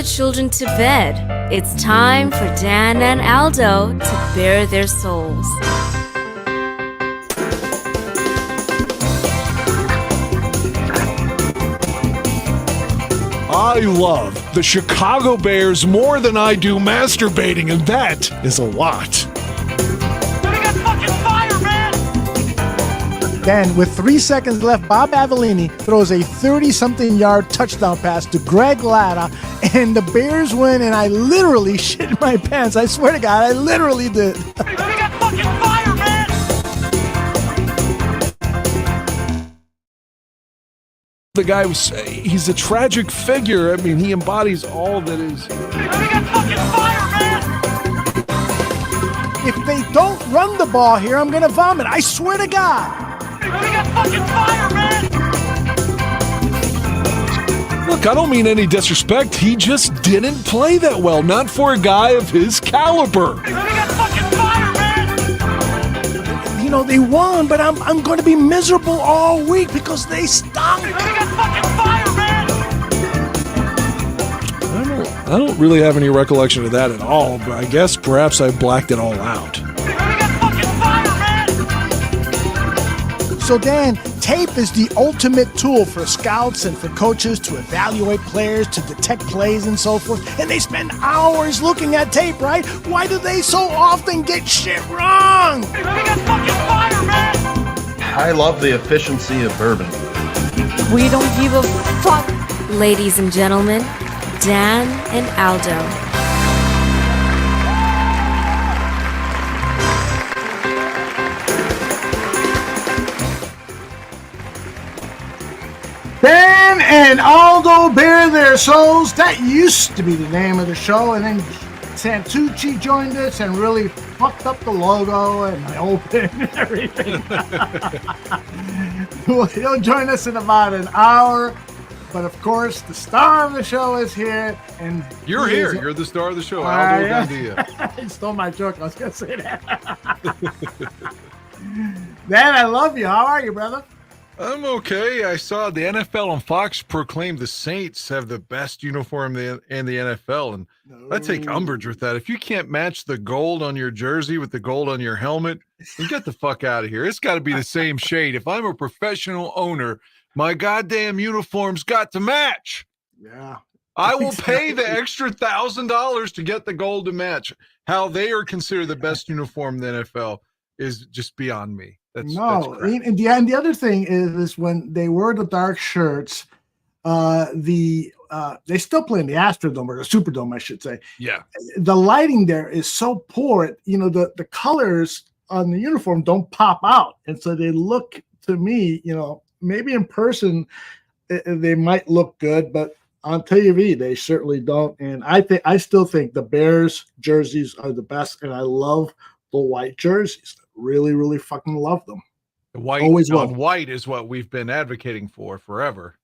children to bed. It's time for Dan and Aldo to bare their souls. I love the Chicago Bears more than I do masturbating, and that is a lot. We got fucking fire, man! Then, with 3 seconds left, Bob Avellini throws a 30-something yard touchdown pass to Greg Latta, and the Bears win, and I literally shit my pants. I swear to God, I literally did. We got fucking fire, man! The guy he's a tragic figure. I mean, he embodies all that is. We got fucking fire, man! If they don't run the ball here, I'm going to vomit. I swear to God. We got fucking fire, man! Look, I don't mean any disrespect. He just didn't play that well. Not for a guy of his caliber. We got fucking fire, man! You know, they won, but I'm going to be miserable all week because they stunk. We got fucking fire, man! I don't really have any recollection of that at all, but I guess perhaps I blacked it all out. We got fucking fire, man! So, Dan, tape is the ultimate tool for scouts and for coaches to evaluate players, to detect plays and so forth. And they spend hours looking at tape, right? Why do they so often get shit wrong? We got fucking fire, man! I love the efficiency of bourbon. We don't give a fuck, ladies and gentlemen. Dan and Aldo. Dan and Aldo bare their souls. That used to be the name of the show, and then Santucci joined us and really fucked up the logo and my open and everything. Well, he'll join us in about an hour, but of course, the star of the show is here, and you're here. You're the star of the show, Aldo Gandia. He stole my joke. I was gonna say that. Dan, I love you. How are you, brother? I'm okay. I saw the NFL on Fox proclaim the Saints have the best uniform in the NFL, and I take umbrage with that. If you can't match the gold on your jersey with the gold on your helmet, then get the fuck out of here. It's got to be the same shade. If I'm a professional owner, my goddamn uniform's got to match. Yeah. I will pay the extra $1,000 to get the gold to match. How they are considered the best uniform in the NFL is just beyond me. That's the other thing is when they wear the dark shirts, they still play in the Astrodome or the Superdome, I should say. Yeah. The lighting there is so poor. You know, the colors on the uniform don't pop out, and so they look to me, you know, maybe in person they might look good, but on TV they certainly don't. And I still think the Bears jerseys are the best, and I love the white jerseys. Really, really fucking love them. The white on white is what we've been advocating for forever.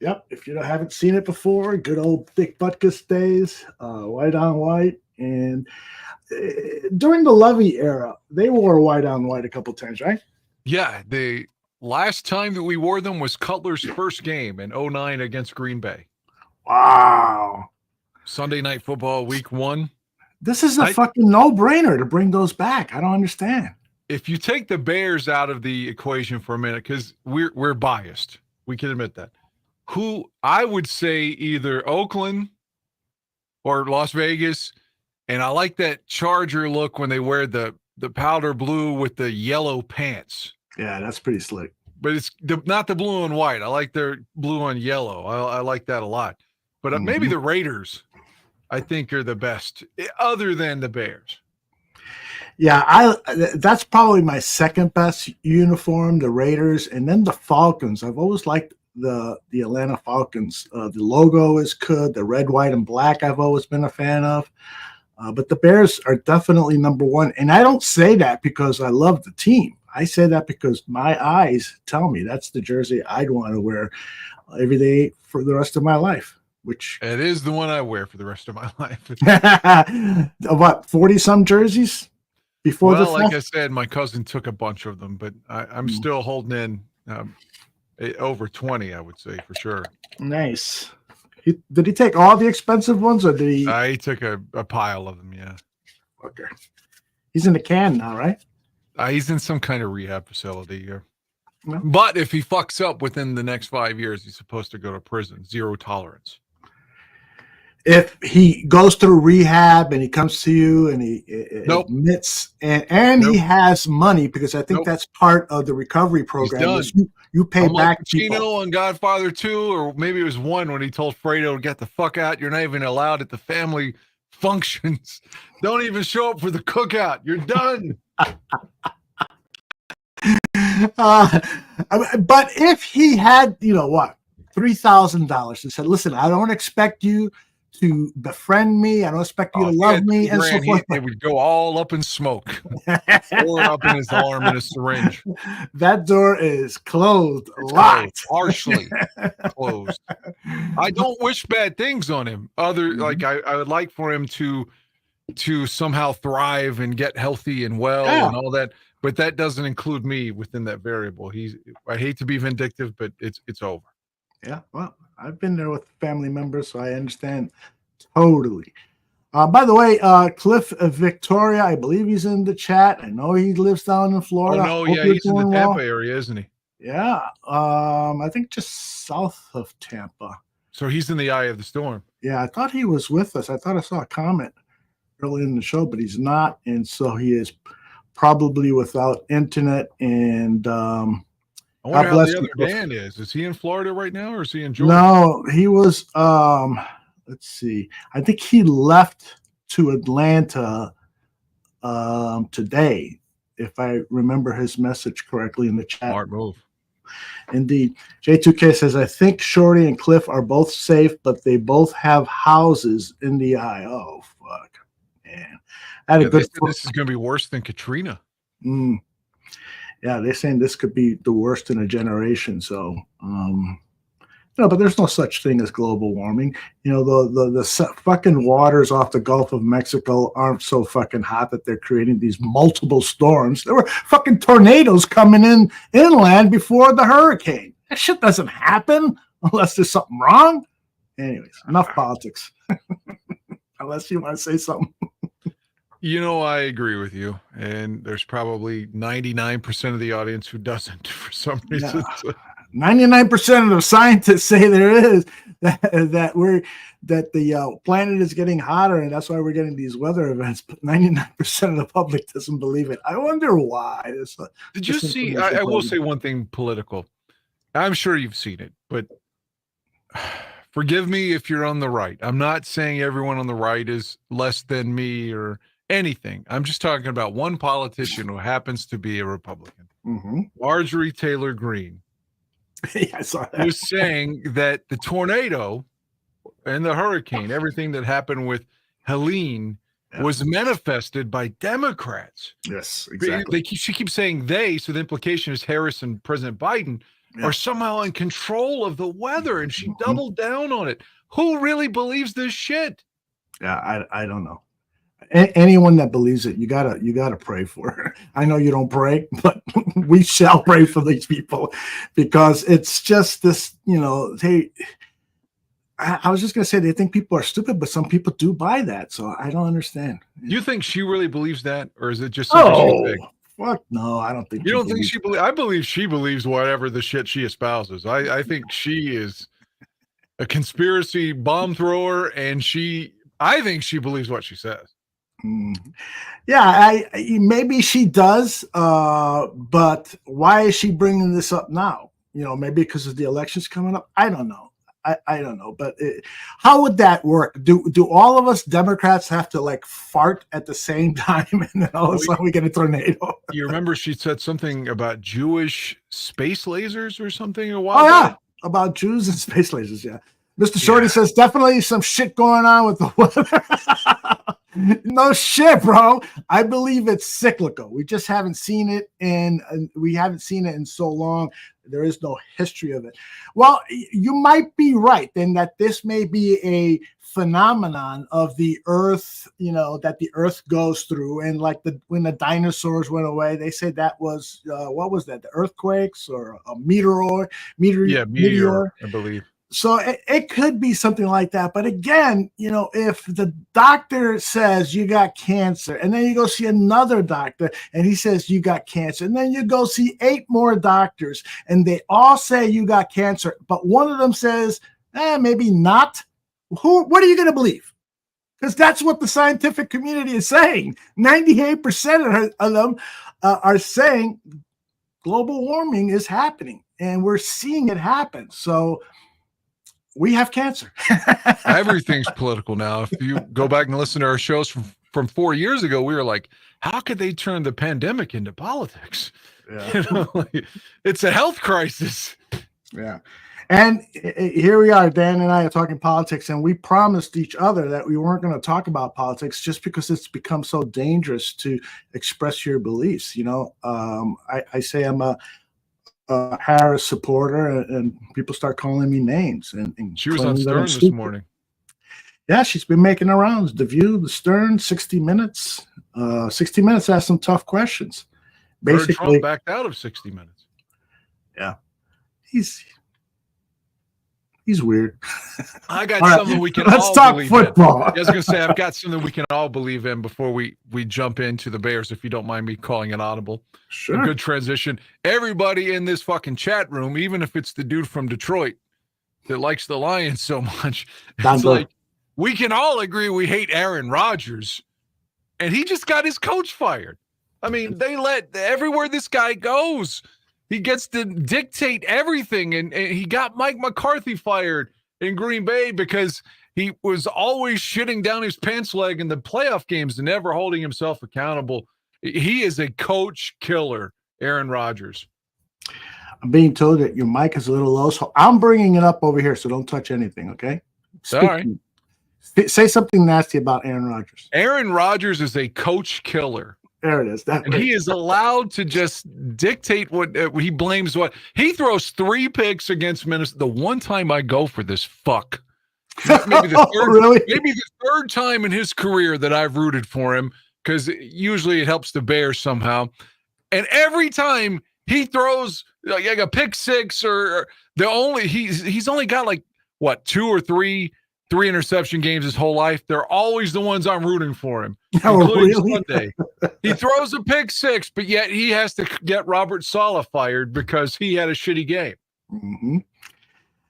Yep. If you haven't seen it before, good old Dick Butkus days, white on white. And during the Lovey era, they wore white on white a couple times, right? Yeah. The last time that we wore them was Cutler's first game in 2009 against Green Bay. Wow. Sunday Night Football, week 1. This is a fucking no-brainer to bring those back. I don't understand. If you take the Bears out of the equation for a minute, because we're biased, we can admit that. Who I would say either Oakland or Las Vegas, and I like that Charger look when they wear the powder blue with the yellow pants. Yeah, that's pretty slick. But it's not the blue and white. I like their blue on yellow. I like that a lot. But maybe the Raiders, I think, are the best, other than the Bears. Yeah, that's probably my second best uniform, the Raiders, and then the Falcons. I've always liked the Atlanta Falcons. The logo is good. The red, white, and black I've always been a fan of. But the Bears are definitely number one. And I don't say that because I love the team. I say that because my eyes tell me that's the jersey I'd want to wear every day for the rest of my life. Which it is the one I wear for the rest of my life. What, 40-some jerseys before well, like I said, my cousin took a bunch of them, but I'm still holding in over 20, I would say, for sure. Nice. Did he take all the expensive ones, or did he? He took a pile of them, yeah. Okay. He's in the can now, right? He's in some kind of rehab facility here. Yeah. But if he fucks up within the next 5 years, he's supposed to go to prison. 0 tolerance. If he goes through rehab and he comes to you and he admits and he has money, because I think that's part of the recovery program. Is you pay back people. On Godfather 2, or maybe it was 1 when he told Fredo to get the fuck out. You're not even allowed at the family functions. Don't even show up for the cookout. You're done. But if he had, $3,000 and said, listen, I don't expect you to befriend me. I don't expect you to love me, and so forth. It would go all up in smoke, or up in his arm in a syringe. That door is closed, locked, harshly closed. I don't wish bad things on him. I would like for him to somehow thrive and get healthy and well and all that. But that doesn't include me within that variable. I hate to be vindictive, but it's over. Yeah, well, I've been there with family members, so I understand totally. By the way, Cliff Victoria, I believe he's in the chat. I know he lives down in Florida. Oh, no, he's in the Tampa area, isn't he? Yeah, I think just south of Tampa. So he's in the eye of the storm. Yeah, I thought he was with us. I thought I saw a comment early in the show, but he's not, and so he is probably without internet. And I wonder how the other Dan is. Is he in Florida right now, or is he in Georgia? No, he was. Let's see. I think he left to Atlanta today, if I remember his message correctly in the chat. Smart move. Indeed. J2K says, I think Shorty and Cliff are both safe, but they both have houses in the eye. Oh, fuck. Man. This is going to be worse than Katrina. Yeah, they're saying this could be the worst in a generation. So, but there's no such thing as global warming. The fucking waters off the Gulf of Mexico aren't so fucking hot that they're creating these multiple storms. There were fucking tornadoes coming inland before the hurricane. That shit doesn't happen unless there's something wrong. Anyways, enough politics. Unless you want to say something. I agree with you, and there's probably 99% of the audience who doesn't for some reason. Yeah. 99% of the scientists say there is that the planet is getting hotter, and that's why we're getting these weather events. But 99% of the public doesn't believe it. I wonder why. Did you see? I will say one thing political. I'm sure you've seen it, but forgive me if you're on the right. I'm not saying everyone on the right is less than me or anything. I'm just talking about one politician who happens to be a Republican. Mm-hmm. Marjorie Taylor Greene. Yeah, I saw that. Was saying that the tornado and the hurricane, everything that happened with Helene, was manifested by Democrats. Yes, exactly. She keeps saying they, so the implication is Harris and President Biden are somehow in control of the weather, and she doubled down on it. Who really believes this shit? Yeah, I don't know. Anyone that believes it, you gotta pray for her. I know you don't pray, but we shall pray for these people, because it's just this, I was just gonna say they think people are stupid, but some people do buy that, so I don't understand. You think she really believes that, or is it just something she thinks? Fuck no, I don't think. You don't think she believes? I believe she believes whatever the shit she espouses. I think she is a conspiracy bomb thrower, and I think she believes what she says. Yeah, maybe she does, but why is she bringing this up now? Maybe because of the elections coming up. I don't know. I don't know, but how would that work? Do all of us Democrats have to fart at the same time, and then all of a sudden we get a tornado? You remember she said something about Jewish space lasers or something a while back? About Jews and space lasers. Yeah, Mr. Shorty says definitely some shit going on with the weather. No shit, bro. I believe it's cyclical. We just haven't seen it, and we haven't seen it in so long. There is no history of it. Well, you might be right then that this may be a phenomenon of the Earth, that the Earth goes through, and when the dinosaurs went away, they said that was what was that? The earthquakes or a meteor? Meteor, I believe. So it could be something like that. But again, if the doctor says you got cancer, and then you go see another doctor and he says you got cancer, and then you go see 8 more doctors and they all say you got cancer, but one of them says, maybe not. What are you going to believe? Because that's what the scientific community is saying. 98% of them are saying global warming is happening, and we're seeing it happen. So we have cancer. Everything's political now. If you go back and listen to our shows from 4 years ago, we were like, how could they turn the pandemic into politics? Yeah. It's a health crisis. Yeah. And here we are, Dan and I are talking politics, and we promised each other that we weren't going to talk about politics just because it's become so dangerous to express your beliefs. I say I'm a Harris supporter, and people start calling me names. And she was on Stern this morning. Yeah, she's been making the rounds. The View, the Stern, 60 Minutes. 60 Minutes has some tough questions. Basically, Trump backed out of 60 Minutes. Yeah, he's weird. I got something we can let's all talk believe football. in. I was going to say, I've got something we can all believe in before we jump into the Bears, if you don't mind me calling it audible. Sure. A good transition. Everybody in this fucking chat room, even if it's the dude from Detroit that likes the Lions so much, it's like, we can all agree we hate Aaron Rodgers, and he just got his coach fired. I mean, they let everywhere this guy goes, he gets to dictate everything, and he got Mike McCarthy fired in Green Bay because he was always shitting down his pants leg in the playoff games and never holding himself accountable. He is a coach killer, Aaron Rodgers. I'm being told that your mic is a little low, so I'm bringing it up over here, so don't touch anything, okay? All right. Say something nasty about Aaron Rodgers. Aaron Rodgers is a coach killer. There it is. And he is allowed to just dictate what he blames. What he throws 3 picks against Minnesota. The one time I go for this fuck, maybe the third time in his career that I've rooted for him, because usually it helps the Bears somehow. And every time he throws like a pick 6 or he's only got like 2 or 3 interception games his whole life. They're always the ones I'm rooting for him, including Sunday. He throws a pick 6, but yet he has to get Robert Saleh fired because he had a shitty game. Mm-hmm.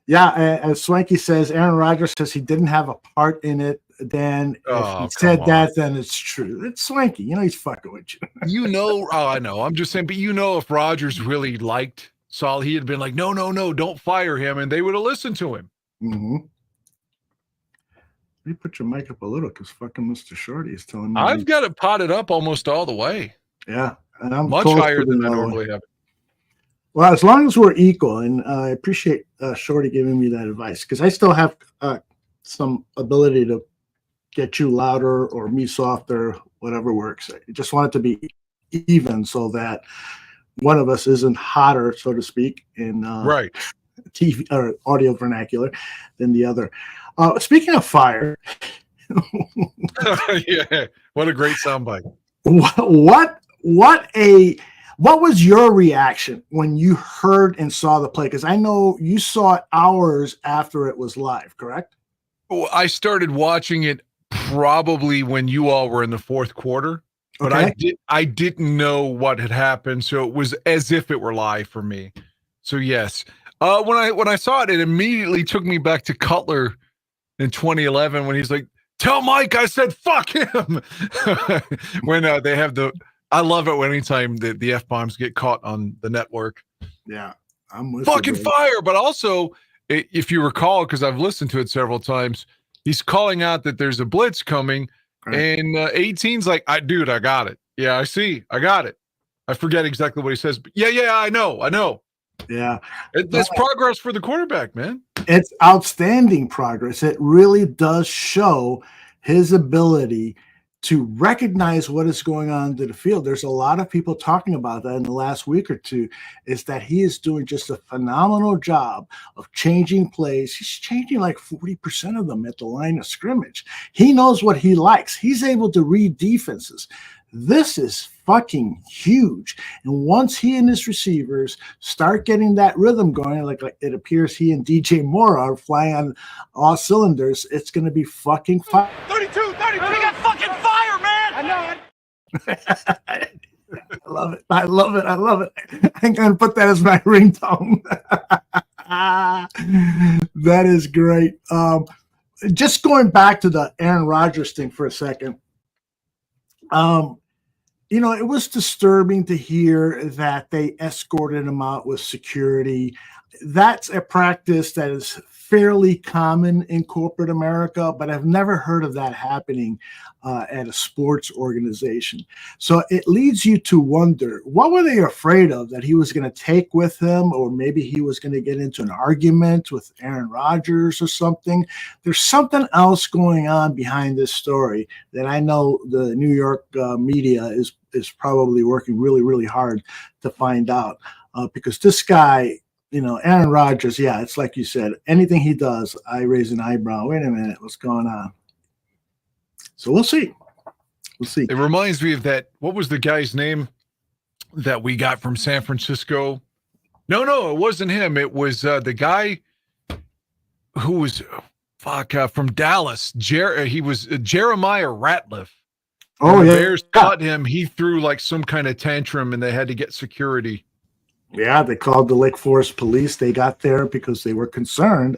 Yeah, as Swanky says, Aaron Rodgers says he didn't have a part in it. Then if he said that, then it's true. It's Swanky. He's fucking with you. I know. I'm just saying, but if Rodgers really liked Saleh, he had been like, no, don't fire him, and they would have listened to him. Mm-hmm. You put your mic up a little because fucking Mr. Shorty is telling me. I've got it potted up almost all the way. Yeah, and I'm much higher than I normally have. Well, as long as we're equal, and I appreciate Shorty giving me that advice, because I still have some ability to get you louder or me softer, whatever works. I just want it to be even so that one of us isn't hotter, so to speak, in right TV or audio vernacular than the other. Speaking of fire, yeah, what a great soundbite. What was your reaction when you heard and saw the play? Because I know you saw it hours after it was live, correct? Well, I started watching it probably when you all were in the 4th quarter, but I didn't know what had happened, so it was as if it were live for me. So yes, when I saw it, it immediately took me back to Cutler in 2011 when he's like, "Tell Mike I said fuck him." When they have I love it when anytime the F-bombs get caught on the network. Yeah, I'm with fucking you, fire. But also, if you recall, because I've listened to it several times, he's calling out that there's a blitz coming, and 18's like, I got it. Yeah, I see. I got it. I forget exactly what he says. But yeah, I know. Yeah. That's progress for the quarterback, man. It's outstanding progress. It really does show his ability to recognize what is going on to the field. There's a lot of people talking about that in the last week or two, is that he is doing just a phenomenal job of changing plays. He's changing like 40% of them at the line of scrimmage. He knows what he likes. He's able to read defenses. This is fucking huge. And once he and his receivers start getting that rhythm going, like it appears he and DJ Moore are flying on all cylinders, it's going to be fucking fire. 32, 32. We got fucking fire, man. I know it. I love it. I love it. I love it. I'm going to put that as my ringtone. That is great. Just going back to the Aaron Rodgers thing for a second. It was disturbing to hear that they escorted him out with security. That's a practice that is fairly common in corporate America, but I've never heard of that happening at a sports organization. So it leads you to wonder, what were they afraid of? That he was going to take with him, or maybe he was going to get into an argument with Aaron Rodgers or something? There's something else going on behind this story that I know the New York media is probably working really, really hard to find out, because this guy, Aaron Rodgers, yeah, it's like you said, anything he does, I raise an eyebrow. Wait a minute, what's going on? So we'll see. We'll see. It reminds me of that. What was the guy's name that we got from San Francisco? No, it wasn't him. It was the guy who was from Dallas. He was Jeremiah Ratliff. Oh, the yeah. Bears caught him. He threw like some kind of tantrum, and they had to get security. Yeah, they called the Lake Forest police. They got there because they were concerned.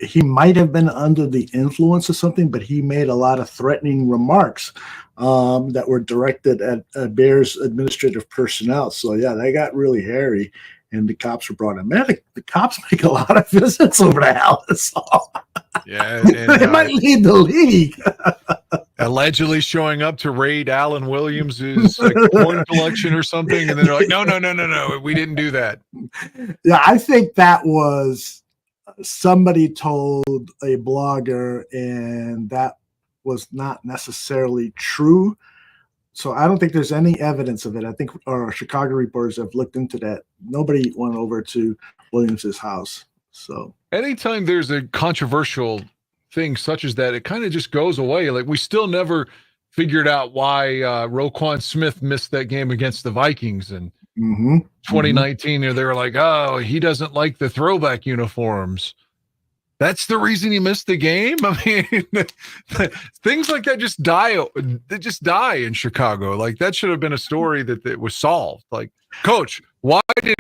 He might have been under the influence of something, but he made a lot of threatening remarks that were directed at Bears administrative personnel. So, yeah, they got really hairy, and the cops were brought in. Man, the cops make a lot of visits over to Alice. Yeah, they might lead the league. Allegedly showing up to raid Alan Williams' corn collection or something, and then they're like, no, we didn't do that. Yeah, I think that was somebody told a blogger, and that was not necessarily true. So I don't think there's any evidence of it. I think our Chicago reporters have looked into that. Nobody went over to Williams's house. So anytime there's a controversial thing such as that, it kind of just goes away. Like, we still never figured out why Roquan Smith missed that game against the Vikings in 2019. They were like, oh, he doesn't like the throwback uniforms. That's the reason he missed the game. I mean, things like that just die. They just die in Chicago. Like, that should have been a story that was solved. Like, coach, why did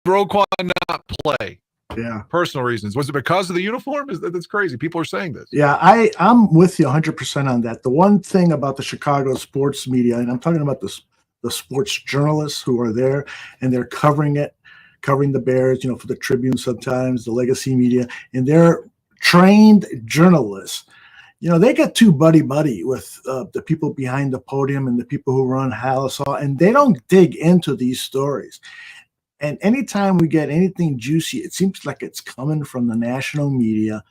Roquan not play? Yeah. Personal reasons. Was it because of the uniform? That's crazy. People are saying this. Yeah, I'm with you 100% on that. The one thing about the Chicago sports media, and I'm talking about the sports journalists who are there, and they're covering the Bears, for the Tribune sometimes, the legacy media, and they're trained journalists. They get too buddy-buddy with the people behind the podium and the people who run Hallis Hall, and they don't dig into these stories. And anytime we get anything juicy, it seems like it's coming from the national media.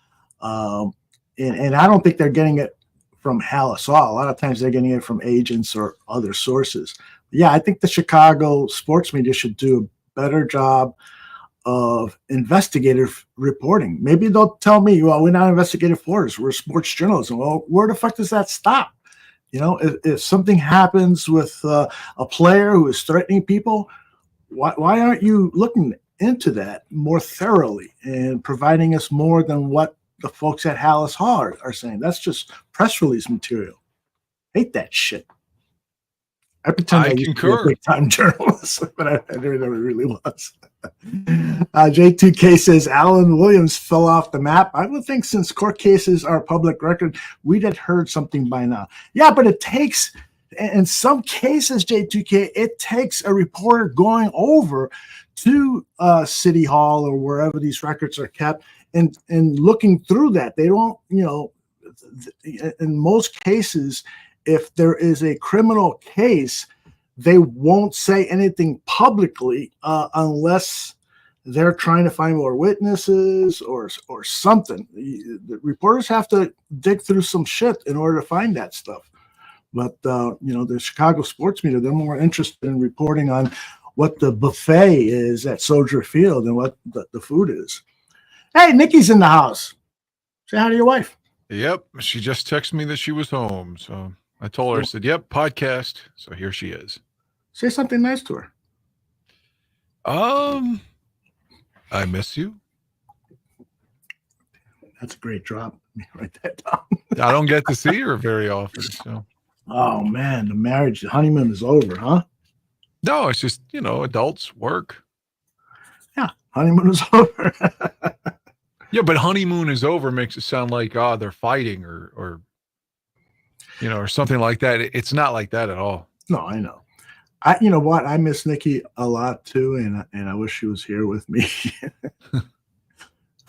And I don't think they're getting it from Hallis Hall. A lot of times they're getting it from agents or other sources. Yeah, I think the Chicago sports media should do a better job of investigative reporting. Maybe they'll tell me, well, we're not investigative reporters, we're sports journalism. Well, where the fuck does that stop? If something happens with a player who is threatening people, why aren't you looking into that more thoroughly and providing us more than what the folks at Hallis Hall are saying? That's just press release material. Hate that shit. I pretend I used to be a big-time journalist, but I never really was. J2K says Alan Williams fell off the map. I would think since court cases are public record, we'd have heard something by now. Yeah, but it takes... in some cases, J2K, it takes a reporter going over to City Hall or wherever these records are kept and looking through that. They don't, in most cases, if there is a criminal case, they won't say anything publicly unless they're trying to find more witnesses or something. The reporters have to dig through some shit in order to find that stuff. But, the Chicago sports media, they're more interested in reporting on what the buffet is at Soldier Field and what the food is. Hey, Nikki's in the house. Say hi to your wife. Yep. She just texted me that she was home. So I told her, I said, yep, podcast. So here she is. Say something nice to her. I miss you. That's a great drop. Let me write that down. I don't get to see her very often. So. Oh, man, the honeymoon is over, huh? No, it's just, adults work. Yeah, honeymoon is over. Yeah, but honeymoon is over makes it sound like, they're fighting or something like that. It's not like that at all. No, I know. You know what? I miss Nikki a lot too, and I wish she was here with me.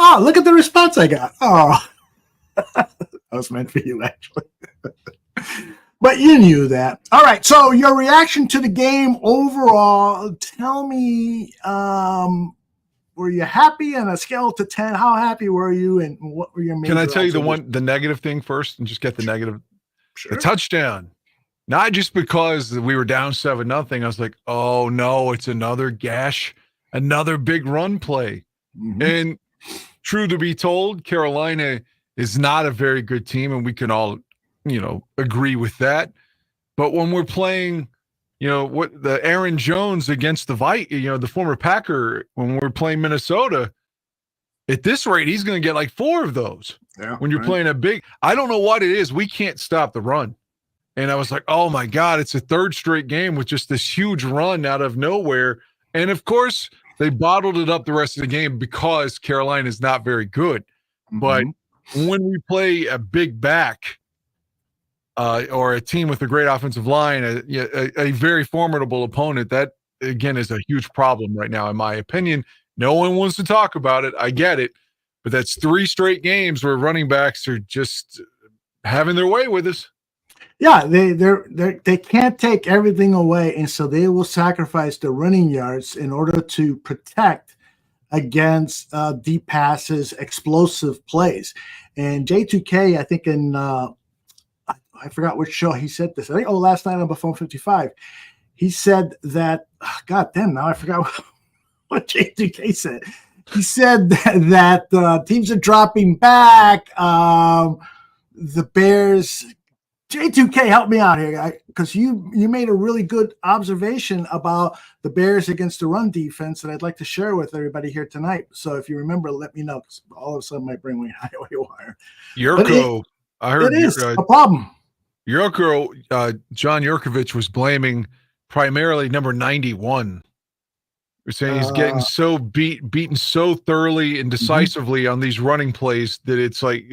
Oh, look at the response I got. Oh, that was meant for you, actually. But you knew that. All right. So your reaction to the game overall, tell me, were you happy on a scale to 10? How happy were you, and what were your major Can I tell you the negative thing first and just get the negative? Sure. The touchdown. Not just because we were down 7-0. I was like, oh no, it's another gash, another big run play. Mm-hmm. And true to be told, Carolina is not a very good team, and we can all, agree with that. But when we're playing, what the Aaron Jones against the former Packer, when we're playing Minnesota, at this rate, he's going to get like 4 of those. Yeah, when you're playing a big, I don't know what it is. We can't stop the run. And I was like, oh my God, it's a 3rd straight game with just this huge run out of nowhere. And of course, they bottled it up the rest of the game because Carolina is not very good. Mm-hmm. But when we play a big back or a team with a great offensive line, a very formidable opponent, that, again, is a huge problem right now, in my opinion. No one wants to talk about it. I get it. But that's 3 straight games where running backs are just having their way with us. Yeah, they can't take everything away, and so they will sacrifice the running yards in order to protect against deep passes, explosive plays. And J2K, I think I forgot which show he said this. I think last night on Buffon 55, he said that. God damn, now I forgot what J2K said. He said that teams are dropping back. The Bears. J2K, help me out here, because you made a really good observation about the Bears against the run defense that I'd like to share with everybody here tonight. So if you remember, let me know, because all of a sudden my brain went haywire. Yurko, I heard it is a problem. Yurko, John Yurkovich was blaming primarily number 91. We're saying he's getting so beaten so thoroughly and decisively on these running plays that it's like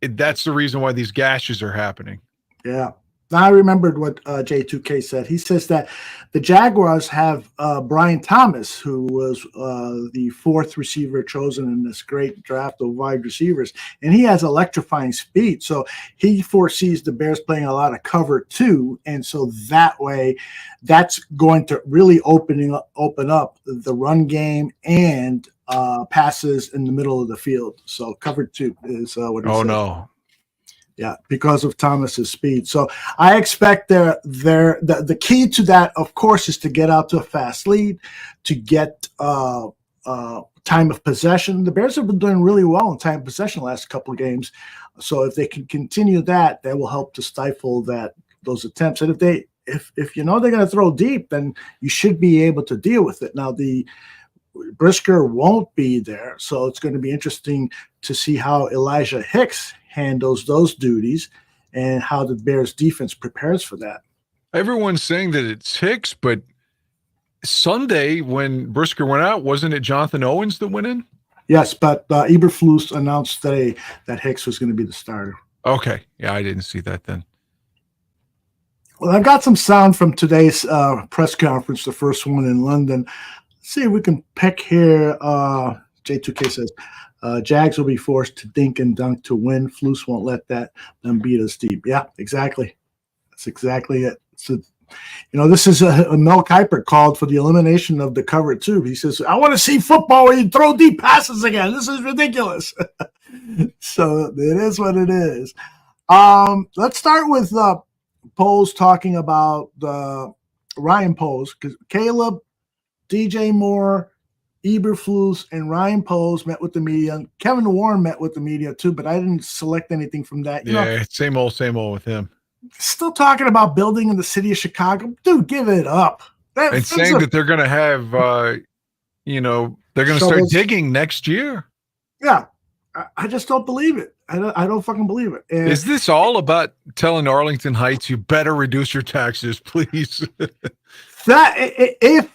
that's the reason why these gashes are happening. Yeah. Now I remembered what J2K said. He says that the Jaguars have Brian Thomas, who was the 4th receiver chosen in this great draft of wide receivers, and he has electrifying speed. So he foresees the Bears playing a lot of cover 2, and so that way, that's going to really open up the run game and passes in the middle of the field. So cover 2 is what he said. No. Yeah, because of Thomas's speed. So I expect the key to that, of course, is to get out to a fast lead, to get time of possession. The Bears have been doing really well in time of possession the last couple of games. So if they can continue that will help to stifle those attempts. And if they're going to throw deep, then you should be able to deal with it. Now the Brisker won't be there, so it's going to be interesting to see how Elijah Hicks handles those duties and how the Bears defense prepares for that. Everyone's saying that it's Hicks, but Sunday when Brisker went out, wasn't it Jonathan Owens that went in? Yes, but Eberflus announced today that Hicks was going to be the starter. Okay. Yeah, I didn't see that then. Well, I've got some sound from today's press conference, the first one in London. Let's see if we can pick here. J2K says, Jags will be forced to dink and dunk to win. Flus won't let them beat us deep. Yeah, exactly. That's exactly it. So, this is a Mel Kiper called for the elimination of the cover 2. He says, I want to see football where you throw deep passes again. This is ridiculous. So it is what it is. Let's start with Poles talking about Ryan Poles, because Caleb, DJ Moore, Eberflus, and Ryan Poles met with the media. Kevin Warren met with the media too, but I didn't select anything from that. Same old with him. Still talking about building in the city of Chicago. Dude, give it up. And saying that they're going to have, they're going to start digging next year. Yeah. I just don't believe it. I don't fucking believe it. And is this all about telling Arlington Heights, you better reduce your taxes, please? If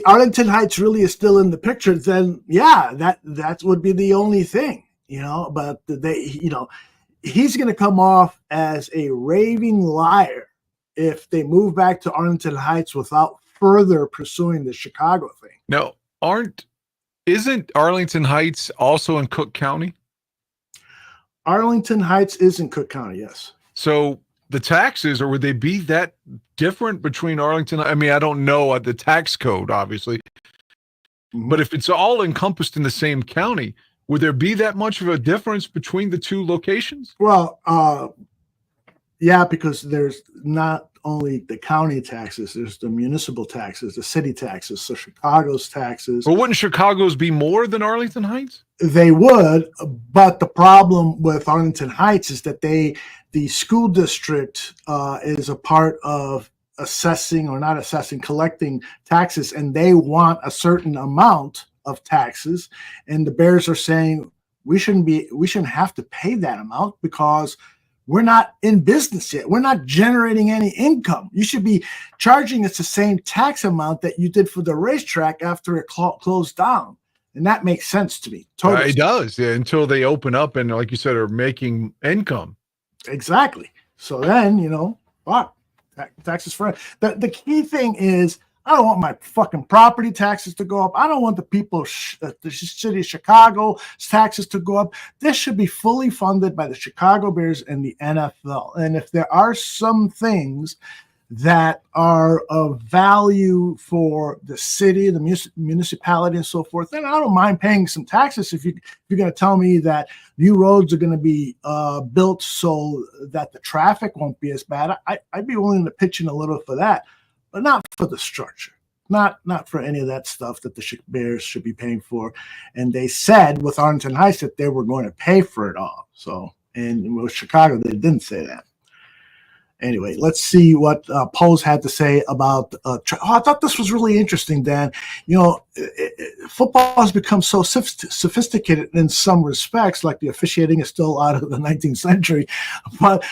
Arlington Heights really is still in the picture, then yeah, that would be the only thing, but he's going to come off as a raving liar if they move back to Arlington Heights without further pursuing the Chicago thing. No, isn't Arlington Heights also in Cook County? Arlington Heights is in Cook County, yes. So the taxes, or would they be that different between Arlington? I mean, I don't know the tax code, obviously. But if it's all encompassed in the same county, would there be that much of a difference between the two locations? Well, yeah, because there's not only the county taxes, there's the municipal taxes, the city taxes, so Chicago's taxes. Well, wouldn't Chicago's be more than Arlington Heights? They would, but the problem with Arlington Heights is that the school district is a part of collecting taxes, and they want a certain amount of taxes, and the Bears are saying we shouldn't have to pay that amount because we're not in business yet. We're not generating any income. You should be charging us the same tax amount that you did for the racetrack after it closed down. And that makes sense to me. Totally. It does, yeah, until they open up and, like you said, are making income. Exactly. So then, taxes for the key thing is, I don't want my fucking property taxes to go up. I don't want the people, the city of Chicago's taxes to go up. This should be fully funded by the Chicago Bears and the NFL. And if there are some things that are of value for the city, the municipality, and so forth, then I don't mind paying some taxes. If you're going to tell me that new roads are going to be built so that the traffic won't be as bad, I'd be willing to pitch in a little for that. But not for the structure, not for any of that stuff that the Bears should be paying for. And they said with Arlington Heights that they were going to pay for it all. So, and with Chicago, they didn't say that. Anyway, let's see what Pose had to say about. I thought this was really interesting, Dan. Football has become so sophisticated in some respects, like the officiating is still out of the 19th century. But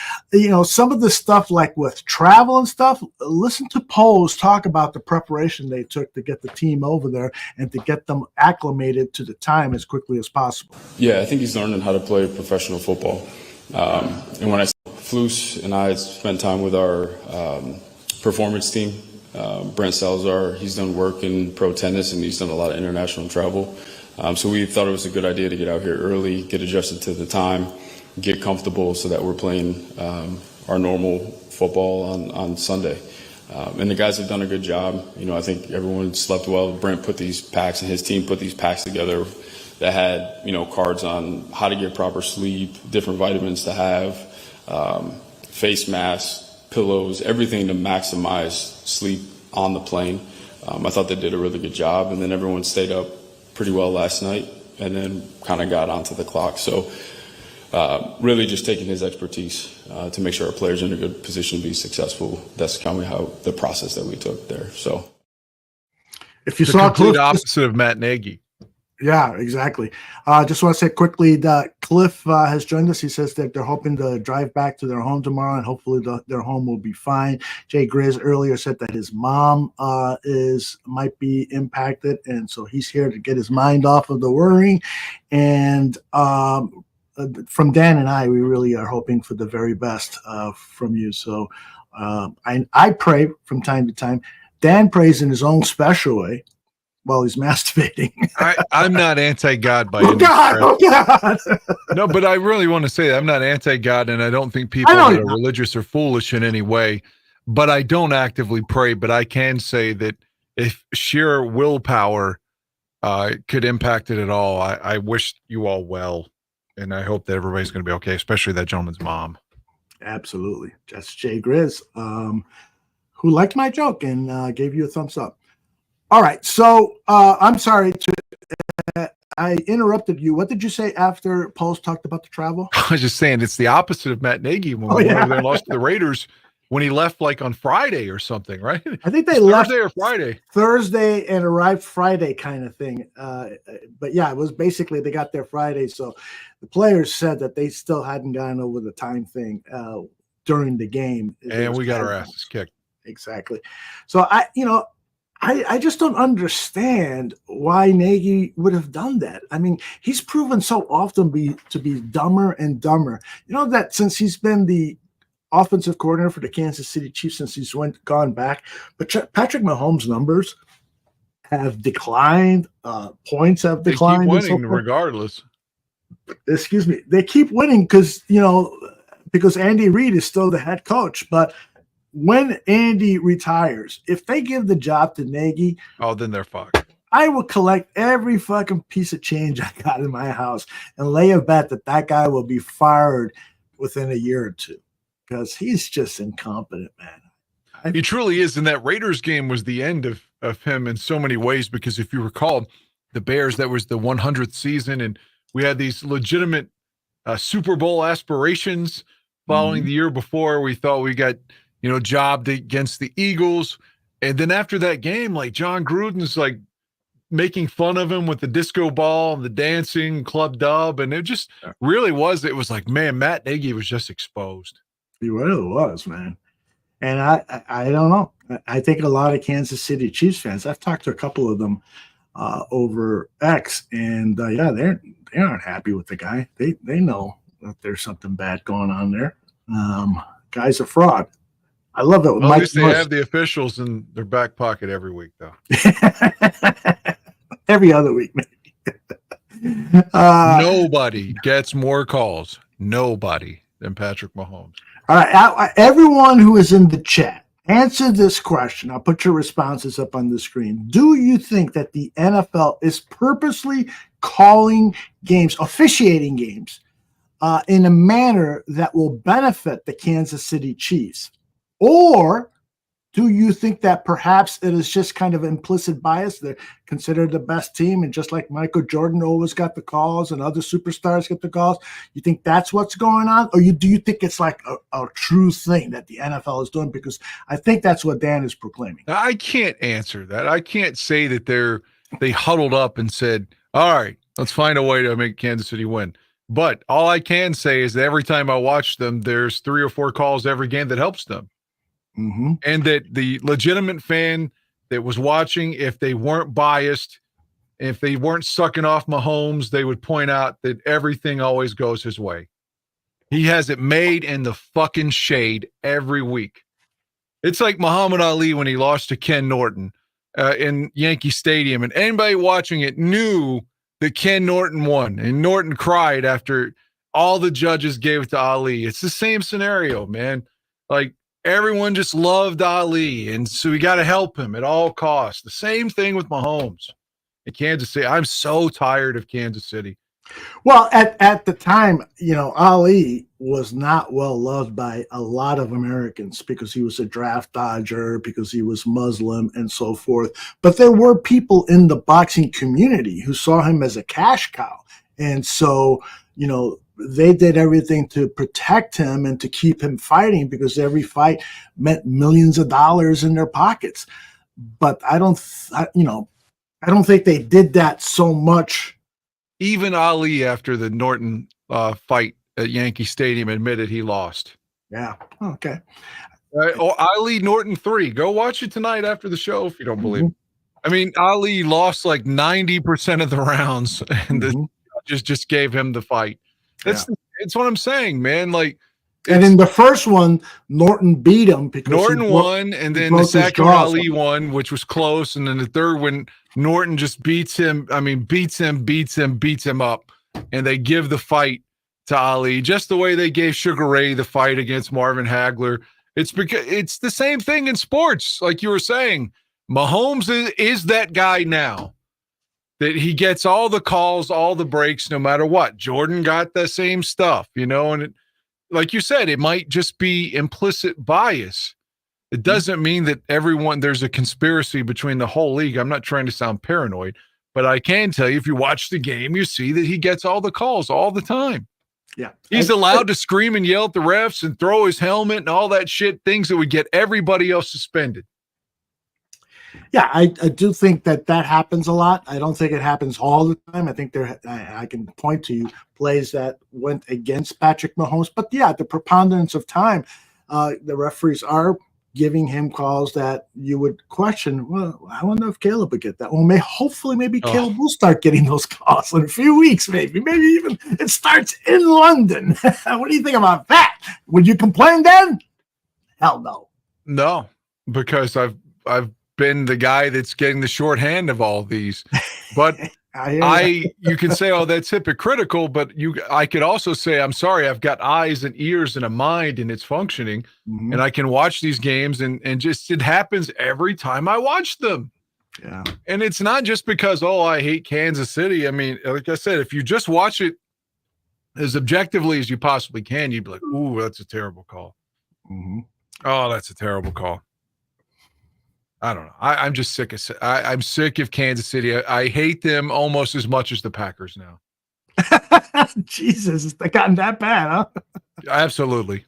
some of the stuff, like with travel and stuff. Listen to Pose talk about the preparation they took to get the team over there and to get them acclimated to the time as quickly as possible. Yeah, I think he's learning how to play professional football. And when Flus and I spent time with our performance team, Brent Salazar, he's done work in pro tennis and he's done a lot of international travel. So we thought it was a good idea to get out here early, get adjusted to the time, get comfortable so that we're playing our normal football on Sunday. And the guys have done a good job. I think everyone slept well. Brent put these packs and his team put these packs together that had, cards on how to get proper sleep, different vitamins to have, face masks, pillows, everything to maximize sleep on the plane. I thought they did a really good job, and then everyone stayed up pretty well last night and then kind of got onto the clock. So really just taking his expertise to make sure our players are in a good position to be successful. That's kind of how the process that we took there. So if you the saw complete opposite of Matt Nagy. Yeah, exactly. Just want to say quickly that Cliff has joined us. He says that they're hoping to drive back to their home tomorrow, and hopefully their home will be fine. Jay Grizz earlier said that his mom might be impacted, and so he's here to get his mind off of the worrying. And from Dan and I, we really are hoping for the very best from you. So I pray from time to time. Dan prays in his own special way while he's masturbating. I'm not anti-God by any stretch. Oh, God. No, but I really want to say that I'm not anti-God, and I don't think people that are religious are foolish in any way. But I don't actively pray. But I can say that if sheer willpower could impact it at all, I wish you all well. And I hope that everybody's going to be okay, especially that gentleman's mom. Absolutely. That's Jay Grizz, who liked my joke and gave you a thumbs up. All right, so I'm sorry to I interrupted you. What did you say after Post talked about the travel? I was just saying it's the opposite of Matt Nagy when we went over there and lost to the Raiders when he left like on Friday or something, right? I think they left Thursday or Friday. Thursday and arrived Friday kind of thing. But yeah, it was basically they got there Friday. So the players said that they still hadn't gone over the time thing during the game. And we got our asses kicked. Exactly. So I just don't understand why Nagy would have done that. I mean, he's proven so often to be dumber and dumber. You know that since he's been the offensive coordinator for the Kansas City Chiefs since he's gone back, but Patrick Mahomes' numbers have declined. Points have declined. They keep winning regardless. Excuse me. They keep winning because Andy Reid is still the head coach. But when Andy retires, if they give the job to Nagy, then they're fucked. I will collect every fucking piece of change I got in my house and lay a bet that guy will be fired within a year or two. Because he's just incompetent, man. He truly is. And that Raiders game was the end of him in so many ways, because if you recall, the Bears, that was the 100th season, and we had these legitimate Super Bowl aspirations following the year before. We thought we got, jobbed against the Eagles. And then after that game, like John Gruden's like making fun of him with the disco ball and the dancing club dub. And it just really was. It was like, man, Matt Nagy was just exposed. He really was, man. And I don't know. I think a lot of Kansas City Chiefs fans, I've talked to a couple of them over X, and they aren't happy with the guy. They know that there's something bad going on there. Guy's a fraud. I love it. Well, at least they have the officials in their back pocket every week, though. Every other week, maybe. Nobody gets more calls. Nobody than Patrick Mahomes. All right, everyone who is in the chat, answer this question. I'll put your responses up on the screen. Do you think that the NFL is purposely calling games, officiating games, in a manner that will benefit the Kansas City Chiefs? Or do you think that perhaps it is just kind of implicit bias? They're considered the best team, and just like Michael Jordan always got the calls and other superstars get the calls, you think that's what's going on? Or do you think it's like a true thing that the NFL is doing? Because I think that's what Dan is proclaiming. I can't answer that. I can't say that they huddled up and said, all right, let's find a way to make Kansas City win. But all I can say is that every time I watch them, there's 3 or 4 calls every game that helps them. Mm-hmm. And that the legitimate fan that was watching, if they weren't biased, if they weren't sucking off Mahomes, they would point out that everything always goes his way. He has it made in the fucking shade every week. It's like Muhammad Ali when he lost to Ken Norton in Yankee Stadium, and anybody watching it knew that Ken Norton won, and Norton cried after all the judges gave it to Ali. It's the same scenario, man. Like, everyone just loved Ali, and so we got to help him at all costs. The same thing with Mahomes in Kansas City. I'm so tired of Kansas City. Well, at the time, Ali was not well loved by a lot of Americans because he was a draft dodger, because he was Muslim and so forth. But there were people in the boxing community who saw him as a cash cow. And so, they did everything to protect him and to keep him fighting, because every fight meant millions of dollars in their pockets. But I don't think they did that so much. Even Ali, after the Norton fight at Yankee Stadium, admitted he lost. Yeah. Okay. Ali Norton 3. Go watch it tonight after the show if you don't believe it. I mean, Ali lost like 90% of the rounds, and the judges just gave him the fight. It's what I'm saying, man. Like, and in the first one, Norton beat him because Norton won, and then the second Ali won, which was close, and then the third one, Norton just beats him up, and they give the fight to Ali, just the way they gave Sugar Ray the fight against Marvin Hagler. It's because it's the same thing in sports, like you were saying. Mahomes is that guy now, that he gets all the calls, all the breaks, no matter what. Jordan got the same stuff, and like you said, it might just be implicit bias. It doesn't mean that there's a conspiracy between the whole league. I'm not trying to sound paranoid, But I can tell you, if you watch the game, you see that he gets all the calls all the time. Yeah. He's allowed to scream and yell at the refs and throw his helmet and all that shit, things that would get everybody else suspended. Yeah, I do think that happens a lot. I don't think it happens all the time. I think I can point to you plays that went against Patrick Mahomes. But yeah, the preponderance of time, the referees are giving him calls that you would question. Well, I wonder if Caleb would get that. Well, maybe Caleb will start getting those calls in a few weeks. Maybe even it starts in London. What do you think about that? Would you complain then? Hell no. No, because I've been the guy that's getting the shorthand of all these. But you can say, oh, that's hypocritical, but I could also say, I'm sorry, I've got eyes and ears and a mind and it's functioning. Mm-hmm. And I can watch these games and just, it happens every time I watch them. Yeah. And it's not just because, oh, I hate Kansas City. I mean, like I said, if you just watch it as objectively as you possibly can, you'd be like, ooh, that's a terrible call. Mm-hmm. Oh, that's a terrible call. I don't know. I'm just sick of. I'm sick of Kansas City. I hate them almost as much as the Packers now. Jesus, it's gotten that bad, huh? Absolutely.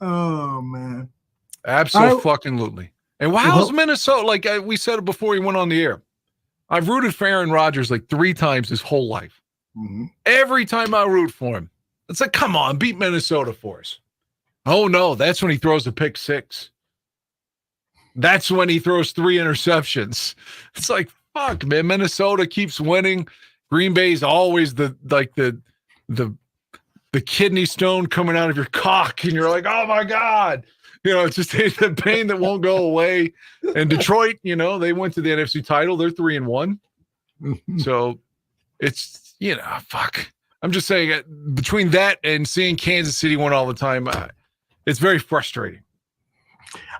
Oh man. Absolutely. And how's Minnesota? Like we said it before he went on the air. I've rooted for Aaron Rodgers like 3 times his whole life. Mm-hmm. Every time I root for him, it's like, come on, beat Minnesota for us. Oh no, that's when he throws a pick 6. That's when he throws 3 interceptions. It's like, fuck, man. Minnesota keeps winning. Green Bay's always the kidney stone coming out of your cock, and you're like, oh my God. It's just the pain that won't go away. And Detroit, they went to the NFC title. They're 3-1. So it's, fuck. I'm just saying, between that and seeing Kansas City win all the time, it's very frustrating.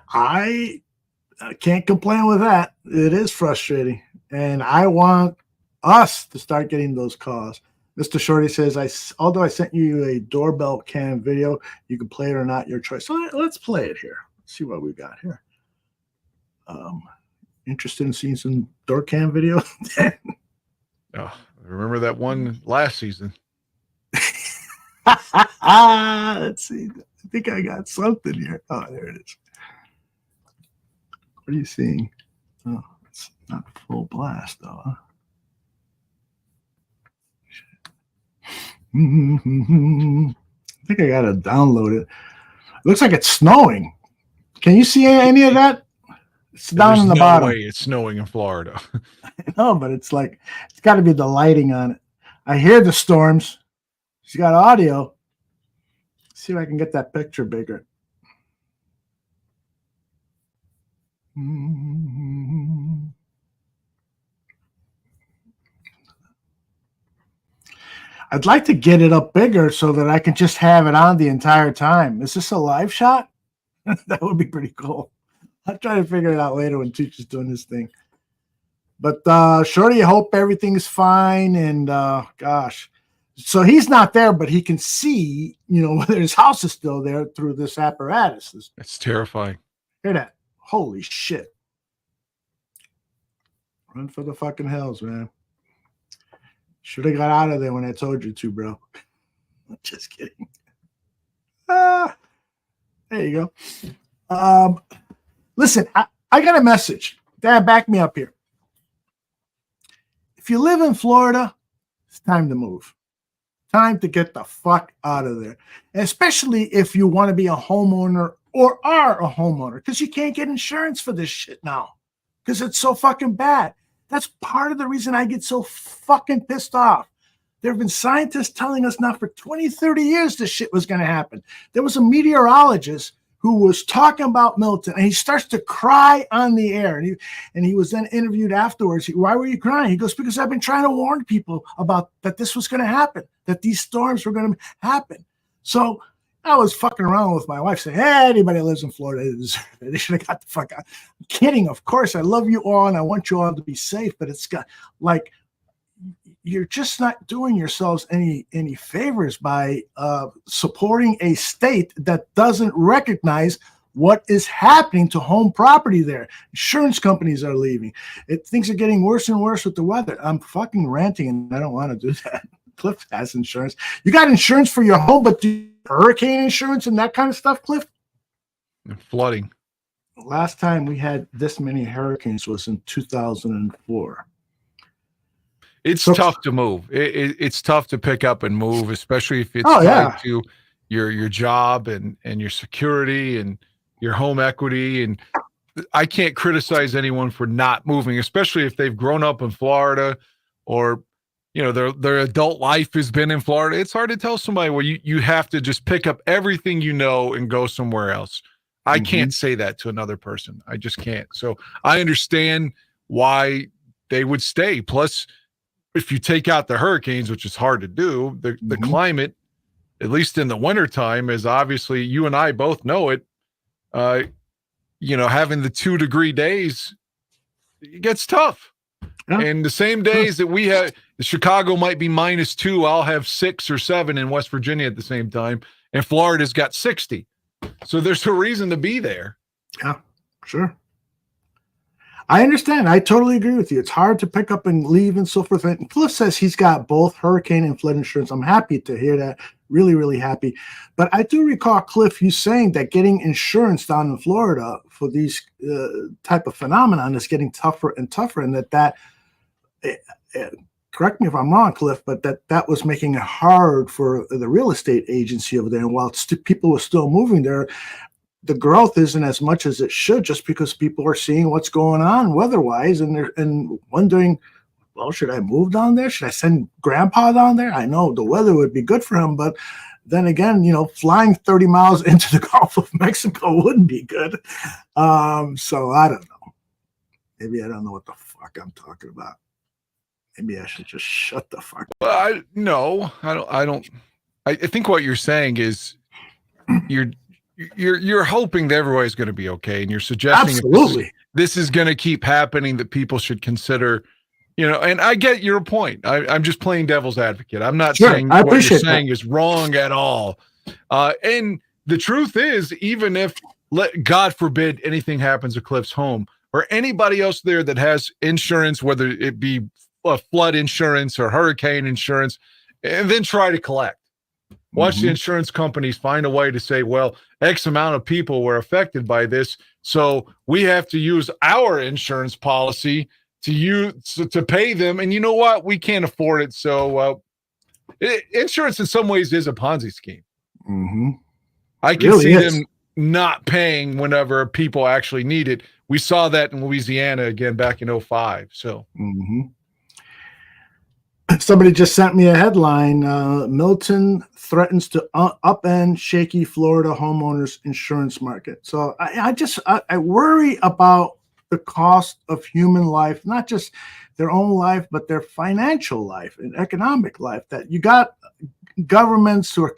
I can't complain with that. It is frustrating. And I want us to start getting those calls. Mr. Shorty says, although I sent you a doorbell cam video, you can play it or not, your choice. So let's play it here. Let's see what we got here. Interested in seeing some door cam video? Oh, remember that one last season? Let's see. I think I got something here. Oh, there it is. What are you seeing? Oh, it's not full blast, though. Huh? I think I got to download it. Looks like it's snowing. Can you see any of that? It's down in the bottom. There's no way it's snowing in Florida. No, but it's like, it's got to be the lighting on it. I hear the storms. She's got audio. Let's see if I can get that picture bigger. I'd like to get it up bigger so that I can just have it on the entire time. Is this a live shot? That would be pretty cool. I'll try to figure it out later when Tooch is doing this thing. But Shorty, I hope everything's fine. And gosh, so he's not there, but he can see, whether his house is still there through this apparatus. It's terrifying. Hear that? Holy shit. Run for the fucking hills, man. Should have got out of there when I told you to, bro. Just kidding. There you go. Listen, I got a message. Dad, back me up here. If you live in Florida, it's time to move. Time to get the fuck out of there. And especially if you want to be a homeowner or are a homeowner, because you can't get insurance for this shit now because it's so fucking bad. That's part of the reason I get so fucking pissed off. There have been scientists telling us now for 20, 30 years this shit was going to happen. There was a meteorologist who was talking about Milton, and he starts to cry on the air. And he was then interviewed afterwards. Why were you crying? He goes, because I've been trying to warn people about that this was going to happen, that these storms were going to happen. So I was fucking around with my wife saying, hey, anybody that lives in Florida, they should have got the fuck out. I'm kidding, of course. I love you all, and I want you all to be safe, but it's got, like, you're just not doing yourselves any favors by supporting a state that doesn't recognize what is happening to home property there. Insurance companies are leaving. Things are getting worse and worse with the weather. I'm fucking ranting, and I don't want to do that. Cliff has insurance. You got insurance for your home, but do you have hurricane insurance and that kind of stuff, Cliff? Flooding. Last time we had this many hurricanes was in 2004. It's tough to move. It's tough to pick up and move, especially if it's tied to your job and your security and your home equity. And I can't criticize anyone for not moving, especially if they've grown up in Florida or, you know, their adult life has been in Florida. It's hard to tell somebody, well, you have to just pick up everything you know and go somewhere else. I can't say that to another person. I just can't. So I understand why they would stay. Plus, if you take out the hurricanes, which is hard to do, the climate, at least in the wintertime, is obviously, you and I both know it, you know, having the 2-degree days, it gets tough. Yeah. And the same days that we have, Chicago might be -2, I'll have 6 or 7 in West Virginia at the same time, and Florida's got 60. So there's a reason to be there. Yeah, sure. I understand. I totally agree with you. It's hard to pick up and leave and so forth. And Cliff says he's got both hurricane and flood insurance. I'm happy to hear that. Really, really happy. But I do recall, Cliff, you saying that getting insurance down in Florida for these type of phenomenon is getting tougher and tougher, and that correct me if I'm wrong, Cliff, but that was making it hard for the real estate agency over there. And while people were still moving there, the growth isn't as much as it should, just because people are seeing what's going on weather-wise and wondering, well, should I move down there? Should I send Grandpa down there? I know the weather would be good for him, but then again, you know, flying 30 miles into the Gulf of Mexico wouldn't be good. So I don't know. Maybe I don't know what the fuck I'm talking about. Maybe I should just shut the fuck up. I don't. I think what you're saying is you're hoping that everybody's going to be okay, and you're suggesting this is going to keep happening, that people should consider, you know. And I get your point. I'm just playing devil's advocate. I'm not saying what you're saying is wrong at all. And the truth is, even if, God forbid, anything happens to Cliff's home or anybody else there that has insurance, whether it be flood insurance or hurricane insurance, and then try to collect. Watch the insurance companies find a way to say, well, X amount of people were affected by this, so we have to use our insurance policy to pay them. And you know what? We can't afford it. So insurance in some ways is a Ponzi scheme. I can see them not paying whenever people actually need it. We saw that in Louisiana again back in 2005. So. Somebody just sent me a headline. Milton threatens to upend shaky Florida homeowners insurance market. So I worry about the cost of human life, not just their own life, but their financial life and economic life. That you got governments who are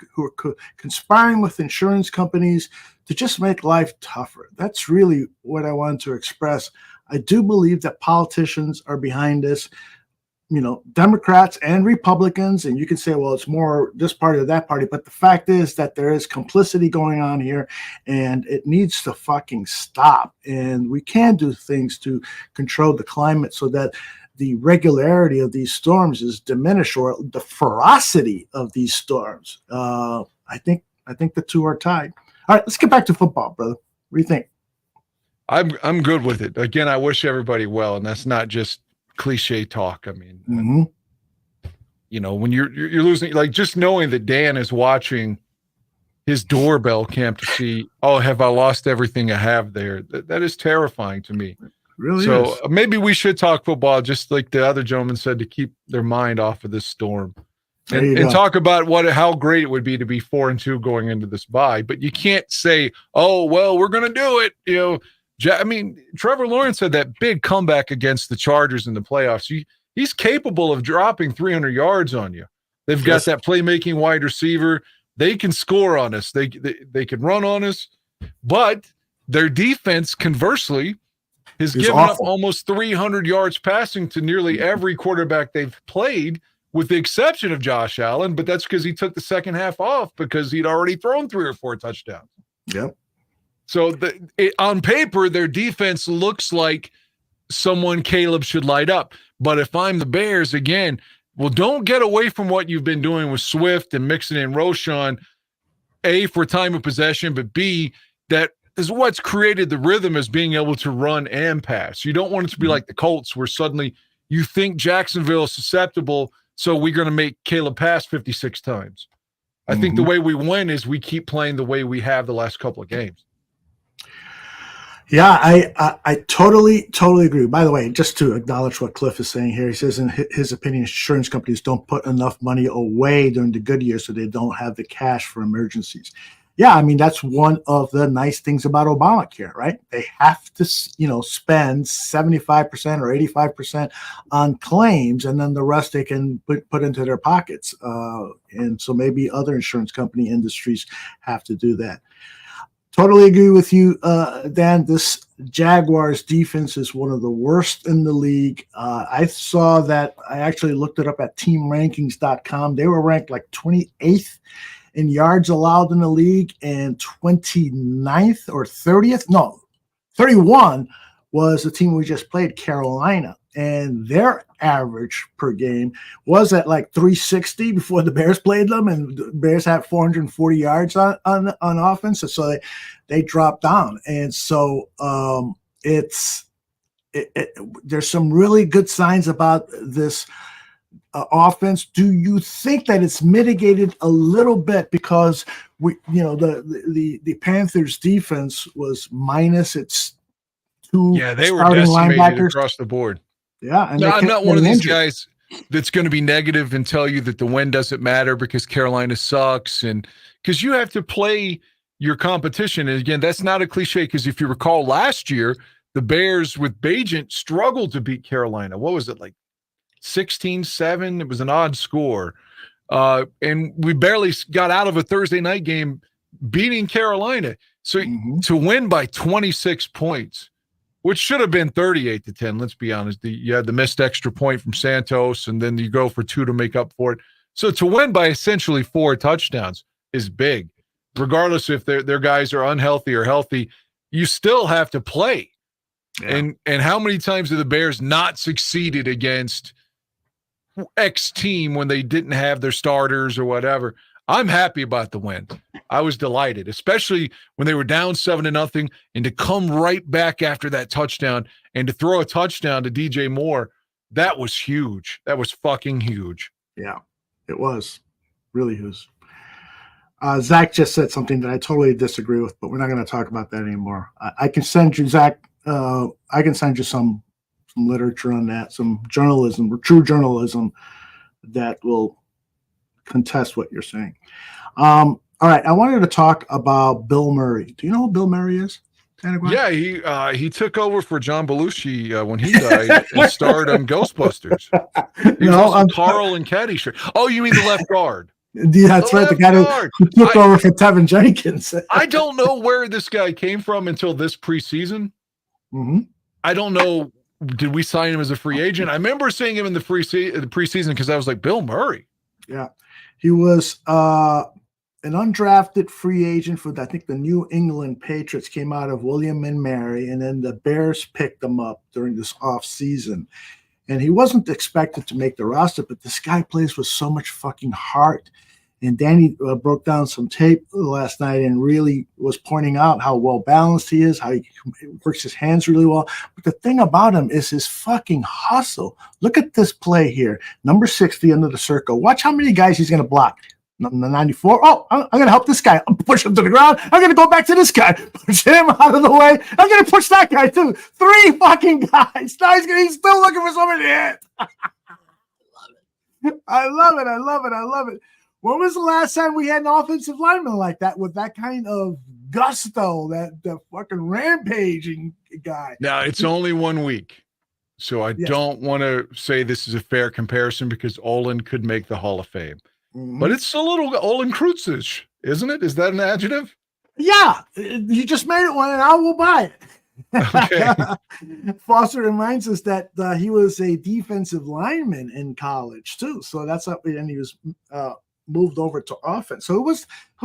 conspiring with insurance companies to just make life tougher. That's really what I wanted to express. I do believe that politicians are behind this. You know, Democrats and Republicans, and you can say, well, it's more this party or that party, but the fact is that there is complicity going on here, and it needs to fucking stop. And we can do things to control the climate so that the regularity of these storms is diminished, or the ferocity of these storms. I think the two are tied. All right, let's get back to football, brother. What do you think? I'm good with it. Again, I wish everybody well, and that's not just cliche talk. I mean, you know, when you're losing, like, just knowing that Dan is watching his doorbell cam to see, oh, have I lost everything I have there? That is terrifying to me. Really? So maybe we should talk football, just like the other gentleman said, to keep their mind off of this storm, and talk about how great it would be to be 4-2 going into this bye. But you can't say, oh, well, we're going to do it. You know, I mean, Trevor Lawrence had that big comeback against the Chargers in the playoffs. He's capable of dropping 300 yards on you. They've got that playmaking wide receiver. They can score on us. They can run on us. But their defense, conversely, has given up almost 300 yards passing to nearly every quarterback they've played, with the exception of Josh Allen. But that's because he took the second half off because he'd already thrown 3 or 4 touchdowns. Yep. So on paper, their defense looks like someone Caleb should light up. But if I'm the Bears, again, well, don't get away from what you've been doing with Swift and mixing in Roschon, A, for time of possession, but B, that is what's created the rhythm as being able to run and pass. You don't want it to be like the Colts where suddenly you think Jacksonville is susceptible, so we're going to make Caleb pass 56 times. I think the way we win is we keep playing the way we have the last couple of games. Yeah, I totally agree. By the way, just to acknowledge what Cliff is saying here, he says in his opinion, insurance companies don't put enough money away during the good years, so they don't have the cash for emergencies. Yeah, I mean, that's one of the nice things about Obamacare, right? They have to, spend 75% or 85% on claims, and then the rest they can put into their pockets. And so maybe other insurance company industries have to do that. Totally agree with you, Dan. This Jaguars defense is one of the worst in the league. I saw that. I actually looked it up at teamrankings.com. They were ranked like 28th in yards allowed in the league and 29th or 30th. No, 31 was the team we just played, Carolina. And their average per game was at like 360 before the Bears played them, and the Bears had 440 yards on offense, so they dropped down. And so there's some really good signs about this offense. Do you think that it's mitigated a little bit because the Panthers defense was minus its two they were starting decimated linebackers across the board. Yeah, and no, I'm not one of these injured guys that's going to be negative and tell you that the win doesn't matter because Carolina sucks, and because you have to play your competition. And again, that's not a cliche, because if you recall last year, the Bears with Bagent struggled to beat Carolina. What was it, like 16-7? It was an odd score. And we barely got out of a Thursday night game beating Carolina. So to win by 26 points, which should have been 38-10, let's be honest. You had the missed extra point from Santos, and then you go for 2 to make up for it. So to win by essentially 4 touchdowns is big. Regardless if their guys are unhealthy or healthy, you still have to play. Yeah. And how many times have the Bears not succeeded against X team when they didn't have their starters or whatever? I'm happy about the win. I was delighted, especially when they were down 7-0, and to come right back after that touchdown and to throw a touchdown to DJ Moore. That was huge. That was fucking huge. Yeah, it was really huge. Zach just said something that I totally disagree with, but we're not going to talk about that anymore. I can send you, Zach. I can send you some literature on that, some journalism, or true journalism that will contest what you're saying. All right, I wanted to talk about Bill Murray. Do you know who Bill Murray is? Yeah, he took over for John Belushi when he died and starred on Ghostbusters. He was also Carl and Caddyshack. Oh, you mean the left guard? Yeah, that's right. The guy who took over for Tevin Jenkins. I don't know where this guy came from until this preseason. I don't know. Did we sign him as a free agent? I remember seeing him in the preseason because I was like, Bill Murray. Yeah, he was an undrafted free agent for, I think, the New England Patriots. Came out of William and Mary, and then the Bears picked him up during this off season. And he wasn't expected to make the roster, but this guy plays with so much fucking heart. And Danny broke down some tape last night and really was pointing out how well balanced he is, how he works his hands really well. But the thing about him is his fucking hustle. Look at this play here. Number 60 under the circle. Watch how many guys he's going to block. Number 94. Oh, I'm going to help this guy. I'll push him to the ground. I'm going to go back to this guy. Push him out of the way. I'm going to push that guy too. 3 fucking guys. Now he's still looking for somebody to hit. I love it. When was the last time we had an offensive lineman like that with that kind of gusto, that fucking rampaging guy? Now, it's only 1 week, so I don't want to say this is a fair comparison because Olin could make the Hall of Fame. But it's a little Olin Krutzish, isn't it? Is that an adjective? Yeah. You just made it one, and I will buy it. Okay. Foster reminds us that he was a defensive lineman in college, too. So that's up, and he was moved over to offense. So who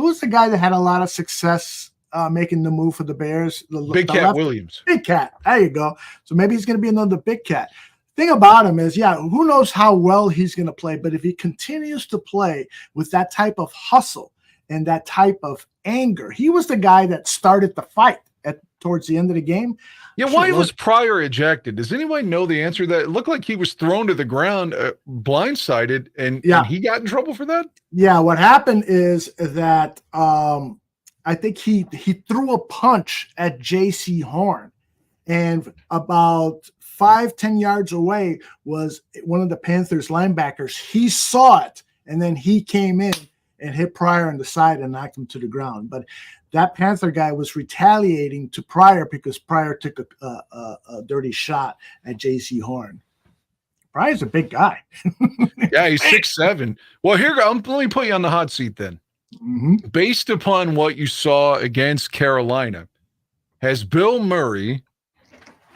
was the guy that had a lot of success making the move for the Bears. Big Cat Williams. Big Cat. There you go. So maybe he's going to be another Big Cat. Thing about him is, who knows how well he's going to play, but if he continues to play with that type of hustle and that type of anger, he was the guy that started the fight towards the end of the game. Yeah, why was Pryor ejected? Does anyone know the answer to that? It looked like he was thrown to the ground, blindsided, and he got in trouble for that? Yeah, what happened is that I think he threw a punch at J.C. Horn, and about 5-10 yards away was one of the Panthers linebackers. He saw it, and then he came in and hit Pryor on the side and knocked him to the ground. But that Panther guy was retaliating to Pryor because Pryor took a dirty shot at J.C. Horn. Pryor's a big guy. Yeah, he's 6'7". Well, let me put you on the hot seat then. Mm-hmm. Based upon what you saw against Carolina, has Bill Murray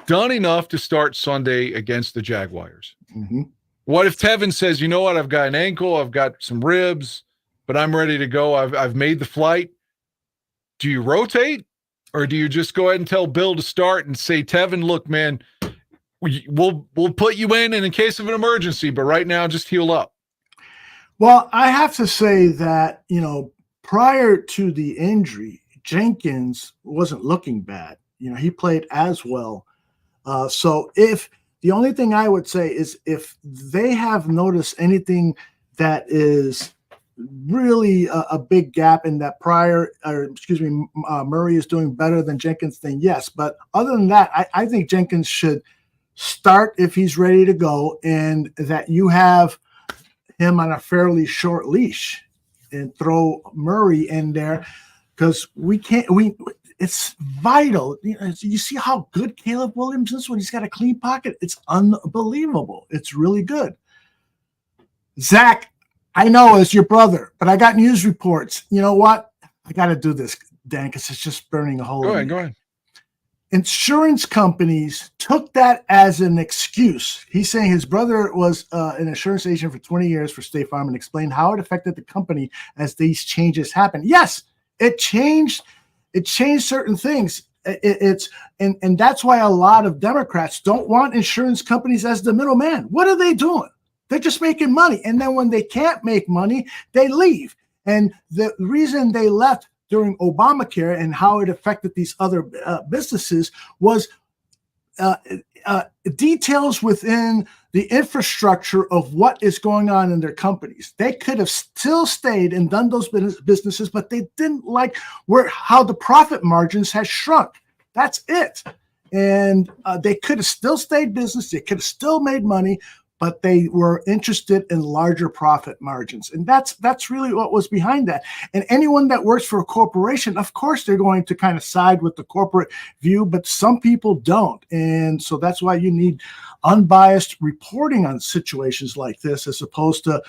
done enough to start Sunday against the Jaguars? Mm-hmm. What if Tevin says, you know what, I've got an ankle, I've got some ribs, but I'm ready to go. I've made the flight. Do you rotate, or do you just go ahead and tell Bill to start and say, Tevin, look, man, we'll put you in case of an emergency, but right now just heal up? Well, I have to say that, prior to the injury, Jenkins wasn't looking bad. He played as well. So if the only thing I would say is if they have noticed anything that is really a big gap in that Murray is doing better than Jenkins, then yes. But other than that, I think Jenkins should start if he's ready to go, and that you have him on a fairly short leash and throw Murray in there, because it's vital. You see how good Caleb Williams is when he's got a clean pocket. It's unbelievable. It's really good. Zach, I know it's your brother, but I got news reports. You know what? I got to do this, Dan, because it's just burning a hole. Go ahead. Insurance companies took that as an excuse. He's saying his brother was an insurance agent for 20 years for State Farm and explained how it affected the company as these changes happened. Yes, it changed. It changed certain things. And that's why a lot of Democrats don't want insurance companies as the middleman. What are they doing? They're just making money. And then when they can't make money, they leave. And the reason they left during Obamacare and how it affected these other businesses was details within the infrastructure of what is going on in their companies. They could have still stayed and done those businesses, but they didn't like how the profit margins has shrunk. That's it. And they could have still stayed business. They could have still made money, but they were interested in larger profit margins. And that's really what was behind that. And anyone that works for a corporation, of course, they're going to kind of side with the corporate view, but some people don't. And so that's why you need unbiased reporting on situations like this, as opposed to,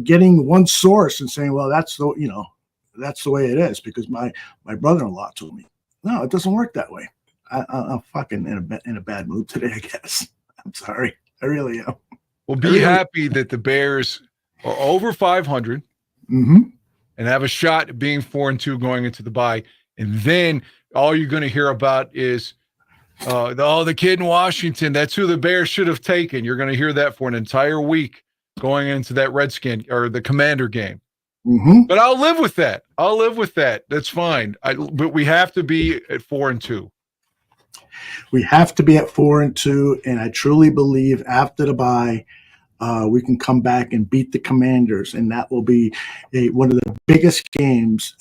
getting one source and saying, well, that's the way it is because my brother-in-law told me. No, it doesn't work that way. I'm fucking in a bad mood today, I guess. I'm sorry. I really am. Well, be happy that the Bears are over 500 and have a shot at being 4-2 going into the bye. And then all you're going to hear about is, the kid in Washington, that's who the Bears should have taken. You're going to hear that for an entire week going into that Redskin or the Commander game. But I'll live with that. That's fine. But we have to be at 4-2. We have to be at 4-2, and I truly believe after the bye, we can come back and beat the Commanders, and that will be one of the biggest games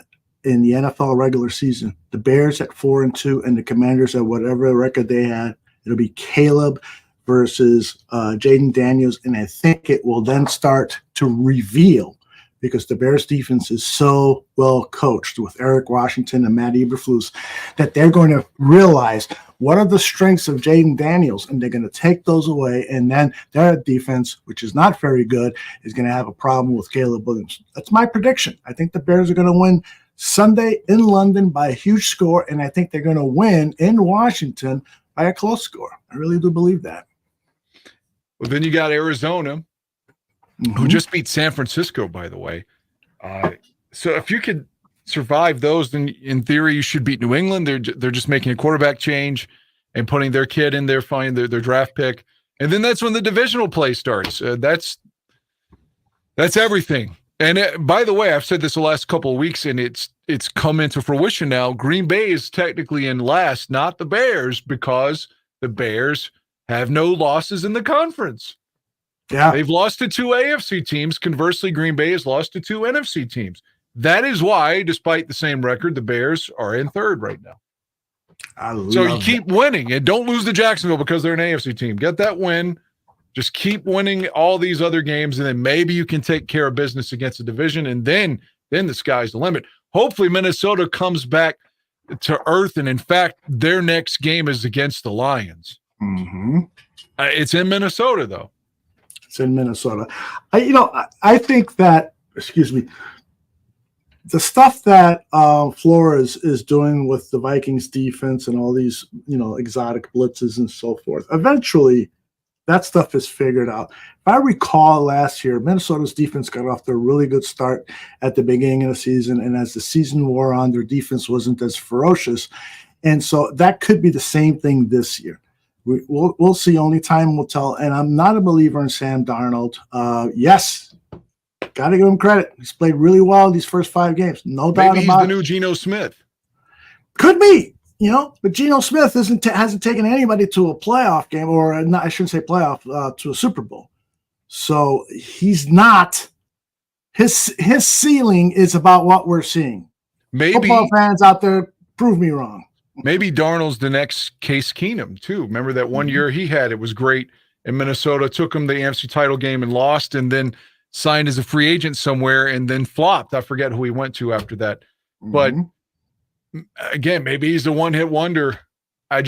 in the NFL regular season. The Bears at 4-2, and the Commanders at whatever record they had. It'll be Caleb versus Jaden Daniels, and I think it will then start to reveal, because the Bears defense is so well coached with Eric Washington and Matt Eberflus, that they're going to realize what are the strengths of Jaden Daniels, and they're going to take those away, and then their defense, which is not very good, is going to have a problem with Caleb Williams. That's my prediction. I think the Bears are going to win Sunday in London by a huge score, and I think they're going to win in Washington by a close score. I really do believe that. Well, then you got Arizona, who just beat San Francisco, by the way. So if you could survive those, then in theory you should beat New England. They're just making a quarterback change and putting their kid in there, finding their draft pick, and then that's when the divisional play starts. That's everything. And by the way, I've said this the last couple of weeks, and it's come into fruition now. Green Bay is technically in last, not the Bears, because the Bears have no losses in the conference. Yeah. They've lost to 2 AFC teams. Conversely, Green Bay has lost to 2 NFC teams. That is why, despite the same record, the Bears are in third right now. So you keep winning, and don't lose to Jacksonville because they're an AFC team. Get that win. Just keep winning all these other games, and then maybe you can take care of business against the division, and then the sky's the limit. Hopefully Minnesota comes back to earth, and in fact, their next game is against the Lions. Mm-hmm. It's in Minnesota, though. It's in Minnesota. I think that, the stuff that Flores is doing with the Vikings defense and all these, exotic blitzes and so forth, eventually that stuff is figured out. If I recall last year, Minnesota's defense got off to a really good start at the beginning of the season, and as the season wore on, their defense wasn't as ferocious. And so that could be the same thing this year. We'll see. Only time will tell. And I'm not a believer in Sam Darnold. Yes, got to give him credit. He's played really well these first 5 games. No doubt about it. Maybe he's the new Geno Smith. Could be. But Geno Smith hasn't taken anybody to a playoff game, or I shouldn't say playoff, to a Super Bowl. So he's not. His ceiling is about what we're seeing. Maybe football fans out there, prove me wrong. Maybe Darnold's the next Case Keenum too. Remember that one year he had? It was great in Minnesota. Took him the AFC title game and lost, and then signed as a free agent somewhere, and then flopped. I forget who he went to after that, but. Again, maybe he's a one-hit wonder. I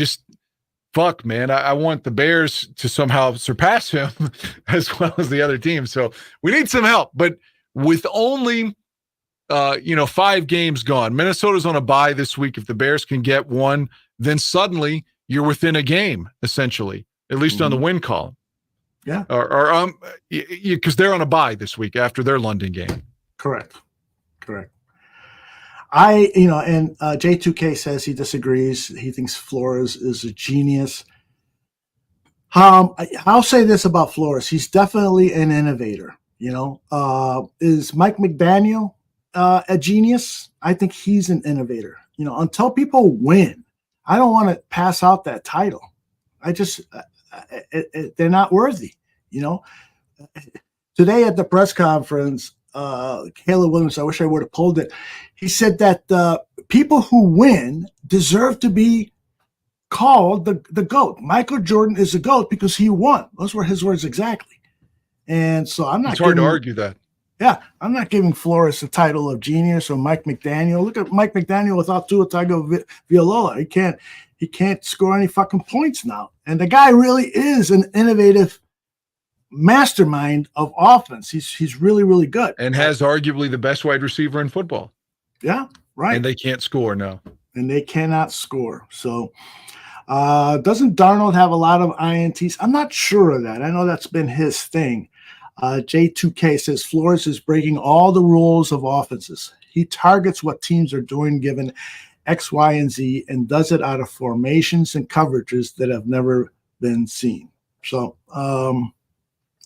want the Bears to somehow surpass him as well as the other teams. So we need some help. But with only, 5 games gone, Minnesota's on a bye this week. If the Bears can get one, then suddenly you're within a game, essentially, at least on the win column. Yeah. Or because they're on a bye this week after their London game. Correct. And J2K says he disagrees. He thinks Flores is a genius. I'll say this about Flores. He's definitely an innovator. Is Mike McDaniel a genius? I think he's an innovator. Until people win, I don't want to pass out that title. I just, they're not worthy. Today at the press conference, Caleb Williams, I wish I would have pulled it. He said that people who win deserve to be called the GOAT. Michael Jordan is a GOAT because he won. Those were his words exactly. And so I'm not. It's hard to argue that. Yeah, I'm not giving Flores the title of genius or Mike McDaniel. Look at Mike McDaniel without Tua Tagovailoa. He can't score any fucking points now. And the guy really is an innovative mastermind of offense. He's really, really good. And has arguably the best wide receiver in football. Yeah, right. And they can't score now. And they cannot score. So doesn't Darnold have a lot of INTs? I'm not sure of that. I know that's been his thing. J2K says Flores is breaking all the rules of offenses. He targets what teams are doing given X, Y, and Z and does it out of formations and coverages that have never been seen. So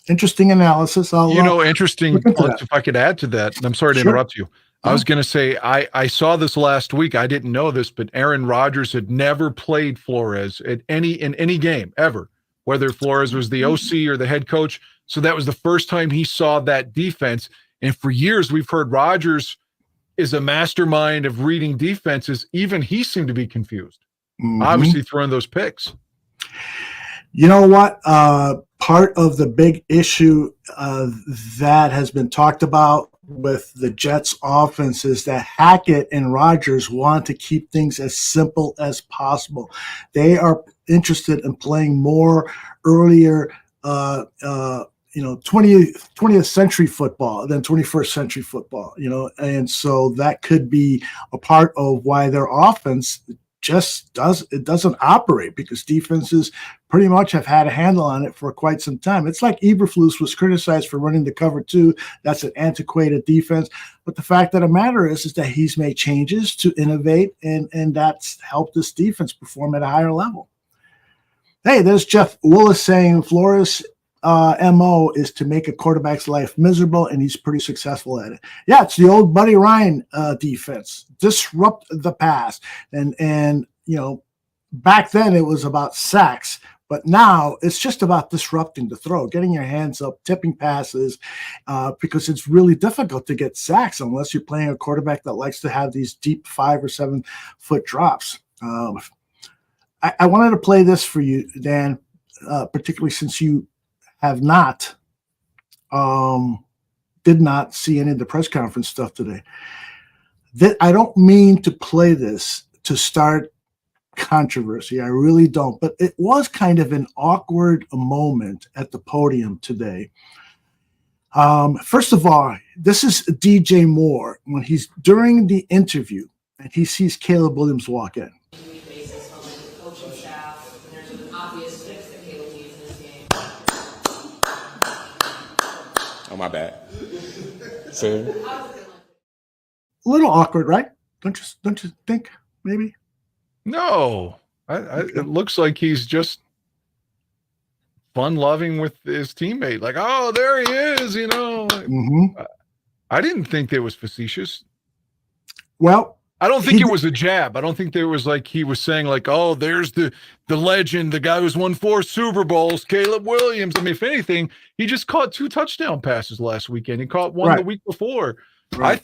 interesting analysis. Interesting. If I could add to that, and I'm sorry to interrupt you. I was going to say, I saw this last week. I didn't know this, but Aaron Rodgers had never played Flores in any game ever, whether Flores was the OC or the head coach. So that was the first time he saw that defense. And for years, we've heard Rodgers is a mastermind of reading defenses. Even he seemed to be confused, obviously throwing those picks. You know what? Part of the big issue that has been talked about with the Jets offense is that Hackett and Rodgers want to keep things as simple as possible. They are interested in playing more earlier 20th century football than 21st century football, and so that could be a part of why their offense just doesn't operate because defenses pretty much have had a handle on it for quite some time. It's like Eberflus was criticized for running the cover two. That's an antiquated defense. But the fact of the matter is that he's made changes to innovate, and that's helped this defense perform at a higher level. Hey, there's Jeff Willis saying Flores' MO is to make a quarterback's life miserable, and he's pretty successful at it. Yeah, it's the old Buddy Ryan defense. Disrupt the pass. And back then it was about sacks, but now it's just about disrupting the throw, getting your hands up, tipping passes, because it's really difficult to get sacks unless you're playing a quarterback that likes to have these deep 5 or 7 foot drops. I wanted to play this for you, Dan, particularly since you have not, did not see any of the press conference stuff today. I don't mean to play this to start controversy. I really don't. But it was kind of an awkward moment at the podium today. First of all, this is DJ Moore when he's during the interview and he sees Caleb Williams walk in. Oh, my bad. So, A little awkward, right? Don't you think? Maybe. No, it looks like he's just fun-loving with his teammate. Like, oh, there he is. I didn't think that was facetious. Well, I don't think it was a jab. I don't think there was like he was saying like, oh, there's the legend, the guy who's won 4 Super Bowls, Caleb Williams. I mean, if anything, he just caught 2 touchdown passes last weekend. He caught one the week before. Right.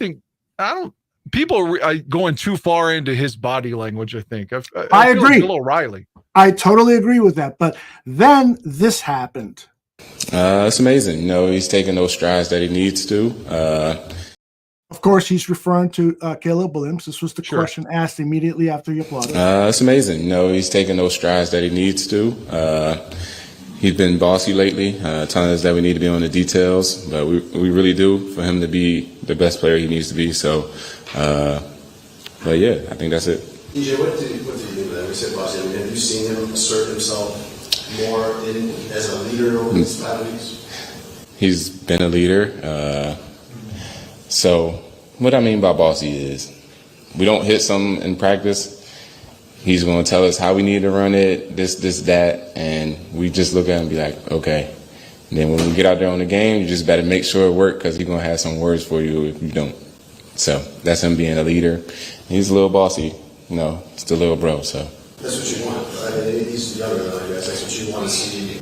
People are going too far into his body language, I think. I agree. Like Bill O'Reilly. I totally agree with that. But then this happened. it's amazing. He's taking those strides that he needs to. Of course, he's referring to Caleb Williams. This was the question asked immediately after he applauded. It's amazing. He's taking those strides that he needs to. He's been bossy lately, telling us that we need to be on the details, but we really do for him to be the best player he needs to be. So, but yeah, I think that's it. DJ, what did you do with that? We said bossy. Have you seen him assert himself more as a leader over these 5 weeks? He's been a leader. So what I mean by bossy is we don't hit something in practice. He's going to tell us how we need to run it, this, that, and we just look at it and be like, okay. And then when we get out there on the game, you just better make sure it works because he's going to have some words for you if you don't. So that's him being a leader. He's a little bossy, just a little bro. So that's what you want. He's younger than I guess. That's what you want to see.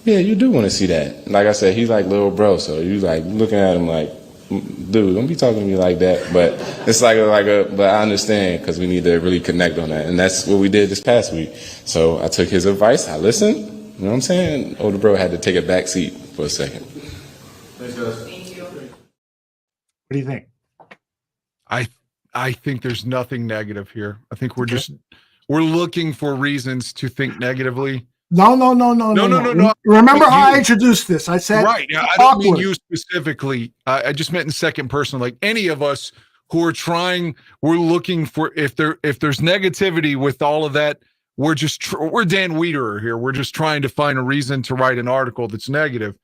Yeah, you do want to see that. Like I said, he's like little bro. So you like looking at him like, dude, don't be talking to me like that. But it's but I understand because we need to really connect on that. And that's what we did this past week. So I took his advice. I listened. You know what I'm saying? Older bro had to take a back seat for a second. Thanks, guys. Thank you. What do you think? I think there's nothing negative here. I think we're looking for reasons to think negatively. No. Remember how I introduced this? I said, right. Yeah, I don't mean you specifically. I just meant in second person. Like any of us who are trying, we're looking for if there's negativity with all of that. We're we're Dan Wiederer here. We're just trying to find a reason to write an article that's negative.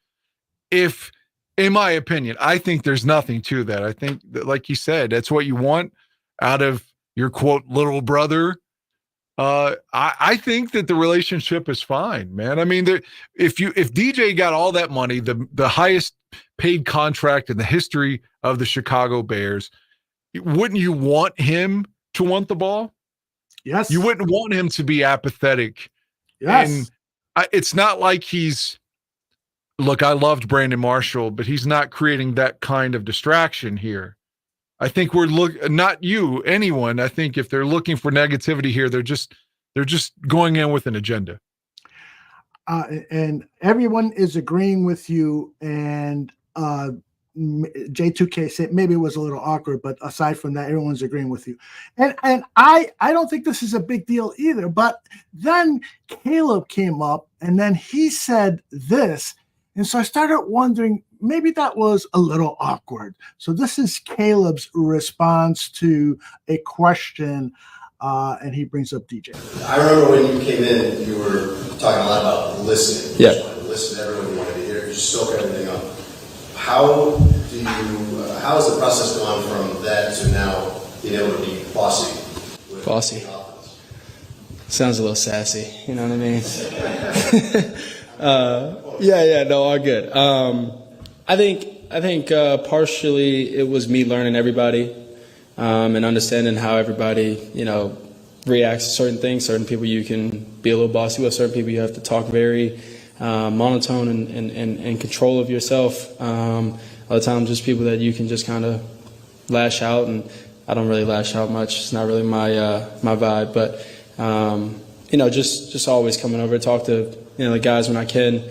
If, in my opinion, I think there's nothing to that. I think that, like you said, that's what you want out of your quote little brother. I think that the relationship is fine, man. I mean, if DJ got all that money, the highest paid contract in the history of the Chicago Bears, wouldn't you want him to want the ball? Yes. You wouldn't want him to be apathetic. Yes. And it's not like look, I loved Brandon Marshall, but he's not creating that kind of distraction here. I think not you, anyone. I think if they're looking for negativity here, they're just going in with an agenda. And everyone is agreeing with you. And J2K said maybe it was a little awkward, but aside from that, everyone's agreeing with you. And I don't think this is a big deal either. But then Caleb came up and then he said this. And so I started wondering, maybe that was a little awkward. So this is Caleb's response to a question and he brings up DJ. I remember when you came in, you were talking a lot about listening. Yeah. You wanted to listen to everyone you wanted to hear. You just soak everything up. How has the process gone from that to now being able to be bossy? Bossy. Sounds a little sassy, you know what I mean? No, all good. I think partially it was me learning everybody and understanding how everybody, reacts to certain things. Certain people you can be a little bossy with. Certain people you have to talk very monotone and control of yourself. Other times just people that you can just kind of lash out, and I don't really lash out much. It's not really my vibe, but just always coming over to talk to the guys when I can.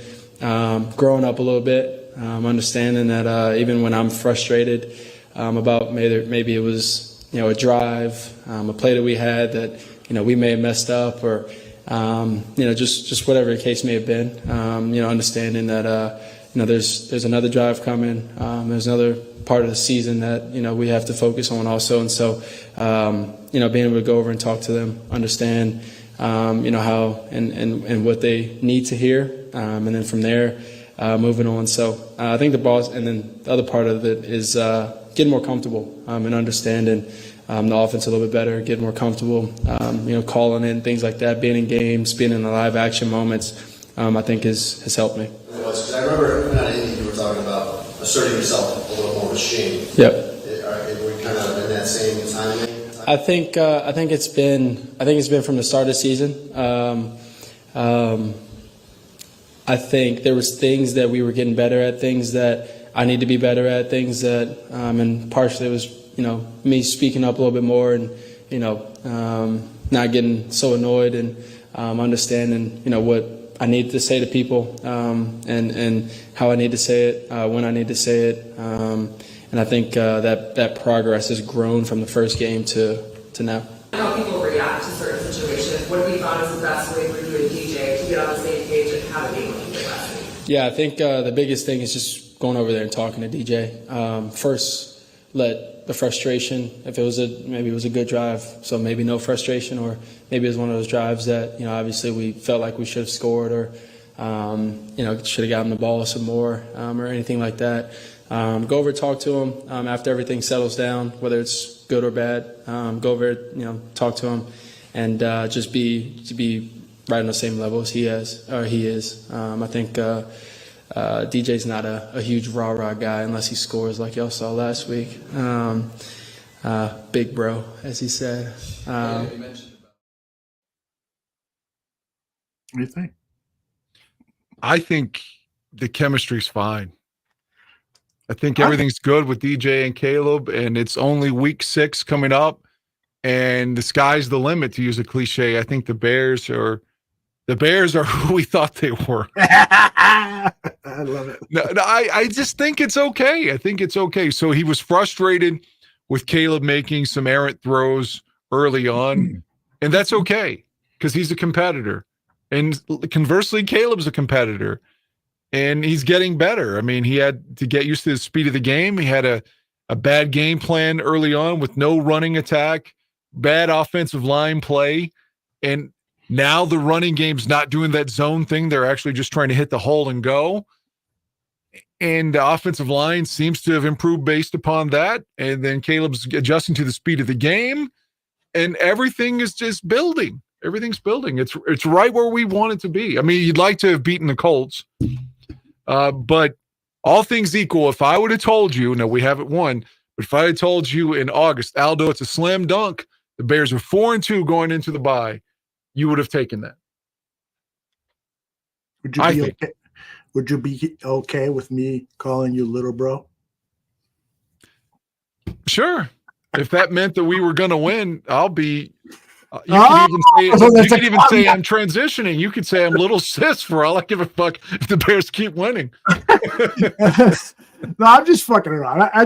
Growing up a little bit, understanding that even when I'm frustrated about maybe it was a drive, a play that we had that we may have messed up, or just whatever the case may have been. Understanding that there's another drive coming. There's another part of the season that we have to focus on also, and so being able to go over and talk to them, understand how and what they need to hear, and then from there moving on. So I think the boss, and then the other part of it is getting more comfortable and understanding the offense a little bit better, getting more comfortable, calling in things like that, being in games, being in the live action moments. I think has helped me. Because I remember coming out of Indy, you were talking about asserting yourself a little more with Shane. Yep. Were we kind of in that same timing? I think it's been from the start of the season. I think there was things that we were getting better at, things that I need to be better at, things that and partially it was me speaking up a little bit more and not getting so annoyed and understanding what I need to say to people and how I need to say it, when I need to say it. And I think that progress has grown from the first game to now. How people react to certain situations. What have you found is the best way for you and DJ to get on the same page and how to be able to get last week? Yeah, I think the biggest thing is just going over there and talking to DJ. First, let the frustration, if maybe it was a good drive, so maybe no frustration, or maybe it was one of those drives that, obviously we felt like we should have scored, or, should have gotten the ball some more, or anything like that. Go over and talk to him after everything settles down, whether it's good or bad. Go over, talk to him, and just be right on the same level as he is. I think DJ's not a huge rah-rah guy unless he scores like y'all saw last week. Big bro, as he said. What do you think? I think the chemistry's fine. I think everything's good with DJ and Caleb, and it's only week 6 coming up, and the sky's the limit, to use a cliche. I think the Bears are who we thought they were. I love it. No, I just think it's okay. I think it's okay. So he was frustrated with Caleb making some errant throws early on, and that's okay because he's a competitor. And conversely, Caleb's a competitor. And he's getting better. I mean, he had to get used to the speed of the game. He had a bad game plan early on with no running attack, bad offensive line play. And now the running game's not doing that zone thing. They're actually just trying to hit the hole and go. And the offensive line seems to have improved based upon that. And then Caleb's adjusting to the speed of the game. And everything is just building. Everything's building. It's right where we want it to be. I mean, you'd like to have beaten the Colts. But all things equal, if I would have told you, no, we haven't won, but if I had told you in August, Aldo, it's a slam dunk, the Bears are 4-2 going into the bye, you would have taken that. Would you be okay with me calling you little bro? Sure. If that meant that we were going to win, I'll be. You could even say I'm transitioning. You could say I'm little sis for all I give a fuck if the Bears keep winning. No, I'm just fucking around. I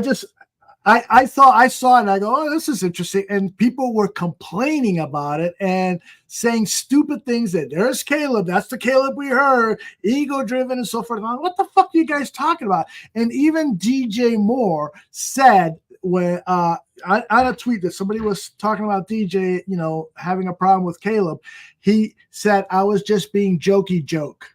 I saw it and I go, oh, this is interesting. And people were complaining about it and saying stupid things that there's Caleb. That's the Caleb we heard, ego driven and so forth. What the fuck are you guys talking about? And even DJ Moore said when on a tweet that somebody was talking about DJ, having a problem with Caleb, he said, I was just being jokey joke.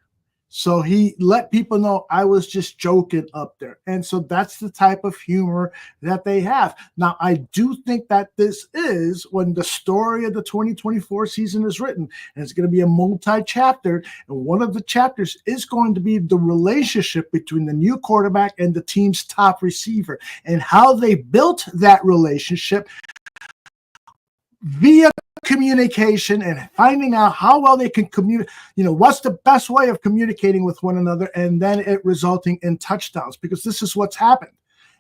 So he let people know I was just joking up there. And so that's the type of humor that they have. Now, I do think that this is when the story of the 2024 season is written, and it's going to be a multi-chapter. And one of the chapters is going to be the relationship between the new quarterback and the team's top receiver and how they built that relationship via communication and finding out how well they can communicate, what's the best way of communicating with one another, and then it resulting in touchdowns, because this is what's happened.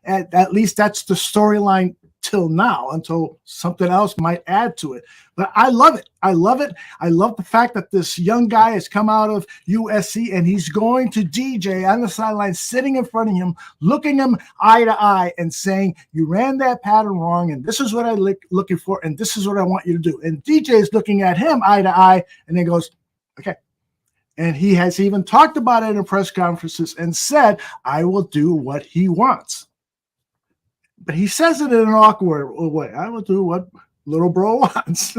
And at least that's the storyline till now, until something else might add to it. But I love it. I love it. I love the fact that this young guy has come out of USC and he's going to DJ on the sideline, sitting in front of him, looking him eye to eye and saying, you ran that pattern wrong, and this is what I'm looking for, and this is what I want you to do. And DJ is looking at him eye to eye, and he goes, okay. And he has even talked about it in press conferences and said, I will do what he wants. But he says it in an awkward way. I will do what little bro wants.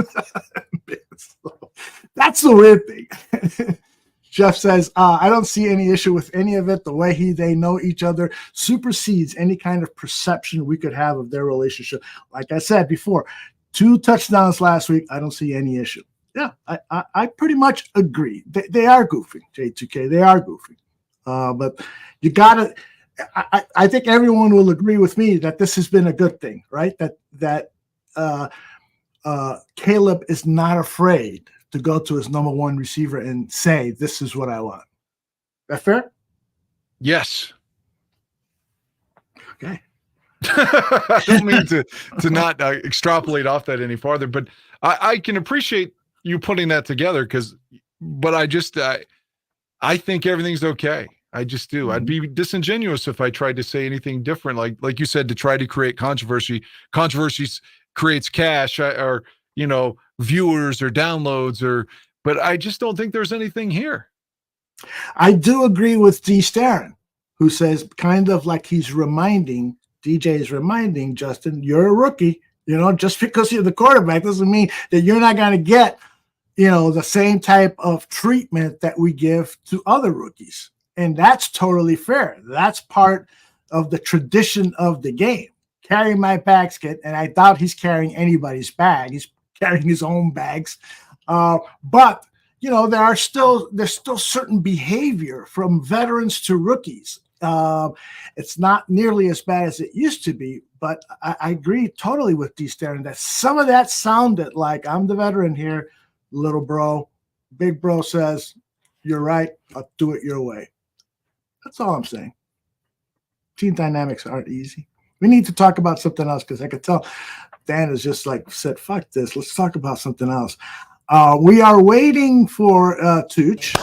That's the weird thing. Jeff says, I don't see any issue with any of it. The way they know each other supersedes any kind of perception we could have of their relationship. Like I said before, 2 touchdowns last week. I don't see any issue. Yeah, I pretty much agree. They are goofy, J2K. They are goofy. But you got to... I think everyone will agree with me that this has been a good thing, right? That Caleb is not afraid to go to his number 1 receiver and say, this is what I want. That fair? Yes. Okay. I don't mean to not extrapolate off that any farther, but I can appreciate you putting that together but I think everything's okay. I just do. I'd be disingenuous if I tried to say anything different. Like you said, to try to create controversy. Controversy creates cash or viewers or downloads but I just don't think there's anything here. I do agree with D. Starin, who says kind of like DJ is reminding Justin, you're a rookie. Just because you're the quarterback doesn't mean that you're not going to get, the same type of treatment that we give to other rookies. And that's totally fair. That's part of the tradition of the game. Carry my bags, kid. And I doubt he's carrying anybody's bag. He's carrying his own bags. But there's still certain behavior from veterans to rookies. It's not nearly as bad as it used to be. But I agree totally with D. Starin that some of that sounded like, I'm the veteran here, little bro. Big bro says, you're right. I'll do it your way. That's all I'm saying. Team dynamics aren't easy. We need to talk about something else, because I could tell Dan is just said, fuck this. Let's talk about something else. We are waiting for Tooch.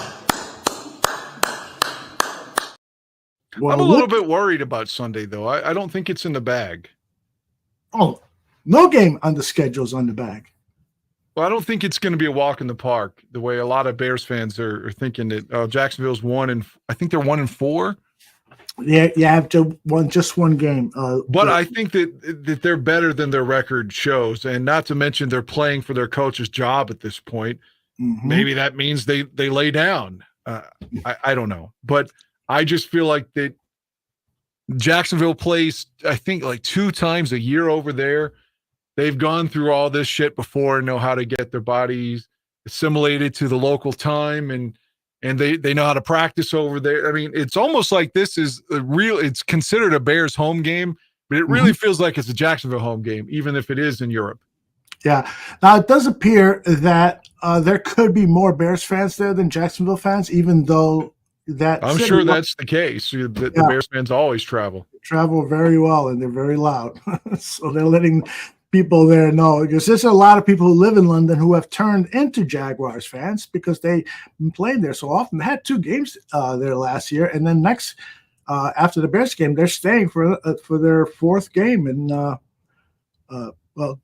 I'm a little bit worried about Sunday, though. I don't think it's in the bag. Oh, no game on the schedule is on the bag. Well, I don't think it's going to be a walk in the park the way a lot of Bears fans are thinking that Jacksonville's I think they're 1-4. Yeah, you have to won just one game. But I think that they're better than their record shows, and not to mention they're playing for their coach's job at this point. Mm-hmm. Maybe that means they lay down. I don't know, but I just feel like that Jacksonville plays, I think, 2 times a year over there. They've gone through all this shit before and know how to get their bodies assimilated to the local time, and they know how to practice over there. I mean, it's almost like this is it's considered a Bears home game, but it really feels like it's a Jacksonville home game, even if it is in Europe. Yeah. Now, it does appear that there could be more Bears fans there than Jacksonville fans, even though I'm sure that's the case. The Bears fans always travel very well, and they're very loud. So they're letting people there know, because there's a lot of people who live in London who have turned into Jaguars fans because they've been playing there so often. They had 2 games there last year, and then next after the Bears game, they're staying for their fourth game in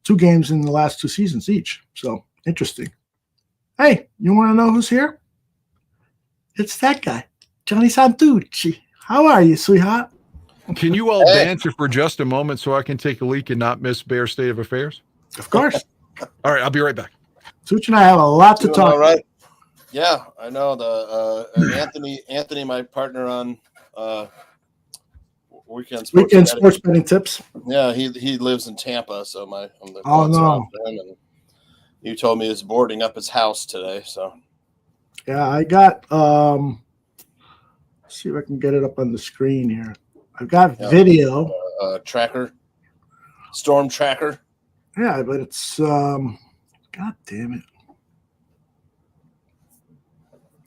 2 games in the last 2 seasons each. So interesting. Hey, you want to know who's here? It's that guy, Johnny Santucci. How are you, sweetheart? Can you all banter for just a moment so I can take a leak and not miss Bear State of Affairs? Of course. All right, I'll be right back. Tooch and I have a lot to talk. All right. Yeah, I know Anthony, my partner on weekend sports betting tips. Yeah, he lives in Tampa, so I'm the no. and you told me he's boarding up his house today. So yeah, I got let's see if I can get it up on the screen here. I've got video tracker, storm tracker. Yeah, but it's God damn it.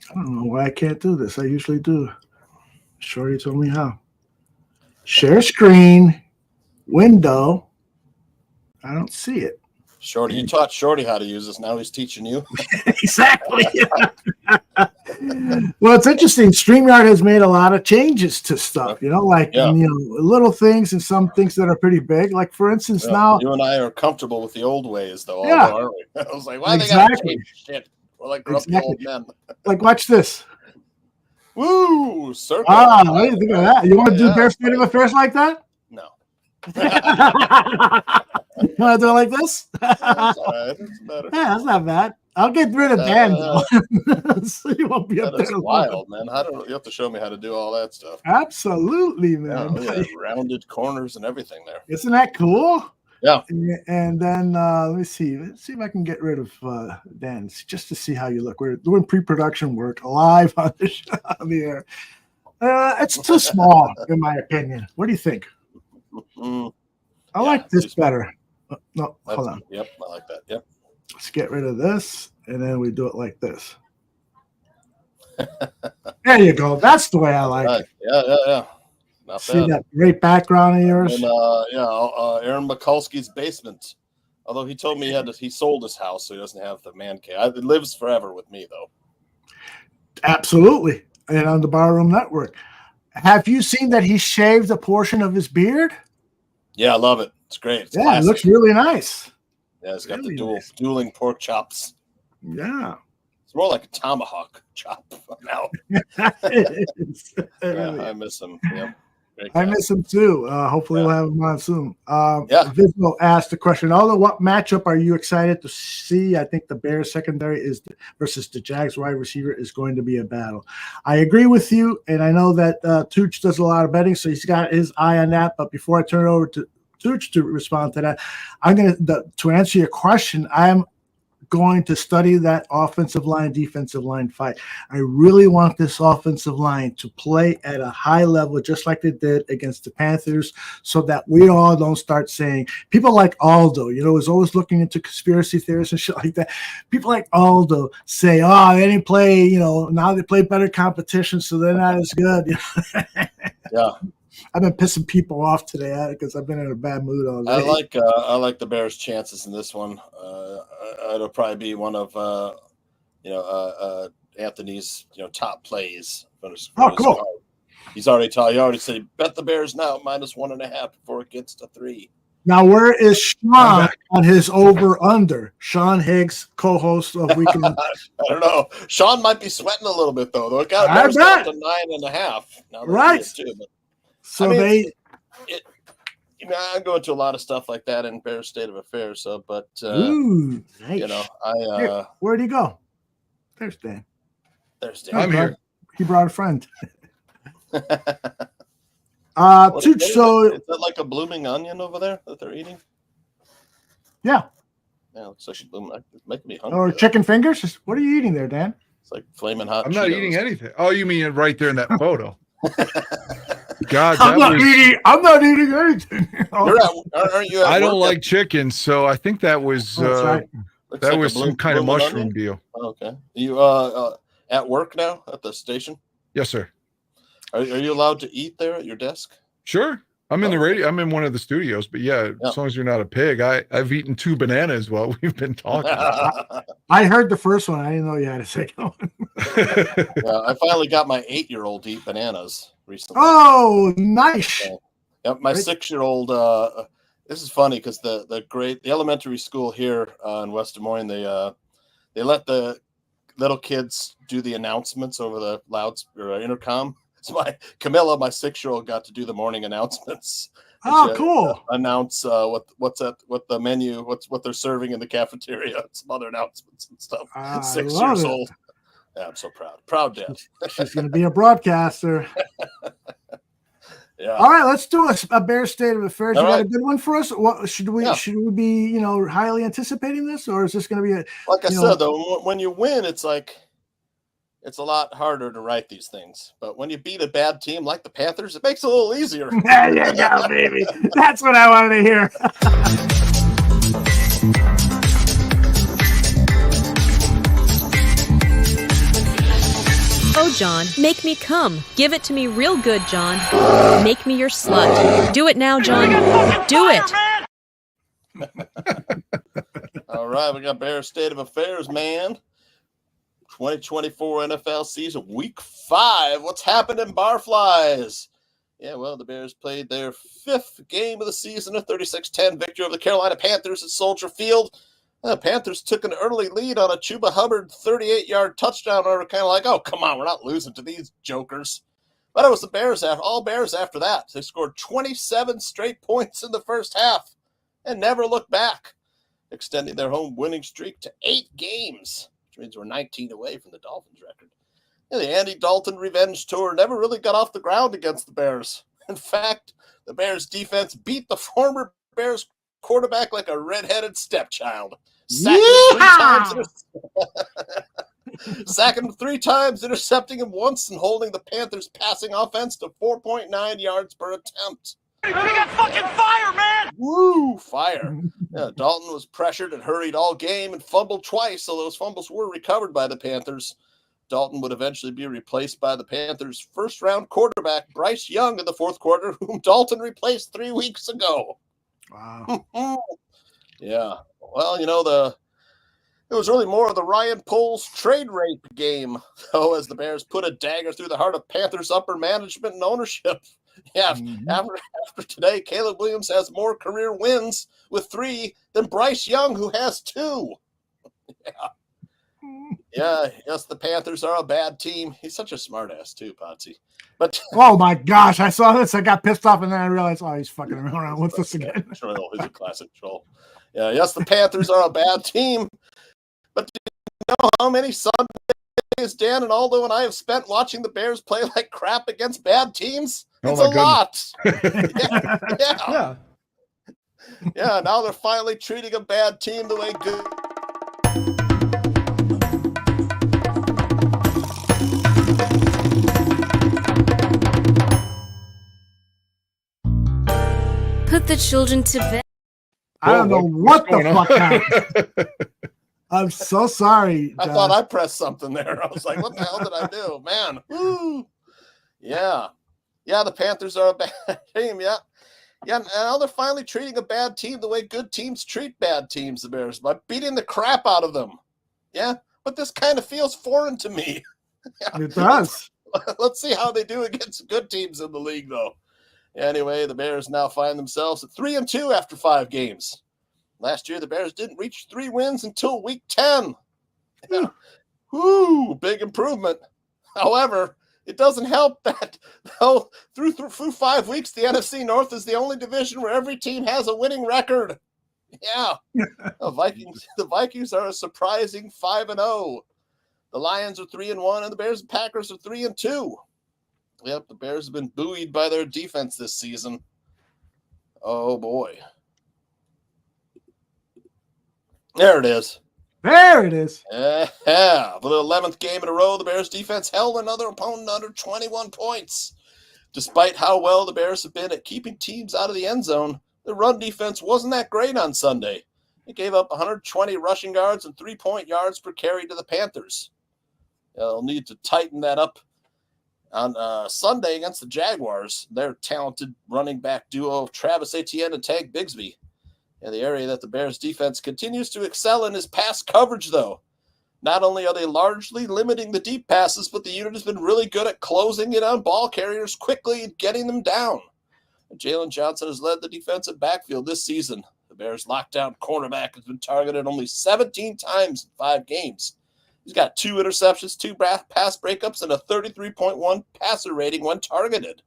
I don't know why I can't do this. I usually do. Shorty told me how. Share screen, window. I don't see it. Shorty, you taught Shorty how to use this. Now he's teaching you. Exactly. Well, it's interesting. StreamYard has made a lot of changes to stuff, little things and some things that are pretty big. Like, for instance, now you and I are comfortable with the old ways, though. Yeah. Although, aren't we? I was like, why they gotta change shit? We're like grumpy old men. Like, watch this. Woo! Circle. What do you think of that? You want to do Bear State of Affairs like that? No. You want to do it like this? That's all right. It's better. Yeah, that's not bad. I'll get rid of Dan, though. So you won't be up there. That's wild, man. You have to show me how to do all that stuff. Absolutely, man. Yeah, rounded corners and everything there. Isn't that cool? Yeah. And then let me see. Let's see if I can get rid of Dan just to see how you look. We're doing pre-production work live on the air. It's too small, in my opinion. What do you think? I like this better. No, hold on. Yep, I like that. Yep. Let's get rid of this, and then we do it like this. There you go. That's the way I like it. Yeah. Not See bad. that great background of yours? And, Aaron Mikulski's basement. Although he told me he sold his house, so he doesn't have the man cave. It lives forever with me, though. Absolutely. And on the Barroom Network. Have you seen that he shaved a portion of his beard? Yeah, I love it. It's great. It's it looks really nice. Yeah, it's got Really the dueling pork chops. Yeah. It's more like a tomahawk chop now. It is. I miss him. Yep. I miss him too. Hopefully we'll have him on soon. Yeah. asked the question, although what matchup are you excited to see? I think the Bears secondary versus the Jags wide receiver is going to be a battle. I agree with you, and I know that Tooch does a lot of betting, so he's got his eye on that. But before I turn it over to Tooch to respond to that, to answer your question, I'm going to study that offensive line, defensive line fight. I really want this offensive line to play at a high level, just like they did against the Panthers, so that we all don't start saying, people like Aldo, is always looking into conspiracy theories and shit like that. People like Aldo say, they didn't play, now they play better competition, so they're not as good. Yeah. I've been pissing people off today because I've been in a bad mood all day. I like the Bears' chances in this one. It'll probably be one of Anthony's top plays. Cool. He already said bet the Bears now -1.5 before it gets to 3. Now, where is Sean on his over/under? Sean Higgs, co-host of Weekend. I don't know. Sean might be sweating a little bit though. It got Bears up to 9.5. Now right. Too, but, so I'm going to a lot of stuff like that in Bears State of Affairs. So, but ooh, nice. Here, where'd he go? There's Dan. I'm here. He brought a friend. Is that like a blooming onion over there that they're eating? Yeah. Yeah, looks like it's making me hungry. Or chicken fingers? What are you eating there, Dan? It's like flaming hot. I'm not eating anything. Oh, you mean right there in that photo? God, I'm not eating anything. Aren't you? I don't like chicken, so I think that was that was some kind of mushroom deal. Okay. You at work now at the station? Yes, sir. Are you allowed to eat there at your desk? Sure. I'm in the radio. I'm in one of the studios, but as long as you're not a pig, I've eaten 2 bananas while we've been talking. I heard the first one. I didn't know you had a second one. I finally got my 8-year-old to eat bananas. recently. Oh, nice. Yep, my 6-year-old. This is funny because the elementary school here in West Des Moines, they let the little kids do the announcements over the intercom. So Camilla, my 6-year-old, got to do the morning announcements. Oh, cool! Announce what the menu, what they're serving in the cafeteria, some other announcements and stuff. 6 years old. Yeah, I'm so proud dad. She's going to be a broadcaster. Yeah. All right, let's do a Bears state of affairs. All you got right. a good one for us? What should we be, highly anticipating this, or is this going to be like I said though, when you win, it's like it's a lot harder to write these things. But when you beat a bad team like the Panthers, it makes it a little easier. There you go, baby. That's what I wanted to hear. Oh, John, make me come. Give it to me real good, John. Make me your slut. Do it now, John. Do it. All right, we got Bears State of Affairs, man. 2024 NFL season, week 5. What's happened in Barflies? Yeah, well, the Bears played their 5th game of the season, a 36-10 victory over the Carolina Panthers at Soldier Field. The Panthers took an early lead on a Chuba Hubbard 38-yard touchdown. We were kind of like, oh, come on, we're not losing to these jokers. But it was the Bears, all Bears after that. They scored 27 straight points in the first half and never looked back, extending their home winning streak to 8 games, which means we're 19 away from the Dolphins record. And the Andy Dalton revenge tour never really got off the ground against the Bears. In fact, the Bears defense beat the former Bears quarterback like a redheaded stepchild. Sacking him 3 times, intercepting him once, and holding the Panthers' passing offense to 4.9 yards per attempt. We got fucking fire, man! Woo, fire. Yeah, Dalton was pressured and hurried all game and fumbled twice, so those fumbles were recovered by the Panthers. Dalton would eventually be replaced by the Panthers' first-round quarterback, Bryce Young, in the 4th quarter, whom Dalton replaced 3 weeks ago. Wow. Yeah. Well, it was really more of the Ryan Poles trade rape game, though, as the Bears put a dagger through the heart of Panthers upper management and ownership. Yeah, after today, Caleb Williams has more career wins with 3 than Bryce Young, who has 2. Yeah, yes, the Panthers are a bad team. He's such a smartass too, Potsy. But oh my gosh, I saw this. I got pissed off, and then I realized, oh, he's fucking around with this again. Troll, he's a classic troll. Yeah, yes, the Panthers are a bad team. But do you know how many Sundays Dan and Aldo and I have spent watching the Bears play like crap against bad teams? It's a lot. Yeah. Yeah, now they're finally treating a bad team the way good. Put the children to bed. I don't know what the fuck happened. I'm so sorry. I thought I pressed something there. I was like, what the hell did I do? Man. Woo. Yeah. Yeah, the Panthers are a bad team. Yeah. Yeah, now they're finally treating a bad team the way good teams treat bad teams, the Bears, by beating the crap out of them. Yeah, but this kind of feels foreign to me. Yeah. It does. Let's see how they do against good teams in the league, though. Anyway, the Bears now find themselves at 3-2 after 5 games. Last year, the Bears didn't reach 3 wins until week 10. Yeah. Woo, big improvement. However, it doesn't help that through 5 weeks, the NFC North is the only division where every team has a winning record. Yeah. The Vikings are a surprising 5-0. The Lions are 3-1, and the Bears and Packers are 3-2. Yep, the Bears have been buoyed by their defense this season. Oh, boy. There it is. There it is. Yeah. For the 11th game in a row, the Bears defense held another opponent under 21 points. Despite how well the Bears have been at keeping teams out of the end zone, the run defense wasn't that great on Sunday. It gave up 120 rushing yards and 3 yards per carry to the Panthers. They'll need to tighten that up on Sunday against the Jaguars. Their talented running back duo of Travis Etienne and Tank Bigsby. And the area that the Bears defense continues to excel in is pass coverage, though. Not only are they largely limiting the deep passes, but the unit has been really good at closing it on ball carriers quickly and getting them down. And Jalen Johnson has led the defensive backfield this season. The Bears' lockdown cornerback has been targeted only 17 times in 5 games. He's got 2 interceptions, 2 pass breakups, and a 33.1 passer rating when targeted.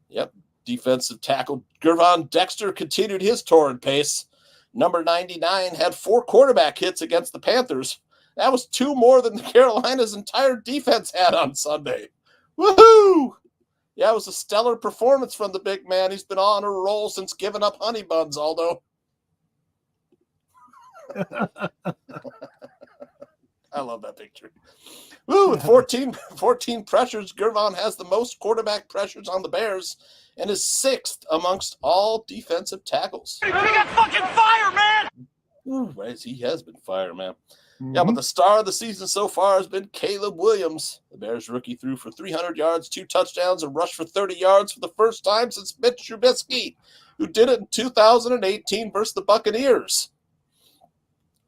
Yep, defensive tackle Gervon Dexter continued his torrid pace. Number 99 had 4 quarterback hits against the Panthers. That was 2 more than Carolina's entire defense had on Sunday. Woohoo! Yeah, it was a stellar performance from the big man. He's been on a roll since giving up honey buns, Aldo. I love that picture. Woo, with 14 pressures, Gervon has the most quarterback pressures on the Bears and is 6th amongst all defensive tackles. We got fucking fire, man! Ooh, he has been fire, man. Yeah, but the star of the season so far has been Caleb Williams. The Bears rookie threw for 300 yards, 2 touchdowns, and rushed for 30 yards for the first time since Mitch Trubisky, who did it in 2018 versus the Buccaneers.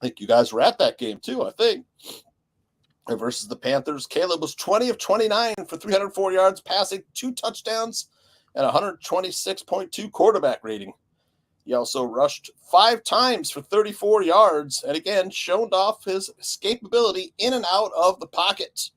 I think you guys were at that game too, I think. And versus the Panthers, Caleb was 20 of 29 for 304 yards, passing, 2 touchdowns, and 126.2 quarterback rating. He also rushed 5 times for 34 yards and again showed off his escapability in and out of the pocket.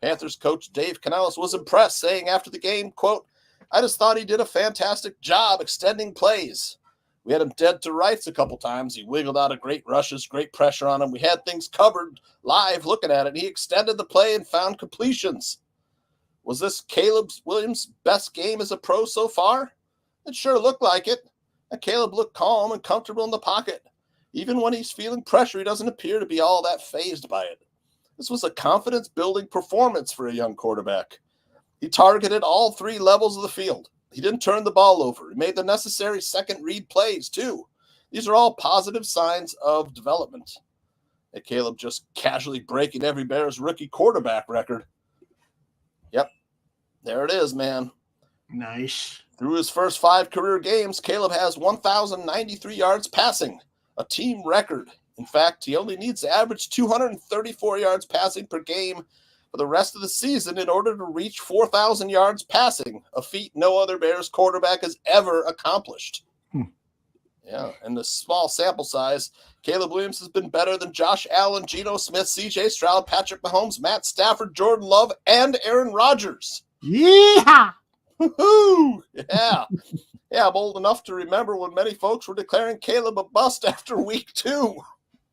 Panthers coach Dave Canales was impressed, saying after the game, quote, "I just thought he did a fantastic job extending plays. We had him dead to rights a couple times. He wiggled out of great rushes, great pressure on him. We had things covered live looking at it. He extended the play and found completions." Was this Caleb Williams' best game as a pro so far? It sure looked like it. And Caleb looked calm and comfortable in the pocket. Even when he's feeling pressure, he doesn't appear to be all that fazed by it. This was a confidence-building performance for a young quarterback. He targeted all 3 levels of the field. He didn't turn the ball over. He made the necessary second read plays, too. These are all positive signs of development. And Caleb just casually breaking every Bears rookie quarterback record. Yep, there it is, man. Nice. Through his first 5 career games, Caleb has 1,093 yards passing, a team record. In fact, he only needs to average 234 yards passing per game for the rest of the season in order to reach 4,000 yards passing, a feat no other Bears quarterback has ever accomplished. Yeah, and the small sample size, Caleb Williams has been better than Josh Allen, Geno Smith, C.J. Stroud, Patrick Mahomes, Matt Stafford, Jordan Love, and Aaron Rodgers. Yeehaw! Woohoo! Yeah. Yeah, I'm old enough to remember when many folks were declaring Caleb a bust after week 2.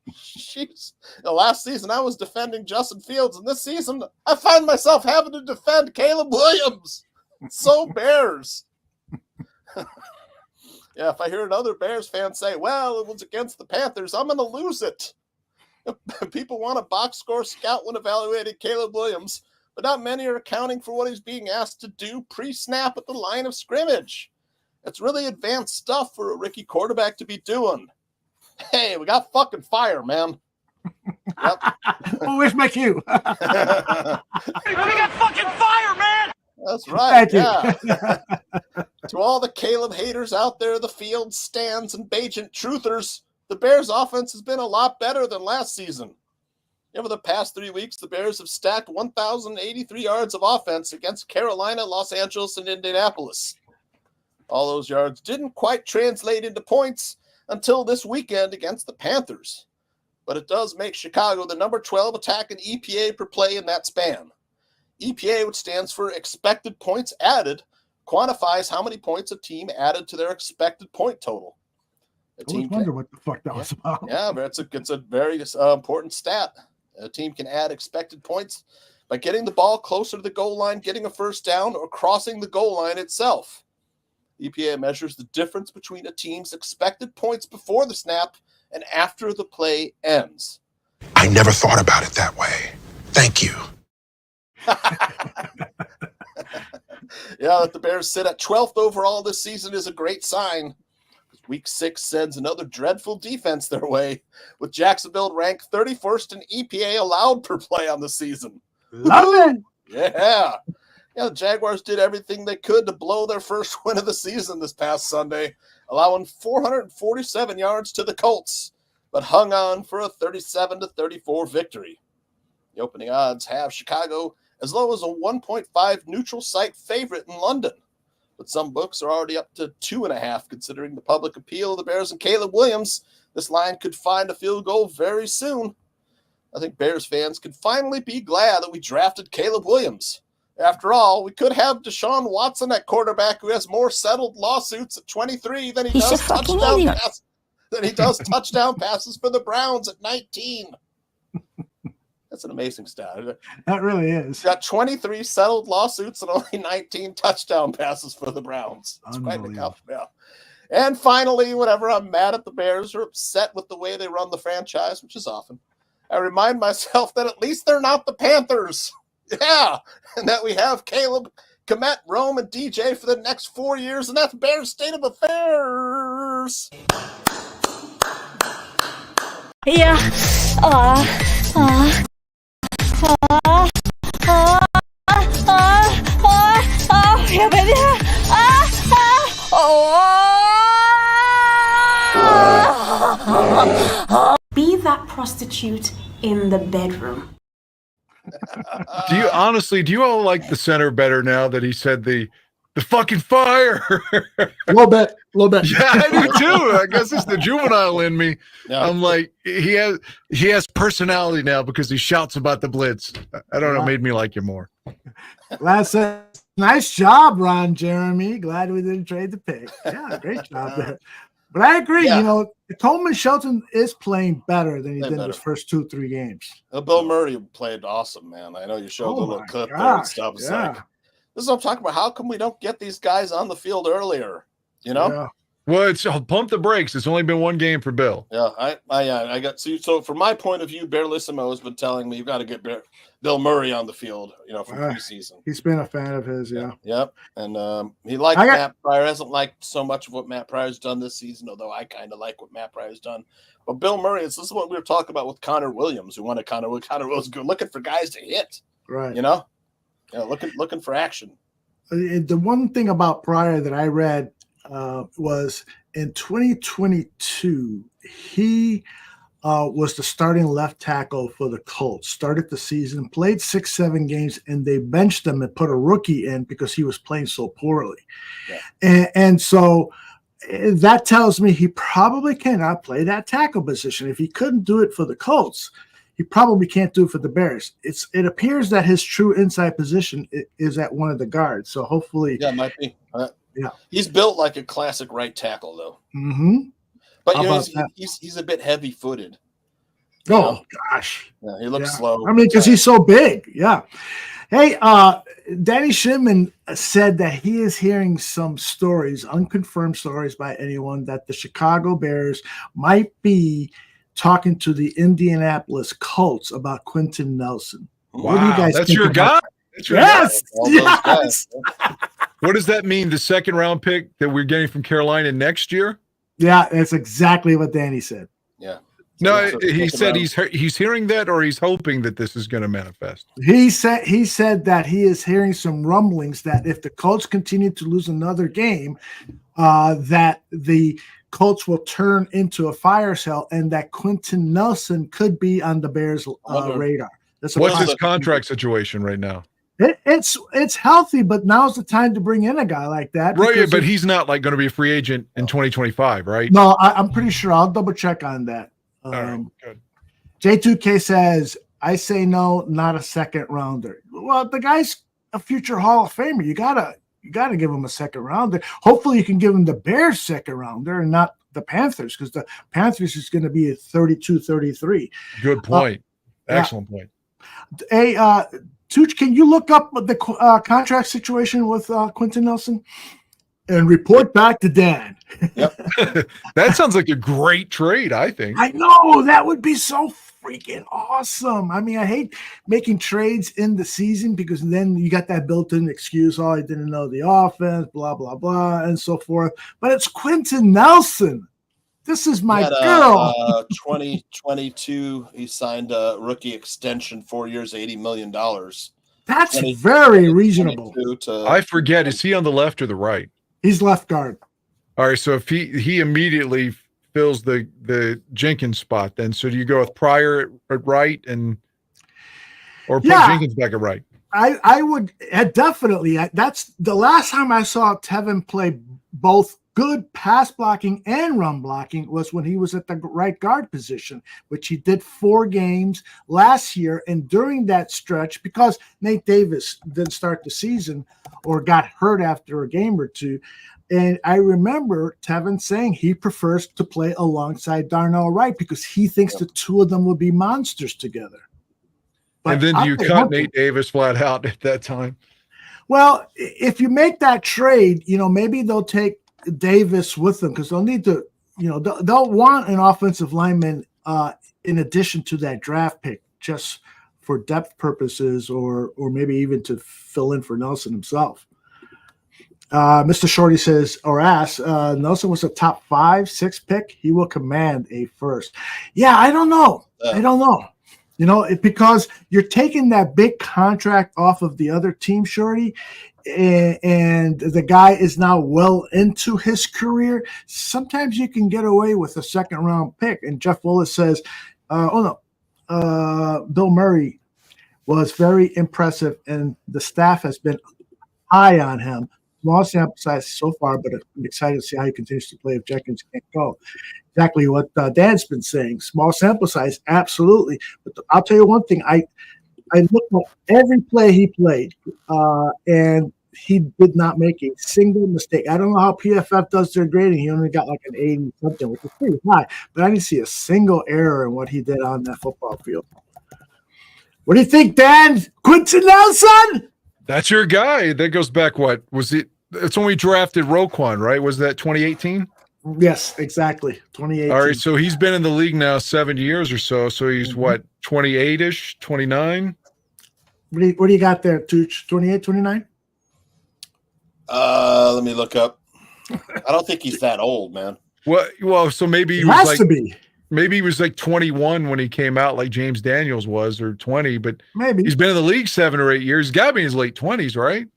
Jeez. Last season, I was defending Justin Fields, and this season, I find myself having to defend Caleb Williams. So Bears. Yeah, if I hear another Bears fan say, well, it was against the Panthers, I'm going to lose it. People want a box score scout when evaluating Caleb Williams, but not many are accounting for what he's being asked to do pre-snap at the line of scrimmage. It's really advanced stuff for a rookie quarterback to be doing. Hey, we got fucking fire, man. Yep. Oh, where's my cue? We got fucking fire, man! That's right. Thank you. Yeah. To all the Caleb haters out there, the field stands and Bajent truthers, the Bears' offense has been a lot better than last season. Over the past 3 weeks, the Bears have stacked 1,083 yards of offense against Carolina, Los Angeles, and Indianapolis. All those yards didn't quite translate into points until this weekend against the Panthers. But it does make Chicago the number 12 attack in EPA per play in that span. EPA, which stands for expected points added, quantifies how many points a team added to their expected point total. I always wonder what the fuck that was about. Yeah, but it's a very important stat. A team can add expected points by getting the ball closer to the goal line, getting a first down, or crossing the goal line itself. EPA measures the difference between a team's expected points before the snap and after the play ends. I never thought about it that way. Thank you. Yeah, that the Bears sit at 12th overall this season is a great sign. Week 6 sends another dreadful defense their way, with Jacksonville ranked 31st in EPA allowed per play on the season. Love it! Yeah. Yeah, the Jaguars did everything they could to blow their first win of the season this past Sunday, allowing 447 yards to the Colts. but hung on for a 37-34 victory. The opening odds have Chicago as low as a 1.5 neutral site favorite in London, but some books are already up to 2.5, considering the public appeal of the Bears and Caleb Williams. This line could find a field goal very soon. I think Bears fans could finally be glad that we drafted Caleb Williams. After all, we could have Deshaun Watson at quarterback, who has more settled lawsuits at 23 than he does touchdown passes for the Browns at 19. That's an amazing stat. That really is. Got 23 settled lawsuits and only 19 touchdown passes for the Browns. It's quite a count. Yeah. And finally, whenever I'm mad at the Bears or upset with the way they run the franchise, which is often, I remind myself that at least they're not the Panthers. Yeah. And that we have Caleb, Komet, Rome, and DJ for the next 4 years, and that's Bears State of Affairs. Yeah. Yeah, baby. Be that prostitute in the bedroom. Do you all like the center better now that he said the fucking fire? A little bit. Yeah, I do too. I guess it's the juvenile in me. Yeah. I'm like, he has personality now because he shouts about the blitz. I don't know, made me like him more. Last nice job, Ron Jeremy. Glad we didn't trade the pick. Yeah, great job there. But I agree, Coleman Shelton is playing better than he did in his first 2-3 games. Bill Murray played awesome, man. I know you showed the little clip there and stuff. It's like, this is what I'm talking about. How come we don't get these guys on the field earlier? Yeah. Well, it's pump the brakes. It's only been one game for Bill. Yeah, I got so from my point of view, Bearlissimo has been telling me you've got to get Bill Murray on the field, for preseason. He's been a fan of his, yeah. Yep. And he liked Matt Pryor. Hasn't liked so much of what Matt Pryor's done this season, although I kind of like what Matt Pryor's done. But Bill Murray, this is what we were talking about with Connor Williams, who wanted Connor Williams good, looking for guys to hit. Right. Looking for action. The one thing about Pryor that I read was in 2022, he was the starting left tackle for the Colts, started the season, played 6-7 games, and they benched him and put a rookie in because he was playing so poorly. Yeah. And so that tells me he probably cannot play that tackle position. If he couldn't do it for the Colts, he probably can't do it for the Bears. It appears that his true inside position is at one of the guards. So hopefully. Yeah, it might be. Yeah. He's built like a classic right tackle, though. Mm-hmm. But he's a bit heavy-footed. Oh, gosh. Yeah, he looks slow. I mean, because he's so big. Yeah. Hey, Danny Shinman said that he is hearing some stories, unconfirmed stories by anyone, that the Chicago Bears might be talking to the Indianapolis Colts about Quentin Nelson. Wow, what do you guys that's think your guy? Yes. Yes. What does that mean? The second round pick that we're getting from Carolina next year? Yeah, that's exactly what Danny said. Yeah. No, he said he's hearing that, or he's hoping that this is going to manifest. He said that he is hearing some rumblings that if the Colts continue to lose another game, that the Colts will turn into a fire sale, and that Quentin Nelson could be on the Bears' radar. What's his contract situation right now? It's healthy, but now's the time to bring in a guy like that. Right, but he's not going to be a free agent in 2025, right? No, I'm pretty sure. I'll double check on that. All right, good. J2K says, I say no, not a second rounder. Well, the guy's a future Hall of Famer. You gotta give him a second rounder. Hopefully you can give him the Bears second rounder and not the Panthers, because the Panthers is going to be at 32-33. Good point. Excellent point. Hey, Tooch, can you look up the contract situation with Quentin Nelson and report back to Dan? Yep. That sounds like a great trade, I think. I know. That would be so freaking awesome. I mean, I hate making trades in the season because then you got that built-in excuse, I didn't know the offense, blah, blah, blah, and so forth. But it's Quentin Nelson. This is my girl. 2022, he signed a rookie extension, 4 years, $80 million. That's very reasonable. I forget, is he on the left or the right? He's left guard. All right, so if he immediately fills the Jenkins spot then? So do you go with Pryor at right or put Jenkins back at right? I would definitely. That's the last time I saw Tevin play both good pass blocking and run blocking was when he was at the right guard position, which he did 4 games last year. And during that stretch, because Nate Davis didn't start the season or got hurt after a game or two, and I remember Tevin saying he prefers to play alongside Darnell Wright because he thinks the two of them will be monsters together. But and then do you cut Nate Davis flat out at that time? Well, if you make that trade, maybe they'll take Davis with them because they'll need to, they'll want an offensive lineman in addition to that draft pick just for depth purposes or maybe even to fill in for Nelson himself. Mr. Shorty says or asks, Nelson was a top 5-6 pick. He will command a first. Yeah, I don't know. Because you're taking that big contract off of the other team, Shorty, and the guy is now well into his career. Sometimes you can get away with a second-round pick. And Jeff Willis says, Bill Murray was very impressive, and the staff has been high on him. Small sample size so far, but I'm excited to see how he continues to play if Jenkins can't go. Exactly what Dan's been saying. Small sample size, absolutely. But I'll tell you one thing. I looked at every play he played, and he did not make a single mistake. I don't know how PFF does their grading. He only got like an 80-something, which is pretty high. But I didn't see a single error in what he did on that football field. What do you think, Dan? Quentin Nelson? That's your guy. That goes back, what? Was it? It's when we drafted Roquan, right? Was that 2018? Yes, exactly. 2018. All right, so he's been in the league now 7 years or so. So he's what, 28-ish, 29? What do you got there, Tooch? 28, 29? Let me look up. I don't think he's that old, man. Well, so maybe he has to be. Maybe he was like 21 when he came out, like James Daniels was, or 20. But maybe he's been in the league 7 or 8 years. He's got to be in his late 20s, right?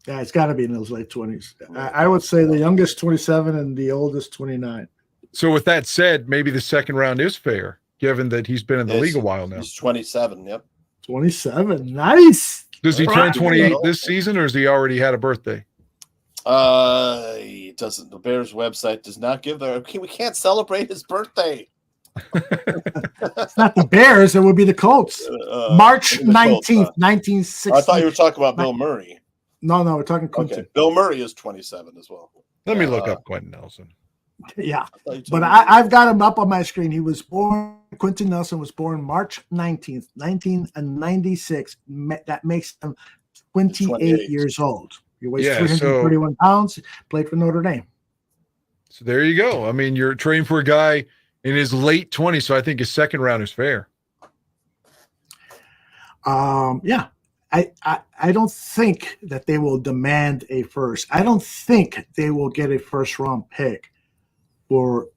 Yeah, it's got to be in his late 20s. I would say the youngest 27 and the oldest 29. So with that said, maybe the second round is fair, given that he's been in the league a while now. He's 27. Yep. 27. Nice. Does he turn 28 this season, or has he already had a birthday? He doesn't. The Bears website does not give we can't celebrate his birthday. It's not the Bears. It would be the Colts. March 19th, 1960. I thought you were talking about Bill Murray. No, we're talking Quentin. Okay. Bill Murray is 27 as well. Let me look up Quentin Nelson. Yeah, but I've got him up on my screen. He was born. Quentin Nelson was born March 19th, 1996. That makes him 28 years old. He weighs 331 pounds. Played for Notre Dame. So there you go. I mean, you're trading for a guy in his late 20s, so I think his second round is fair. Yeah. I don't think that they will demand a first. I don't think they will get a first-round pick for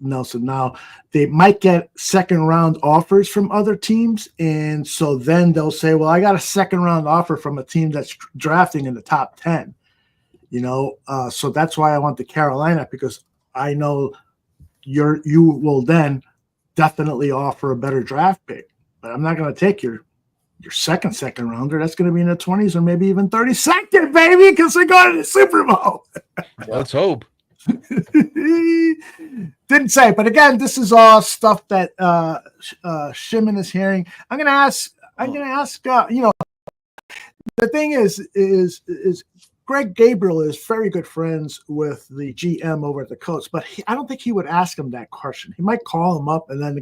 Nelson. Now, they might get second-round offers from other teams, and so then they'll say, well, I got a second-round offer from a team that's drafting in the top 10. So that's why I want the Carolina, because I know you will then definitely offer a better draft pick. But I'm not going to take your second rounder. That's going to be in the 20s or maybe even 32nd, baby, because they're going to the Super Bowl. Let's hope. Didn't say, but again, this is all stuff that Shimon is hearing. I'm going to ask. The thing is Greg Gabriel is very good friends with the GM over at the Colts, but I don't think he would ask him that question. He might call him up and then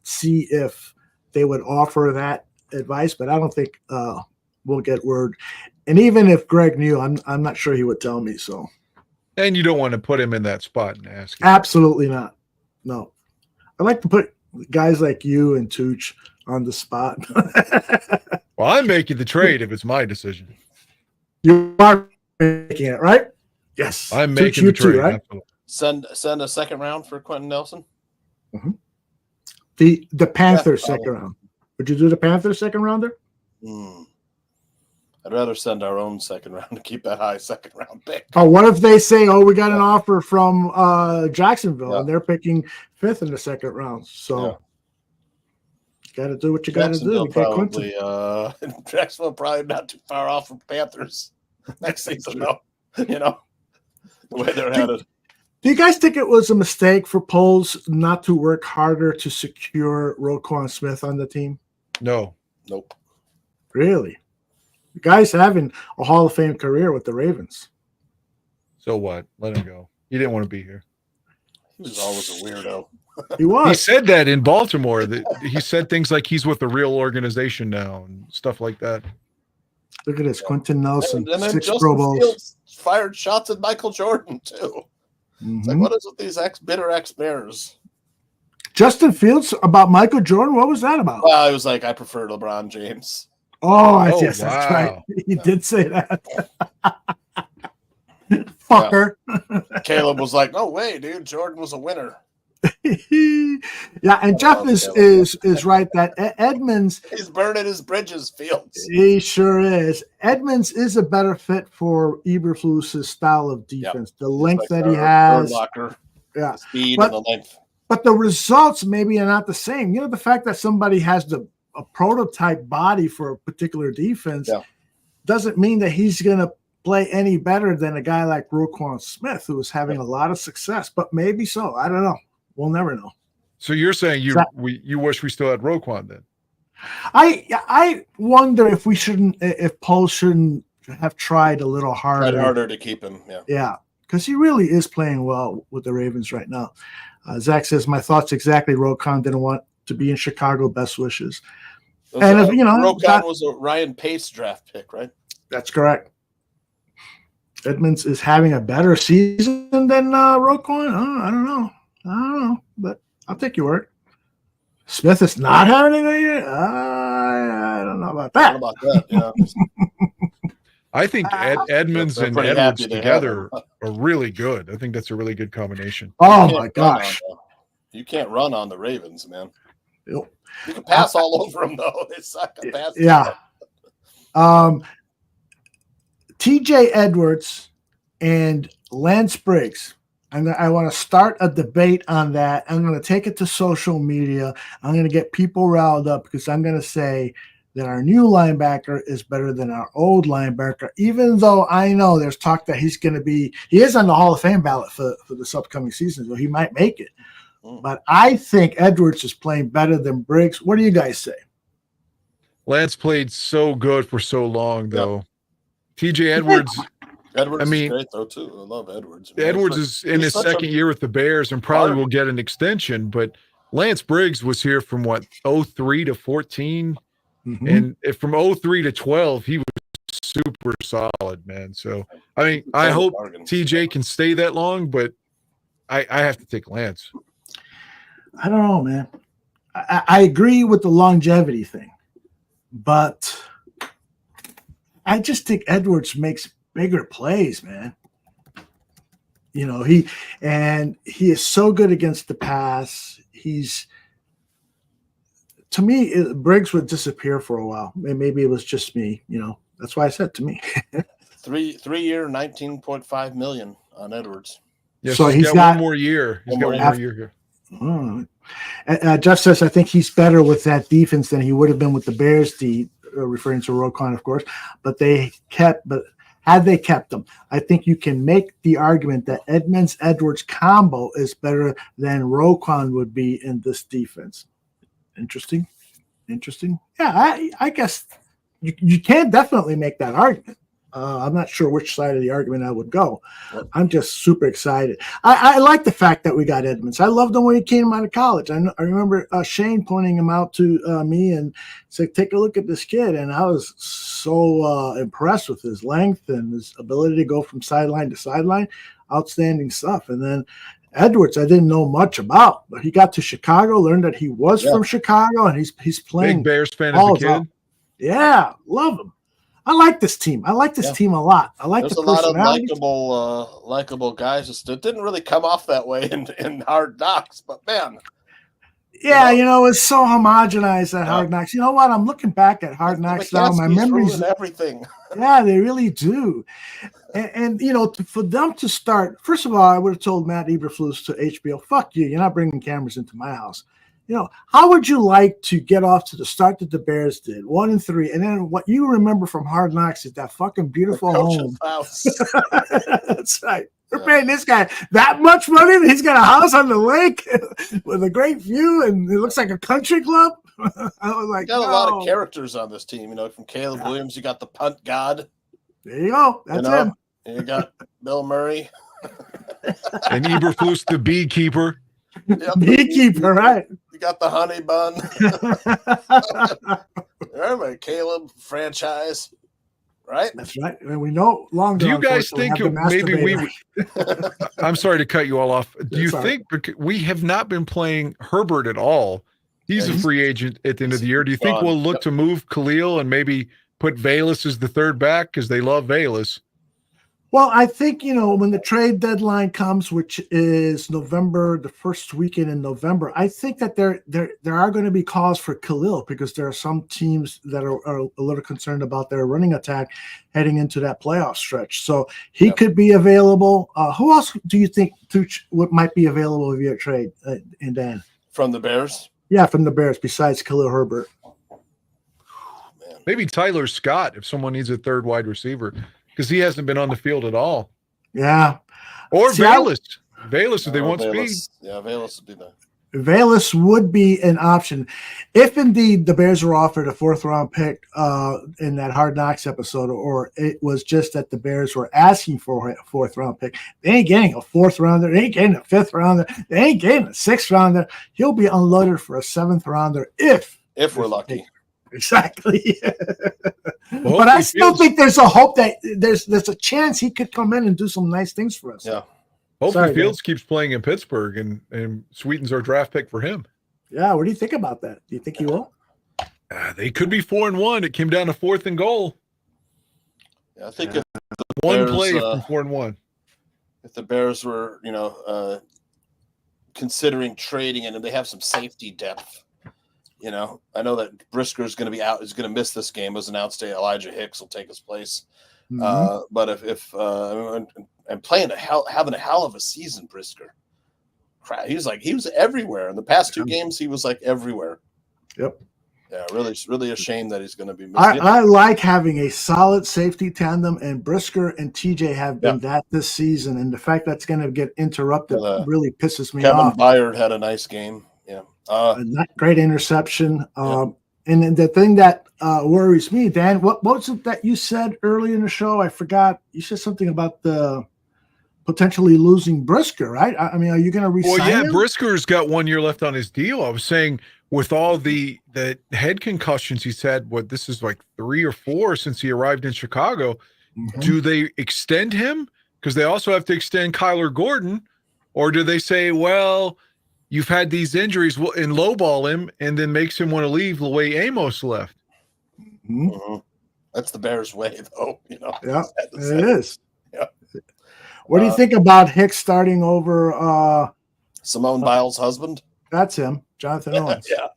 see if they would offer that advice, but I don't think we'll get word. And even if Greg knew, I'm not sure he would tell me. So, and you don't want to put him in that spot and ask him. Absolutely not. No, I like to put guys like you and Tooch on the spot. Well, I'm making the trade if it's my decision. You are making it, right? Yes, I'm making the trade. Too, right? Send a second round for Quentin Nelson. Mm-hmm. The Panthers second round. Would you do the Panthers second rounder? I'd rather send our own second round to keep that high second round pick. Oh, what if they say, "Oh, we got an offer from Jacksonville, and they're picking 5th in the second round"? So you got to do what you got to do. Probably, Jacksonville probably not too far off from Panthers next season, though. You know the way they're headed. Do you guys think it was a mistake for Poles not to work harder to secure Roquan Smith on the team? No. Nope. Really? The guy's having a Hall of Fame career with the Ravens. So what? Let him go. He didn't want to be here. He was always a weirdo. He was. He said that in Baltimore. That he said things like he's with a real organization now and stuff like that. Look at this, Quentin Nelson, and then 6 Justin Pro Bowls. Fields fired shots at Michael Jordan too. It's like, Mhm. what is with these bitter ex-Bears? Justin Fields about Michael Jordan. What was that about? Well, it was like, I prefer LeBron James. Oh, Oh, yes, that's wow. right. He did say that. Fucker. Caleb was like, no way, dude. Jordan was a winner. Yeah, and Jeff is right that Edmonds. He's burning his bridges, Fields. He sure is. Edmonds is a better fit for Eberflus's style of defense. The length that he has. Third locker, Yeah. speed But- and the length. But the results maybe are not the same. You know, the fact that somebody has a prototype body for a particular defense doesn't mean that he's going to play any better than a guy like Roquan Smith, who is having a lot of success. But maybe so. I don't know. We'll never know. So you're saying you wish we still had Roquan then? I wonder if Poles shouldn't have tried a little harder. Tried harder to keep him. Yeah. Yeah, because he really is playing well with the Ravens right now. Zach says, my thoughts exactly. Roquan didn't want to be in Chicago. Best wishes. And if, Roquan was a Ryan Pace draft pick, right? That's correct. Edmonds is having a better season than Roquan. I don't know, but I'll take your word. Smith is not having a good year. I don't know about that. What about that? Yeah. I think Edmonds They're and pretty Edwards happy to together have are really good. I think that's a really good combination. Oh You my can't run gosh. you can't run on the Ravens, man. Yep. You can pass all over them, though. They suck at passing. Yeah. TJ Edwards and Lance Briggs. I want to start a debate on that. I'm going to take it to social media. I'm going to get people riled up because I'm going to say that our new linebacker is better than our old linebacker, even though I know there's talk that he is on the Hall of Fame ballot for this upcoming season, so he might make it. But I think Edwards is playing better than Briggs. What do you guys say? Lance played so good for so long, though. TJ Edwards. Edwards I mean, is great, though, too. I love Edwards. Edwards is in his second year with the Bears and probably will get an extension, but Lance Briggs was here from 03 to 14. Mm-hmm. And from 03 to 12, he was super solid, man. So, I mean, I hope TJ can stay that long, but I have to take Lance. I don't know, man. I agree with the longevity thing, but I just think Edwards makes bigger plays, man. You know, he is so good against the pass. To me, Briggs would disappear for a while. Maybe it was just me. You know, that's why I said to me. 3 year, $19.5 million on Edwards. Yeah, so he's got one more year. He's got one more year here. Jeff says, I think he's better with that defense than he would have been with the Bears, referring to Roquan, of course. But had they kept them, I think you can make the argument that Edmonds-Edwards combo is better than Roquan would be in this defense. Interesting. Yeah, I guess you can definitely make that argument. I'm not sure which side of the argument I would go. I'm just super excited. I like the fact that we got Edmonds. I loved him when he came out of college. I remember Shane pointing him out to me and said, take a look at this kid. And I was so impressed with his length and his ability to go from sideline to sideline. Outstanding stuff. And then Edwards, I didn't know much about, but he got to Chicago, learned that he was from Chicago, and he's playing. Big Bears fan as a kid. Yeah, love him. I like this team. I like this team a lot. I like There's the a lot of personality. likable guys. It didn't really come off that way in Hard Knocks, but man, Yeah, it's so homogenized at Hard Knocks. You know what? I'm looking back at Hard Knocks now. My memories, everything. Yeah, they really do. And for them to start, first of all, I would have told Matt Eberflus to HBO, fuck you, you're not bringing cameras into my house. How would you like to get off to the start that the Bears did, 1-3, and then what you remember from Hard Knocks is that fucking beautiful home. House. That's right. We're paying this guy that much money, and he's got a house on the lake with a great view, and it looks like a country club. I was like, you got a lot of characters on this team. From Caleb Williams, you got the punt god. There you go. That's him. And you got Bill Murray. And Eberflus, the beekeeper. Yep. Beekeeper, right. You got the honey bun. Remember Caleb franchise, right? That's right. And we know long. Do you guys think maybe we? I'm sorry to cut you all off. Do you think we have not been playing Herbert at all? He's a free agent at the end of the year. Do you think we'll look to move Khalil and maybe put Valus as the third back because they love Valus? Well, I think, when the trade deadline comes, which is November, the first weekend in November, I think that there are going to be calls for Khalil because there are some teams that are a little concerned about their running attack heading into that playoff stretch. So he could be available. Who else do you think Tooch might be available via trade, and Dan? From the Bears? Yeah, from the Bears, besides Khalil Herbert. Maybe Tyler Scott if someone needs a third wide receiver. Because he hasn't been on the field at all. Yeah. Or Valus. Valus, if they want speed. Yeah, Valus would be the. Valus would be an option. If indeed the Bears were offered a 4th-round pick in that Hard Knocks episode, or it was just that the Bears were asking for a 4th-round pick, they ain't getting a 4th rounder. They ain't getting a 5th rounder. They ain't getting a 6th rounder. He'll be unloaded for a 7th rounder if we're lucky. Exactly. But I still think there's a hope that there's a chance he could come in and do some nice things for us. Yeah. Hopefully Fields keeps playing in Pittsburgh and sweetens our draft pick for him. Yeah. What do you think about that? Do you think he will? They could be 4-1. It came down to 4th and goal. Yeah, I think if the one Bears, play from 4-1. If the Bears were, considering trading and they have some safety depth. I know that Brisker is going to be out. Is going to miss this game. It was announced today. Elijah Hicks will take his place. Mm-hmm. But if and playing having a hell of a season, Brisker. He was everywhere in the past 2 games. He was everywhere. Yep. Yeah, really a shame that he's going to be missing. I like having a solid safety tandem, and Brisker and TJ have been that this season. And the fact that's going to get interrupted really pisses me off. Kevin Byard had a nice game. Yeah. Great interception. And then the thing that worries me, Dan, what was it that you said early in the show? I forgot. You said something about the potentially losing Brisker, right? I mean, are you going to resign him? Brisker's got 1 year left on his deal. I was saying with all the head concussions he's had, this is 3 or 4 since he arrived in Chicago. Mm-hmm. Do they extend him? Because they also have to extend Kyler Gordon. Or do they say, well, you've had these injuries and lowball him and then makes him want to leave the way Amos left? Mm-hmm. Mm-hmm. That's the Bears' way, though. Yeah, it is. Yeah. What do you think about Hicks starting over Simone Biles' husband? That's him, Jonathan Owens. Yeah,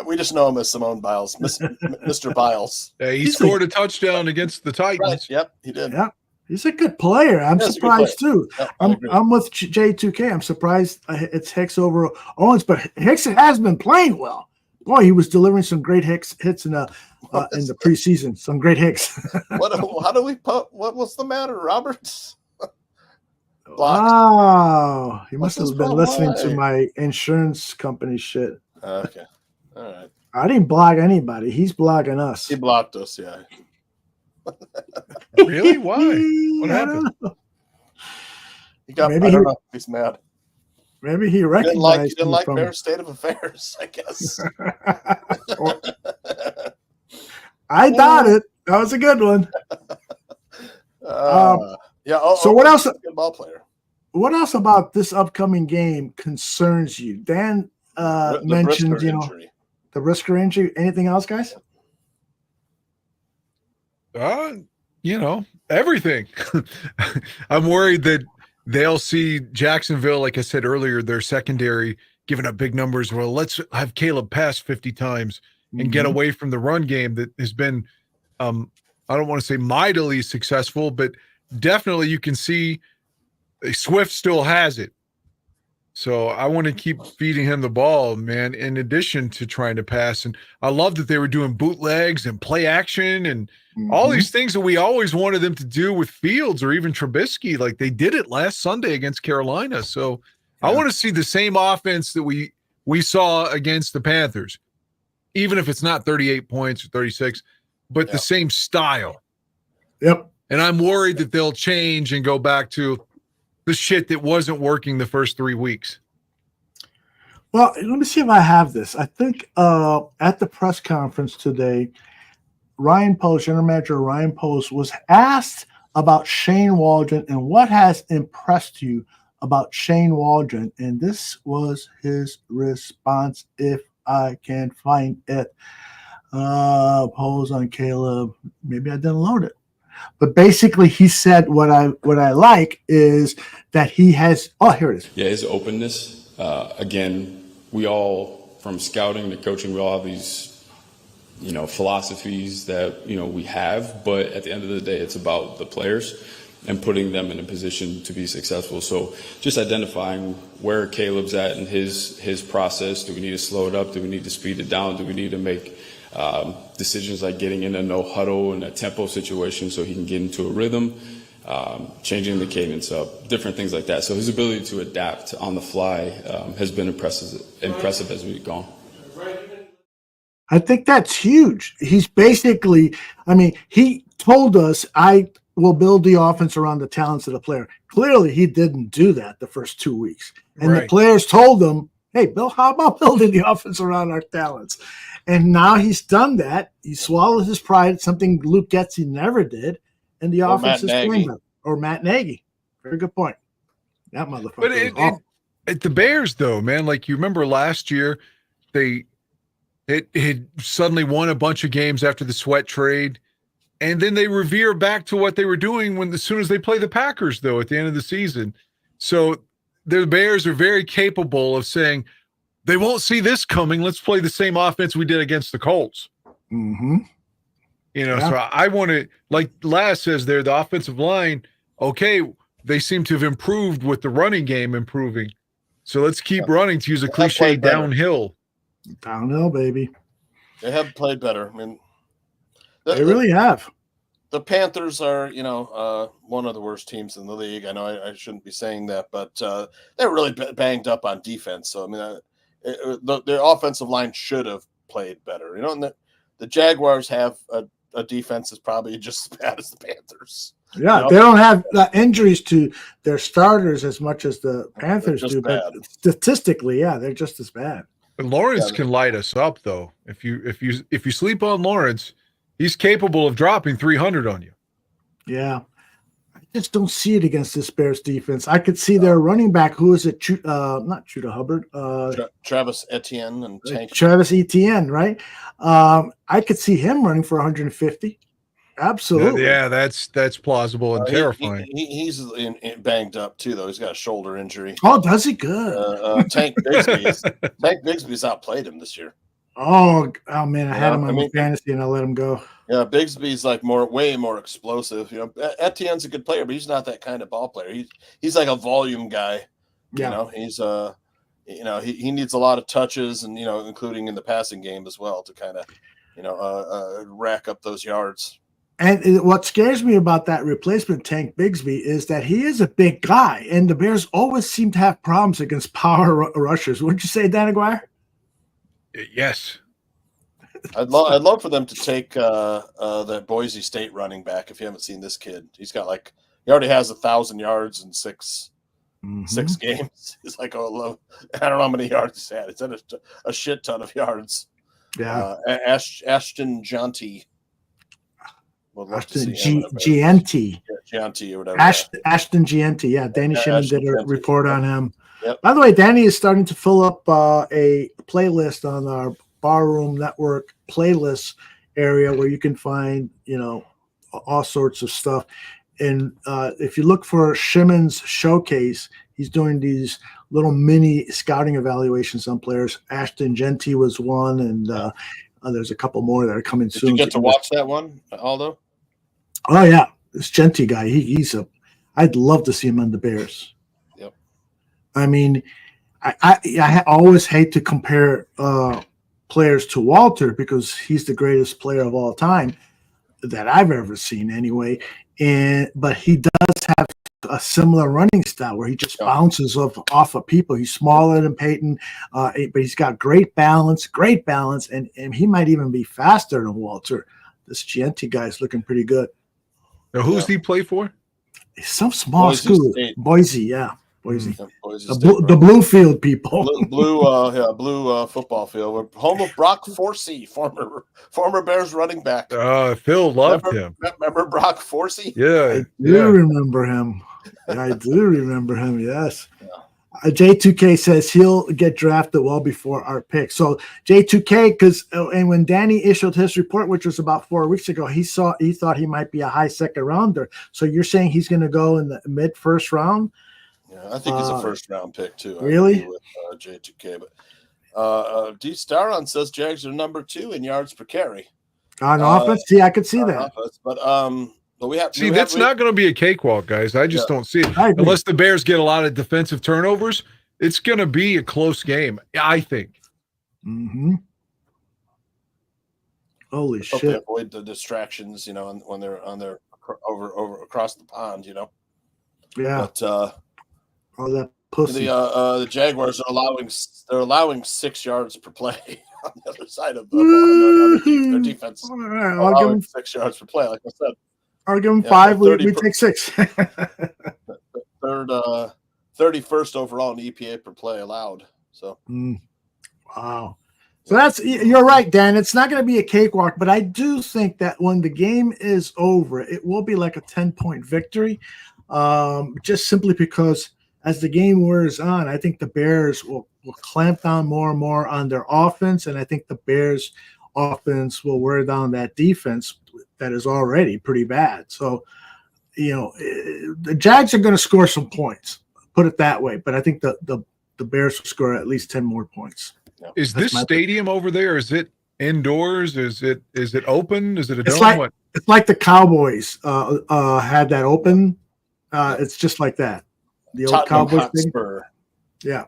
we just know him as Simone Biles, Mr. Biles. Yeah, he scored a touchdown against the Titans. Right. Yep, he did. Yeah, he's a good player. I'm surprised too. Yeah, I'm with J2K. I'm surprised it's Hicks over Owens, but Hicks has been playing well. Boy, he was delivering some great hits in the preseason. Some great hits. How do we put? What was the matter, Roberts? Wow, he must have been listening to my insurance company shit. Okay, all right. I didn't block anybody. He's blocking us. He blocked us, yeah. Really? Why? What happened? He got. Maybe I don't know. He's mad. Maybe he recognized. He didn't like Bears' state of affairs, I guess. I thought it. That was a good one. Yeah. So what else? Good ball player. What else about this upcoming game concerns you? Dan mentioned, the Brisker injury. Anything else, guys? Everything. I'm worried that they'll see Jacksonville, like I said earlier, their secondary giving up big numbers. Well, let's have Caleb pass 50 times and get away from the run game that has been, I don't want to say mightily successful, but definitely you can see Swift still has it. So I want to keep feeding him the ball, man, in addition to trying to pass. And I love that they were doing bootlegs and play action and all these things that we always wanted them to do with Fields or even Trubisky. Like they did it last Sunday against Carolina. So I want to see the same offense that we saw against the Panthers, even if it's not 38 points or 36, but the same style. Yep. And I'm worried that they'll change and go back to the shit that wasn't working the first 3 weeks. Well, let me see if I have this. I think at the press conference today, Ryan Post, general manager Ryan Post, was asked about Shane Waldron and what has impressed you about Shane Waldron. And this was his response, if I can find it. Pose on Caleb. Maybe I didn't load it. But basically, he said what I like is that he has. Oh, here it is. Yeah, his openness. Again, we all, from scouting to coaching, we all have these, philosophies that we have. But at the end of the day, it's about the players and putting them in a position to be successful. So just identifying where Caleb's at in his process. Do we need to slow it up? Do we need to speed it down? Do we need to make decisions like getting in a no huddle and a tempo situation so he can get into a rhythm, changing the cadence up, different things like that. So his ability to adapt on the fly has been impressive as we've gone. I think that's huge. He's basically, he told us, I will build the offense around the talents of the player. Clearly, he didn't do that the first 2 weeks. And the players told him, hey, Bill, how about building the offense around our talents? And now he's done that. He swallowed his pride, something Luke Getsy never did, and the offense is playing better. Or Matt Nagy. Very good point. That motherfucker. But the Bears, though, man, like you remember last year, they had suddenly won a bunch of games after the Sweat trade, and then they revere back to what they were doing as soon as they play the Packers, though, at the end of the season. So the Bears are very capable of saying, they won't see this coming. Let's play the same offense we did against the Colts. So I want to, like Laz says there, the offensive line, okay, they seem to have improved with the running game improving. So let's keep running, to use a cliche, downhill. Downhill, baby. They have played better. They really have. The Panthers are, one of the worst teams in the league. I know I shouldn't be saying that, but they're really banged up on defense. So, their offensive line should have played better. And the Jaguars have a defense that's probably just as bad as the Panthers. Yeah, they don't have injuries to their starters as much as the Panthers do. But statistically, they're just as bad. But Lawrence can light us up, though. If you sleep on Lawrence, he's capable of dropping 300 on you. Yeah. I just don't see it against this Bears defense. I could see their running back, who is it? Not Judah Hubbard. Travis Etienne and Tank. Travis Etienne, right? I could see him running for 150. Absolutely. Yeah, that's plausible and terrifying. He's banged up, too, though. He's got a shoulder injury. Oh, does he? Good. Tank Bigsby's outplayed him this year. Oh man, I had him on fantasy and I let him go. Yeah, Bigsby's like way more explosive. Etienne's a good player, but he's not that kind of ball player. He's like a volume guy. Yeah. He's he needs a lot of touches and including in the passing game as well to kind of rack up those yards. And what scares me about that replacement, Tank Bigsby, is that he is a big guy, and the Bears always seem to have problems against power rushers. Wouldn't you say, Dan Aguire? Yes. I'd love for them to take that Boise State running back. If you haven't seen this kid, he already has 1,000 yards in six games. He's like, I don't know how many yards he's had. It's at a shit ton of yards. Yeah. Ashton Gianti. Gianti. Gianti or whatever. Ashton Gianti. Yeah, Danny Shinnon did a report on him. Yep. By the way, Danny is starting to fill up a playlist on our Barroom Network playlist area where you can find, all sorts of stuff. And if you look for Shimon's Showcase, he's doing these little mini scouting evaluations on players. Ashton Genty was one, and there's a couple more that are coming Did soon. you get to watch that one, Aldo? Oh yeah, this Genty guy, I'd love to see him on the Bears. Yep. I mean, I always hate to compare players to Walter because he's the greatest player of all time that I've ever seen anyway. But he does have a similar running style where he just bounces off of people. He's smaller than Peyton, but he's got great balance, and he might even be faster than Walter. This Genty guy is looking pretty good. Now, who's he play for? Some small Boise school. State. Boise, yeah. Boise. Boise The State, blue Bluefield people. blue football field. We're home of Brock Forsey, former Bears running back. Phil loved him. Remember Brock Forsey? Yeah. I do remember him. I do remember him, yes. J2K says he'll get drafted well before our pick. So J2K, and when Danny issued his report, which was about 4 weeks ago, he thought he might be a high second rounder. So you're saying he's going to go in the mid first round? Yeah, I think he's a first round pick too. Really? With J2K, but D Staron says Jags are number 2 in yards per carry on offense. See, I could see that. Offense, but we have that's not going to be a cakewalk, guys. I just don't see it unless the Bears get a lot of defensive turnovers. It's going to be a close game, I think. Mm-hmm. Holy shit! They avoid the distractions, when they're on their over across the pond, Yeah. But all that pussy. The Jaguars are allowing 6 yards per play on the other side of their defense. All right, I'll give them 6 yards per play, like I said. I'll give them 5. We take 6. Third, 31st overall in EPA per play allowed. So, wow. So you're right, Dan. It's not going to be a cakewalk, but I do think that when the game is over, it will be like a 10-point victory. Just simply because as the game wears on, I think the Bears will clamp down more and more on their offense, and I think the Bears offense will wear down that defense that is already pretty bad. So, the Jags are going to score some points, put it that way, but I think the Bears will score at least 10 more points. Is this stadium over there? Is it indoors? Is it open? Is it a dome? It's like the Cowboys had that open. It's just like that. The old Cowboys thing. Yeah.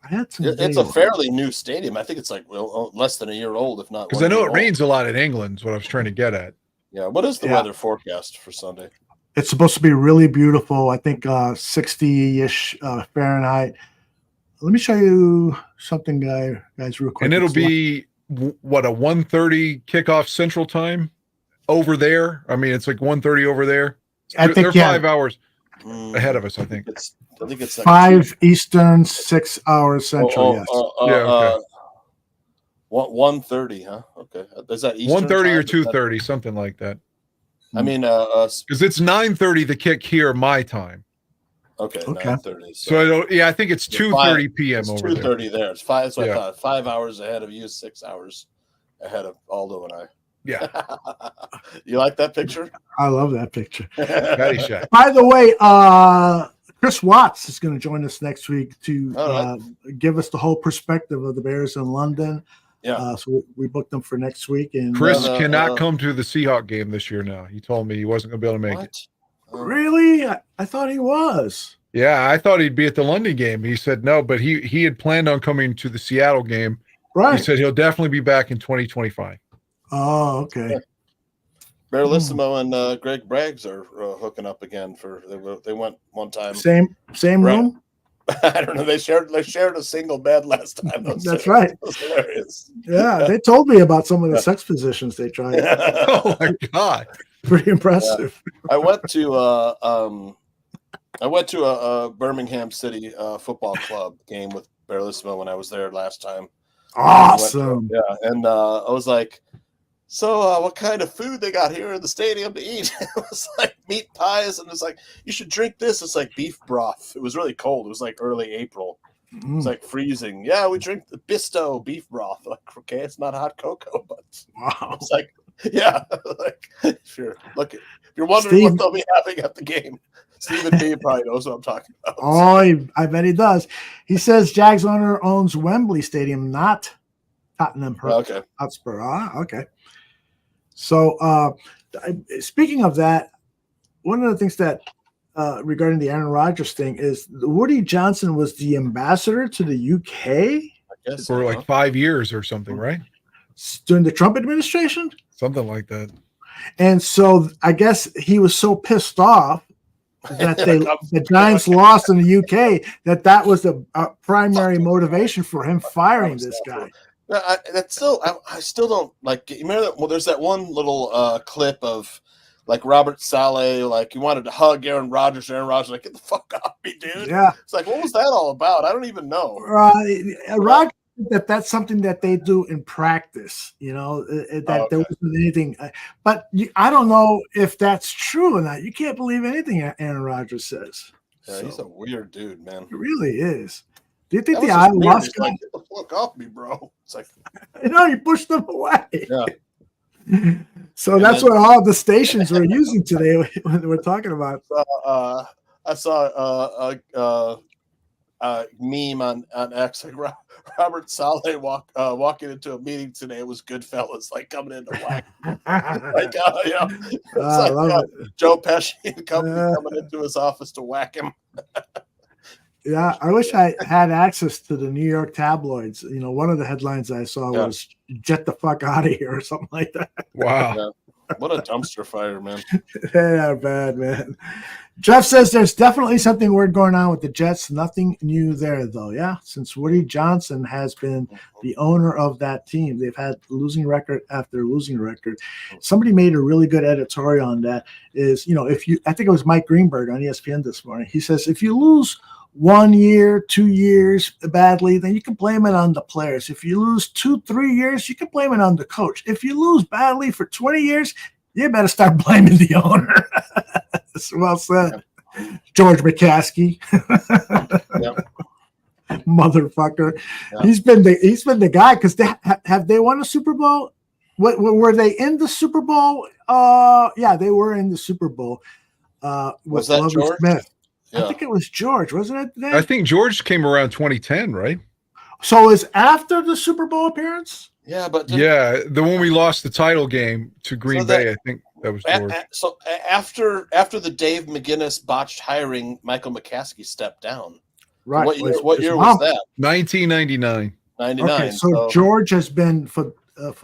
I had some. It's a fairly new stadium. I think it's like less than a year old, if not. Because I know it rains a lot in England. Is what I was trying to get at. Yeah. What is the weather forecast for Sunday? It's supposed to be really beautiful. I think 60-ish Fahrenheit. Let me show you something, guys, real quick. And it'll be what, a 1:30 kickoff Central Time over there. I mean, it's like 1:30 over there. They're 5 hours ahead of us. I think it's like 5 Eastern, 6 hours Central. Yes. Okay. 1:30, huh? Okay. Is that Eastern 1:30 or 2:30, something like that. I mean, because it's 9:30 the kick here, my time. Okay. 9:30. So I think it's 2:30 p.m. It's over 2:30 there. It's 5. That's what I thought. 5 hours ahead of you, 6 hours ahead of Aldo and I. Yeah. You like that picture? I love that picture. Caddyshack. By the way, Chris Watts is going to join us next week to give us the whole perspective of the Bears in London. Yeah. So we booked them for next week. And Chris cannot come to the Seahawk game this year now. He told me he wasn't going to be able to make it. Really? I thought he was. Yeah, I thought he'd be at the London game. He said no, but he had planned on coming to the Seattle game. Right. He said he'll definitely be back in 2025. Oh, okay. Barrelissimo and Greg Braggs are hooking up again. They went one time. Same room. I don't know. They shared a single bed last time. That's right. That was hilarious. Yeah, they told me about some of the sex positions they tried. Oh my God, pretty impressive. I went to a Birmingham City football club game with Barrelissimo when I was there last time. Awesome. And I was like, so what kind of food they got here in the stadium to eat? It was like meat pies, and it's like, you should drink this. It's like beef broth. It was really cold. It was like early April. It was like freezing. Yeah, we drink the Bisto beef broth. Like, okay, it's not hot cocoa, but it's like, yeah, like sure. Look, if you're wondering what they'll be having at the game, Stephen B. probably knows what I'm talking about. Oh, I bet he does. He says Jags owner owns Wembley Stadium, not Tottenham Hotspur. Okay. So, speaking of that, one of the things that regarding the Aaron Rodgers thing is Woody Johnson was the ambassador to the UK I guess For like 5 years or something, right? during the Trump administration. Something like that. And so I guess he was so pissed off that the Giants lost in the UK that was the primary motivation for him firing this guy. I still don't like. You remember that? Well, there's that one little clip of like Robert Saleh, like he wanted to hug Aaron Rodgers. Aaron Rodgers like, get the fuck off me, dude. Yeah, it's like, what was that all about? I don't even know. Rodgers, that's something that they do in practice. You know that there wasn't anything, but I don't know if that's true or not. You can't believe anything Aaron Rodgers says. Yeah, he's a weird dude, man. He really is. Do you think that the ayahuasca? Like, get the fuck off me, bro. It's like, you pushed them away. Yeah. So that's what all the stations were using today when they were talking about. I saw a meme on X, like Robert Saleh walking into a meeting today. It was Goodfellas, like coming in to whack. Like, Joe Pesci and company coming into his office to whack him. Yeah, I wish I had access to the New York tabloids. You know, one of the headlines I saw was "Jet the fuck out of here" or something like that. Wow. Yeah. What a dumpster fire, man. Yeah, bad, man. Jeff says there's definitely something weird going on with the Jets. Nothing new there, though. Yeah, since Woody Johnson has been the owner of that team, they've had losing record after losing record. Somebody made a really good editorial on that. Is, I think it was Mike Greenberg on ESPN this morning. He says if you lose 1 year, 2 years badly, then you can blame it on the players. If you lose 2-3 years, you can blame it on the coach. If you lose badly for 20 years, you better start blaming the owner. That's well said. George McCaskey. Motherfucker. Yeah. He's been the guy because have they won a Super Bowl? Were they in the Super Bowl? Yeah, they were in the Super Bowl. Was that Lovie George? Smith. Yeah. I think it was George, wasn't it? I think George came around 2010, right? So is after the Super Bowl appearance? Yeah, but the one we lost the title game to Green Bay, I think that was George. So after the Dave McGinnis botched hiring, Michael McCaskey stepped down. Right. What year was that? 1999. 99. Okay, so George has been for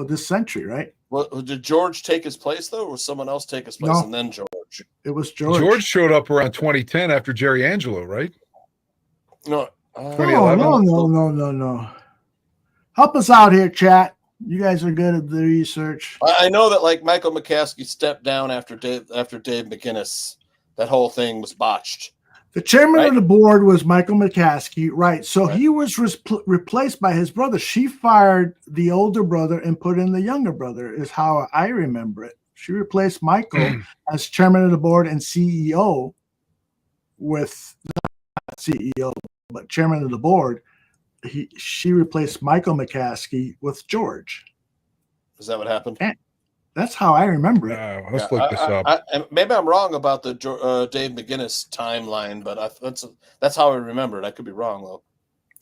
this century, right? Well, did George take his place though, or was someone else take his place and then George? It was George. George showed up around 2010 after Jerry Angelo, right? No. 2011. No. Help us out here, chat. You guys are good at the research. I know that like Michael McCaskey stepped down after Dave McGinnis. That whole thing was botched. The chairman of the board was Michael McCaskey, right? So he was replaced by his brother. She fired the older brother and put in the younger brother, is how I remember it. She replaced Michael as chairman of the board and CEO with, not CEO, but chairman of the board. She replaced Michael McCaskey with George. Is that what happened? And that's how I remember it. Let's look this up. Maybe I'm wrong about the Dave McGinnis timeline, but that's how I remember it. I could be wrong, though.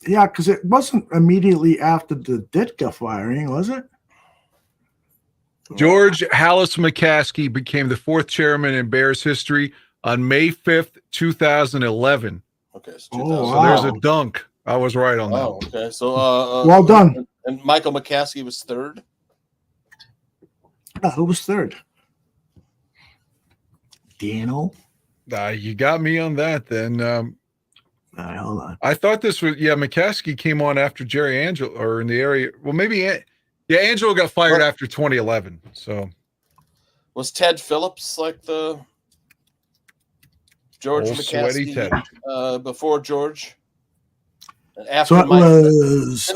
Yeah, because it wasn't immediately after the Ditka firing, was it? George Hallis McCaskey became the fourth chairman in Bears history on May 5th, 2011. Okay, so, so there's a dunk. I was right on that. Oh, okay. So well done. And Michael McCaskey was third? Who was third? Daniel? You got me on that then. All right, hold on. I thought this was, McCaskey came on after Jerry Angelo, or in the area. Well, maybe, Angelo got fired after 2011. So was Ted Phillips like the George McCaskey before George? And after so it was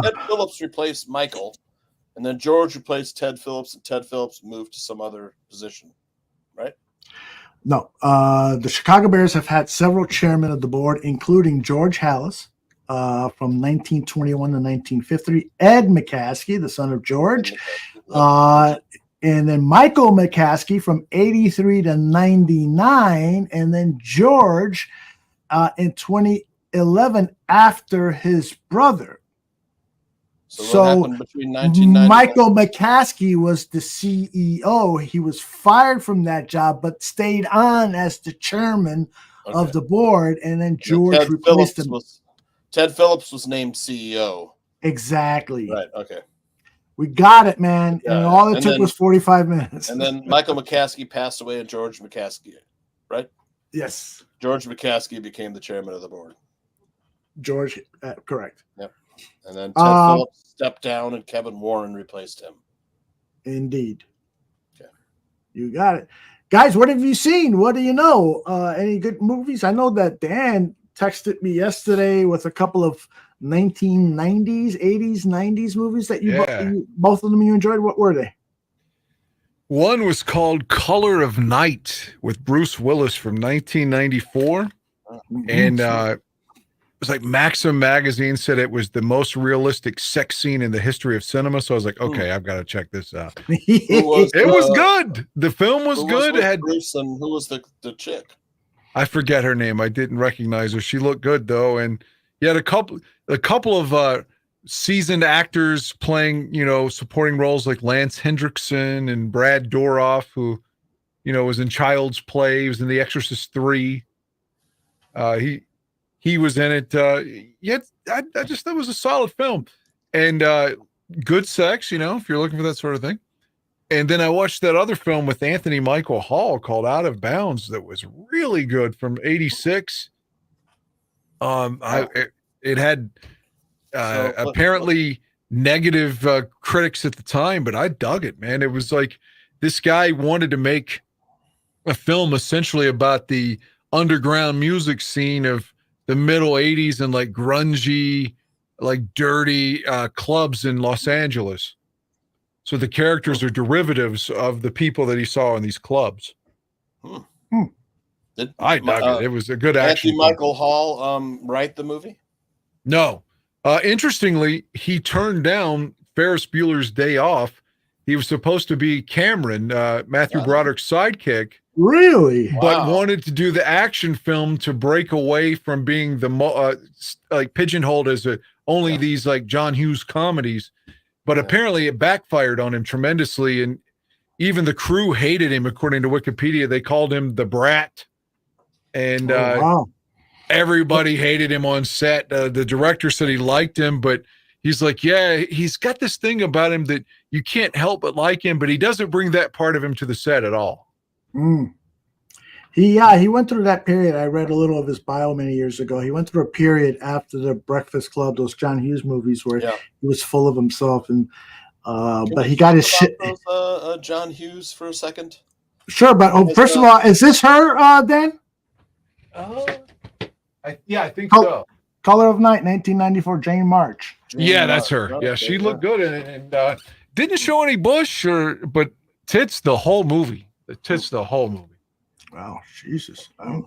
Ted Phillips replaced Michael, and then George replaced Ted Phillips, and Ted Phillips moved to some other position, right? No. The Chicago Bears have had several chairmen of the board, including George Hallis from 1921 to 1953, Ed McCaskey, the son of George, and then Michael McCaskey from 83 to 99, and then George in 2011 after his brother. So what happened between 1990 Michael McCaskey was the CEO. He was fired from that job, but stayed on as the chairman of the board, and then George replaced him. Ted Phillips was named CEO. Exactly. Right. Okay. We got it, man. And all it took was 45 minutes. And then Michael McCaskey passed away, and George McCaskey, right? Yes. George McCaskey became the chairman of the board. George, correct. Yep. And then Ted Phillips stepped down, and Kevin Warren replaced him. Indeed. Okay. You got it. Guys, what have you seen? What do you know? Any good movies? I know that Dan texted me yesterday with a couple of 1990s, 80s, 90s movies that you both of them you enjoyed. What were they? One was called Color of Night with Bruce Willis from 1994. And it was like Maxim magazine said it was the most realistic sex scene in the history of cinema. So I was like, okay, I've got to check this out. It was good. The film was good. It had Bruce, and who was the chick? I forget her name. I didn't recognize her. She looked good though. And you had a couple of seasoned actors playing, supporting roles like Lance Hendrickson and Brad Dourif, who, was in Child's Play. He was in The Exorcist 3. He was in it. I just thought it was a solid film, and good sex, if you're looking for that sort of thing. And then I watched that other film with Anthony Michael Hall called Out of Bounds that was really good from '86. It had apparently negative critics at the time, but I dug it, man. It was like this guy wanted to make a film essentially about the underground music scene of the middle 80s and like grungy, like dirty clubs in Los Angeles. So the characters are derivatives of the people that he saw in these clubs. I dug it. It was a good action. Anthony Michael Hall write the movie? No. Interestingly, he turned down Ferris Bueller's Day Off. He was supposed to be Cameron, Matthew Broderick's sidekick. Really? But wanted to do the action film to break away from being the like pigeonholed as only these like John Hughes comedies. But apparently it backfired on him tremendously, and even the crew hated him. According to Wikipedia, they called him the Brat, and everybody hated him on set. The director said he liked him, but he's like, yeah, he's got this thing about him that you can't help but like him, but he doesn't bring that part of him to the set at all. He went through that period. I read a little of his bio many years ago. He went through a period after the Breakfast Club, those John Hughes movies, where he was full of himself, and but he got his shit. Those, John Hughes for a second. Sure, but first of all, is this her, Dan? I think so. Color of Night, 1994, Jane March. That's her. Yeah, she looked good in it, and didn't show any bush but tits the whole movie. The whole movie. Wow, Jesus! I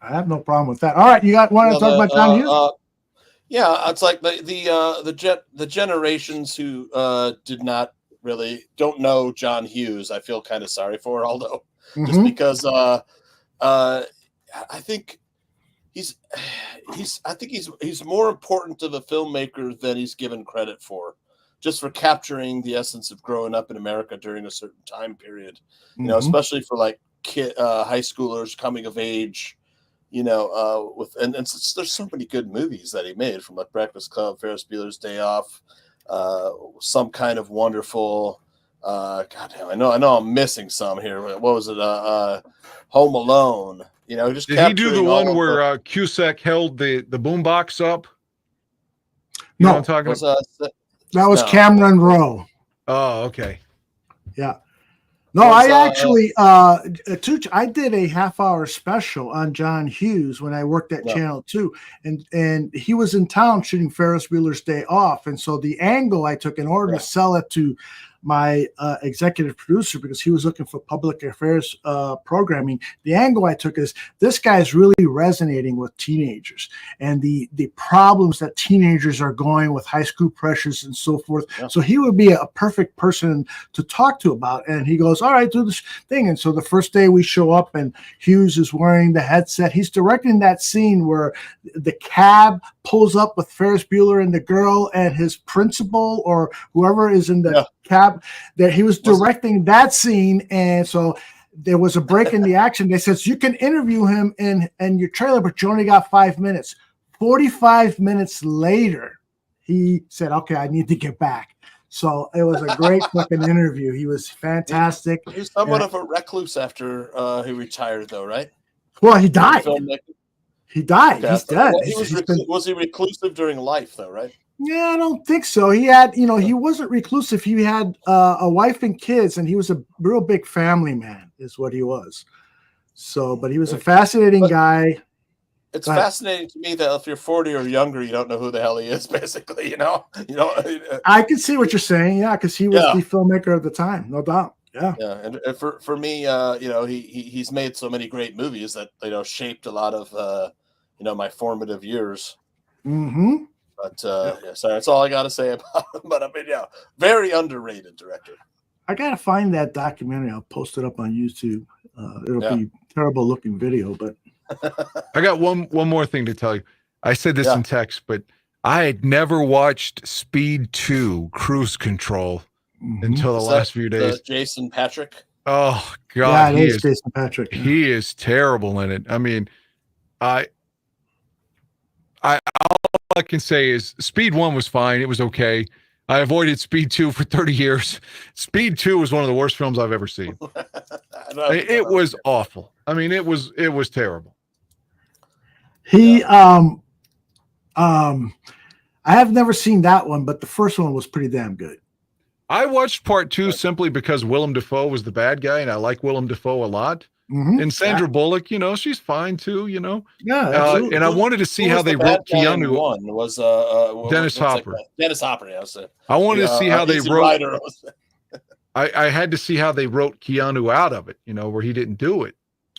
have no problem with that. All right, you want to talk about John Hughes? It's like the generations who don't know John Hughes. I feel kind of sorry for Aldo, just because I think he's more important to the filmmaker than he's given credit for, just for capturing the essence of growing up in America during a certain time period. Especially for like high schoolers coming of age, there's so many good movies that he made, from like Breakfast Club, Ferris Bueller's Day Off, Some Kind of Wonderful. Goddamn, I know I'm missing some here. What was it? Home Alone. Just did he do the one where Cusack held the boombox up? No, what I'm talking about? That was Cameron Rowe. Oh, okay. Yeah. No, I actually, Tooch, I did a half-hour special on John Hughes when I worked at Channel 2, and he was in town shooting Ferris Bueller's Day Off, and so the angle I took in order to sell it to my executive producer because he was looking for public affairs programming. The angle I took is this guy is really resonating with teenagers and the problems that teenagers are going with high school pressures and so forth. Yeah. So he would be a perfect person to talk to about. And he goes, all right, do this thing. And so the first day we show up and Hughes is wearing the headset. He's directing that scene where the cab pulls up with Ferris Bueller and the girl and his principal or whoever is in the cab. That he was directing that scene. And so there was a break in the action. They said, you can interview him in your trailer, but you only got 5 minutes. 45 minutes later, he said, okay, I need to get back. So it was a great fucking interview. He was fantastic. He's somewhat of a recluse after he retired, though, right? Well, he died. He died. Yeah. He's dead. Well, was he reclusive during life, though, right? Yeah, I don't think so. He had, he wasn't reclusive. He had a wife and kids, and he was a real big family man, is what he was. So, but he was a fascinating guy. It's fascinating to me that if you're 40 or younger, you don't know who the hell he is, basically, I can see what you're saying, yeah, because he was the filmmaker of the time, no doubt. Yeah. Yeah, and for me, he's made so many great movies that shaped a lot of my formative years. Mm-hmm. But sorry, that's all I got to say about him. But I mean, very underrated director. I gotta find that documentary. I'll post it up on YouTube. It'll be terrible looking video, but I got one more thing to tell you. I said this in text, but I had never watched Speed 2 Cruise Control until the last few days. Jason Patrick. Oh God, yeah, it is Jason Patrick. He is terrible in it. I mean, all I can say is Speed 1 was fine. It was okay. I avoided Speed 2 for 30 years. Speed 2 was one of the worst films I've ever seen. It was awful. I mean, it was terrible. I have never seen that one, but the first one was pretty damn good. I watched part 2 simply because Willem Dafoe was the bad guy, and I like Willem Dafoe a lot. Mm-hmm. And Sandra Bullock, she's fine too, Yeah, absolutely. And I wanted to see how they wrote Keanu. One was Dennis Hopper. Dennis Hopper, yeah. So, I wanted to see how they wrote. Rider. I had to see how they wrote Keanu out of it, where he didn't do it.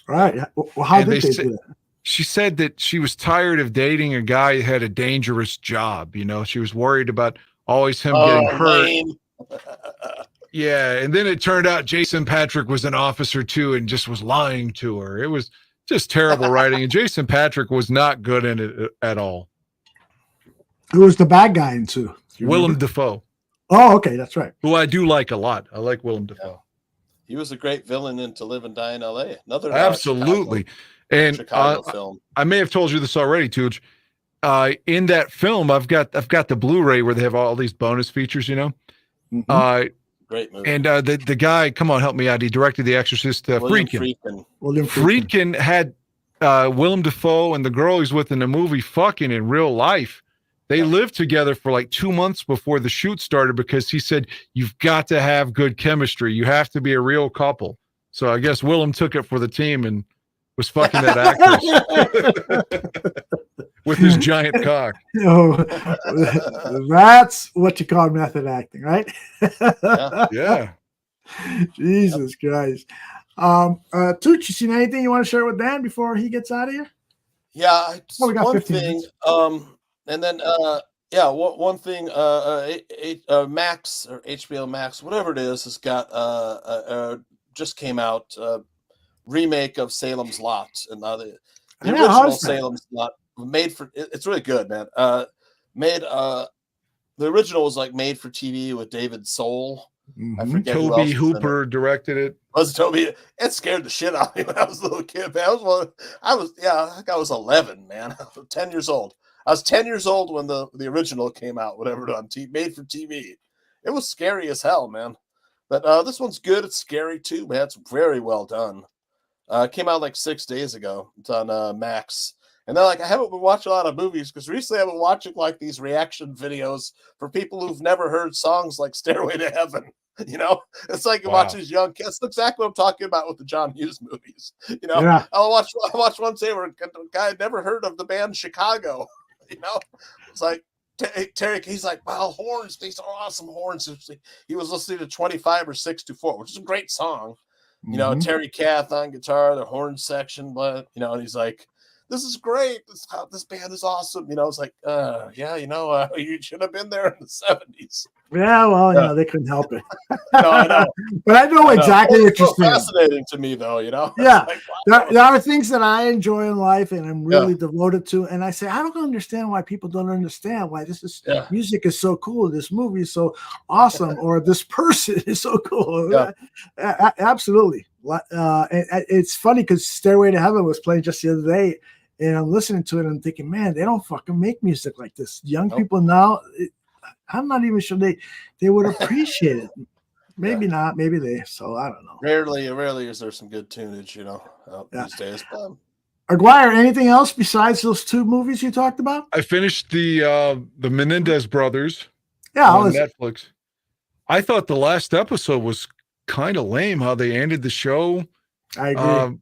Right. Well, how did they do that? She said that she was tired of dating a guy who had a dangerous job. She was worried about always him getting hurt. Yeah, and then it turned out Jason Patrick was an officer too and just was lying to her. It was just terrible writing, and Jason Patrick was not good in it at all. Who was the bad guy in 2? Willem Dafoe. Oh, okay, that's right. Who I do like a lot. I like Willem Dafoe. Yeah. He was a great villain in To Live and Die in L.A. Another absolutely. Chicago film. I may have told you this already, Tooch. In that film, I've got the Blu-ray where they have all these bonus features. Mm-hmm. Great movie. And the guy, come on, help me out. He directed The Exorcist. Friedkin. William Friedkin had Willem Dafoe and the girl he's with in the movie fucking in real life. They lived together for like 2 months before the shoot started because he said, you've got to have good chemistry. You have to be a real couple. So I guess Willem took it for the team and was fucking that actress with his giant cock. That's what you call method acting, right? Yeah. Jesus Christ. Tooch, you seen anything you want to share with Dan before he gets out of here? Yeah, we got one 15 thing. minutes. And then one thing. Max or HBO Max, whatever it is, has got just came out remake of Salem's Lot, and the original Salem's Lot made for it's really good, man. The original was like made for TV with David Soul. I forget Toby Hooper directed it. Was Toby? It scared the shit out of me when I was a little kid, man. I think I was 11, man. 10 years old. I was 10 years old when the original came out, whatever, on made for TV. It was scary as hell, man. But this one's good. It's scary too, man. It's very well done. Came out like 6 days ago. It's on Max. And they're like, I haven't been watching a lot of movies because recently I've been watching like these reaction videos for people who've never heard songs like Stairway to Heaven. It's like watching these young kids. That's exactly what I'm talking about with the John Hughes movies. I'll watch one say where a guy had never heard of the band Chicago. It's like, Terry, he's like, wow, horns, these are awesome horns. He was listening to 25 or 624, which is a great song. You know, Terry Kath on guitar, the horn section, but you know, and he's like, this is great. This band is awesome. You know, it's like, yeah, you know, you should have been there in the 70s. Yeah, well, you know, they couldn't help it. No, I know. But I know exactly what you're saying. Fascinating to me, though, you know? Yeah. Like, wow. There are things that I enjoy in life and I'm really devoted to. And I say, I don't understand why people don't understand why music is so cool. This movie is so awesome. Or this person is so cool. Yeah. Absolutely. It's funny because Stairway to Heaven was playing just the other day. And I'm listening to it and I'm thinking, man, they don't fucking make music like this. Young people now, I'm not even sure they would appreciate it. Maybe not. Maybe they. So I don't know. Rarely is there some good tunage, you know, these days. Aguire, anything else besides those 2 movies you talked about? I finished the Menendez brothers on Netflix. I thought the last episode was kind of lame how they ended the show. I agree.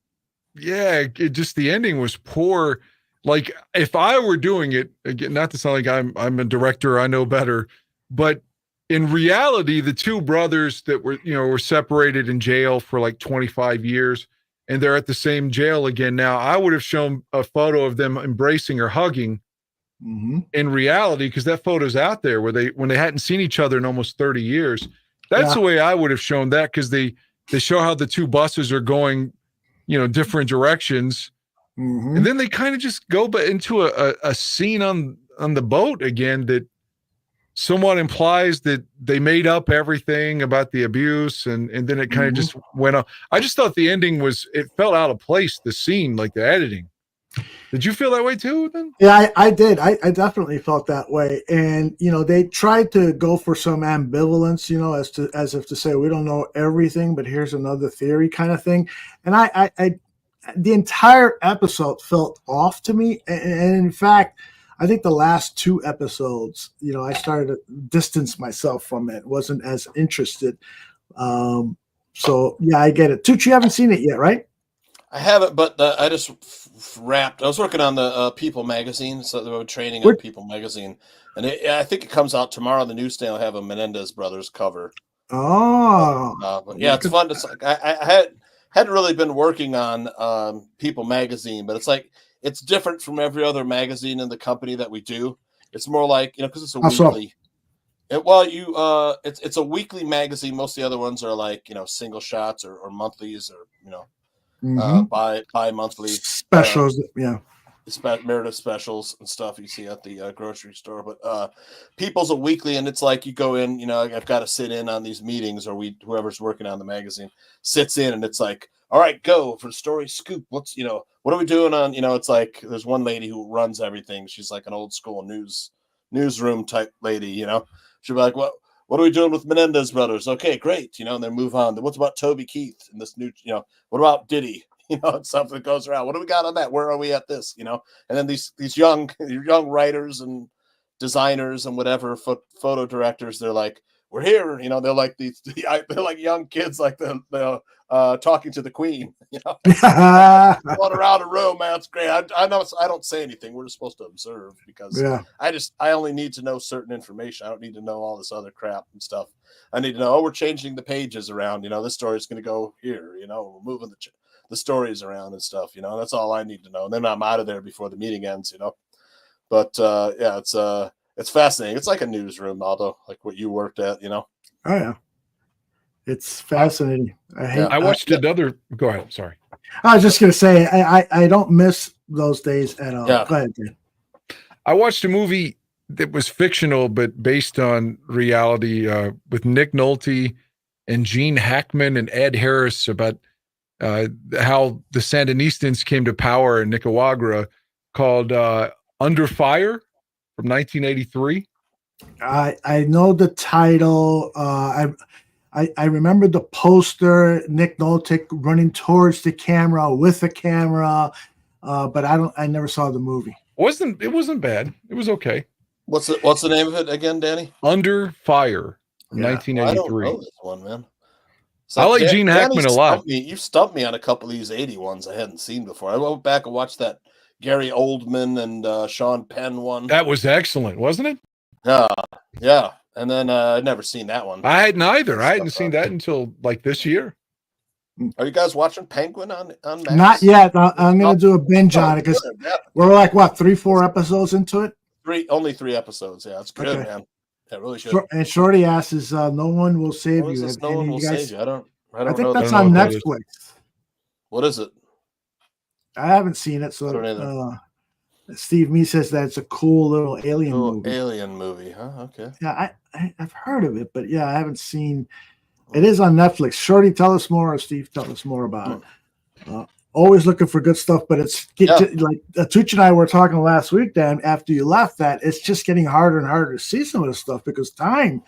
Just the ending was poor. Like if I were doing it, again, not to sound like I'm a director, I know better, but in reality, the 2 brothers that were separated in jail for like 25 years and they're at the same jail again now, I would have shown a photo of them embracing or hugging in reality, because that photo's out there when they hadn't seen each other in almost 30 years. That's the way I would have shown that, because they show how the 2 buses are going, different directions. And then they kind of just go into a scene on the boat again that somewhat implies that they made up everything about the abuse, and then it kind of just went on. I just thought the ending it felt out of place, the scene, like the editing. Did you feel that way too then? Yeah, I did. I definitely felt that way. And, they tried to go for some ambivalence, as if to say, we don't know everything, but here's another theory kind of thing. And I the entire episode felt off to me. And in fact, I think the last 2 episodes, I started to distance myself from it. Wasn't as interested. So yeah, I get it. Tooch, you haven't seen it yet, right? I haven't, but I just wrapped. I was working on the People magazine, so they were training on People magazine, and I think it comes out tomorrow on the newsstand. I'll have a Menendez brothers cover. Oh, but yeah, it's fun. It's like I hadn't really been working on People magazine, but it's different from every other magazine in the company that we do. It's more like, because it's a weekly. It's a weekly magazine. Most of the other ones are like, single shots or monthlies or bi-monthly specials. Meredith specials and stuff you see at the grocery store. But People's a weekly, and it's like you go in, I've got to sit in on these meetings, or whoever's working on the magazine sits in, and it's like, all right, go for the story scoop. What's what are we doing on? It's like there's one lady who runs everything. She's like an old school newsroom type lady. She'll be like, what are we doing with Menendez brothers? Okay, great. And then move on. What's about Toby Keith and this new? What about Diddy? And stuff that goes around. What do we got on that? Where are we at this? And then these young writers and designers and whatever photo directors, they're like, we're here. They're like they're like young kids, like the talking to the queen. Going around a room, man. It's great. I know I don't say anything. We're just supposed to observe, because I only need to know certain information. I don't need to know all this other crap and stuff. I need to know, we're changing the pages around. This story's going to go here. We're moving the stories around and stuff. That's all I need to know. And then I'm out of there before the meeting ends. But it's fascinating. It's like a newsroom, Aldo, like what you worked at. Oh yeah. It's fascinating. I watched another. Go ahead. Sorry. I was just going to say, I don't miss those days at all. Yeah. Go ahead, Dan. I watched a movie that was fictional, but based on reality, with Nick Nolte and Gene Hackman and Ed Harris, about how the Sandinistas came to power in Nicaragua, called Under Fire from 1983. I know the title. I remember the poster, Nick Nolte running towards the camera with the camera, but I never saw the movie. It wasn't bad. It was okay. What's the name of it again, Danny? Under Fire, 1983. I don't know this one, man. I like Gene Hackman a lot. You stumped me on a couple of these 80 ones I hadn't seen before. I went back and watched that Gary Oldman and Sean Penn one. That was excellent, wasn't it? Yeah. And then I'd never seen that one. I hadn't either. I hadn't seen that until like this year. Are you guys watching Penguin on Max? Not yet. I'm going to do a binge on it because we're like, what, 3-4 episodes into it? Only 3 episodes. Yeah, it's good, Okay. man. Yeah, really should. And Shorty asks, "No one will save What is you." this? No one will save you. I don't I think know that's that. on Netflix. What is it? I haven't seen it, I so don't either. Steve Me says that it's a cool little alien movie. Alien movie, huh? Okay. Yeah, I've heard of it, but yeah, I haven't seen. It is on Netflix. Shorty, tell us more, or Steve, tell us more about it. Always looking for good stuff, but it's like Tooch and I were talking last week, Dan, after you left, that it's just getting harder and harder to see some of this stuff because time,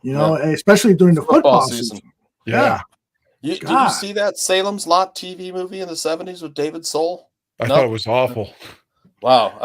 especially during the football season. Yeah. Did you see that Salem's Lot TV movie in the 70s with David Soul? I thought it was awful. Wow.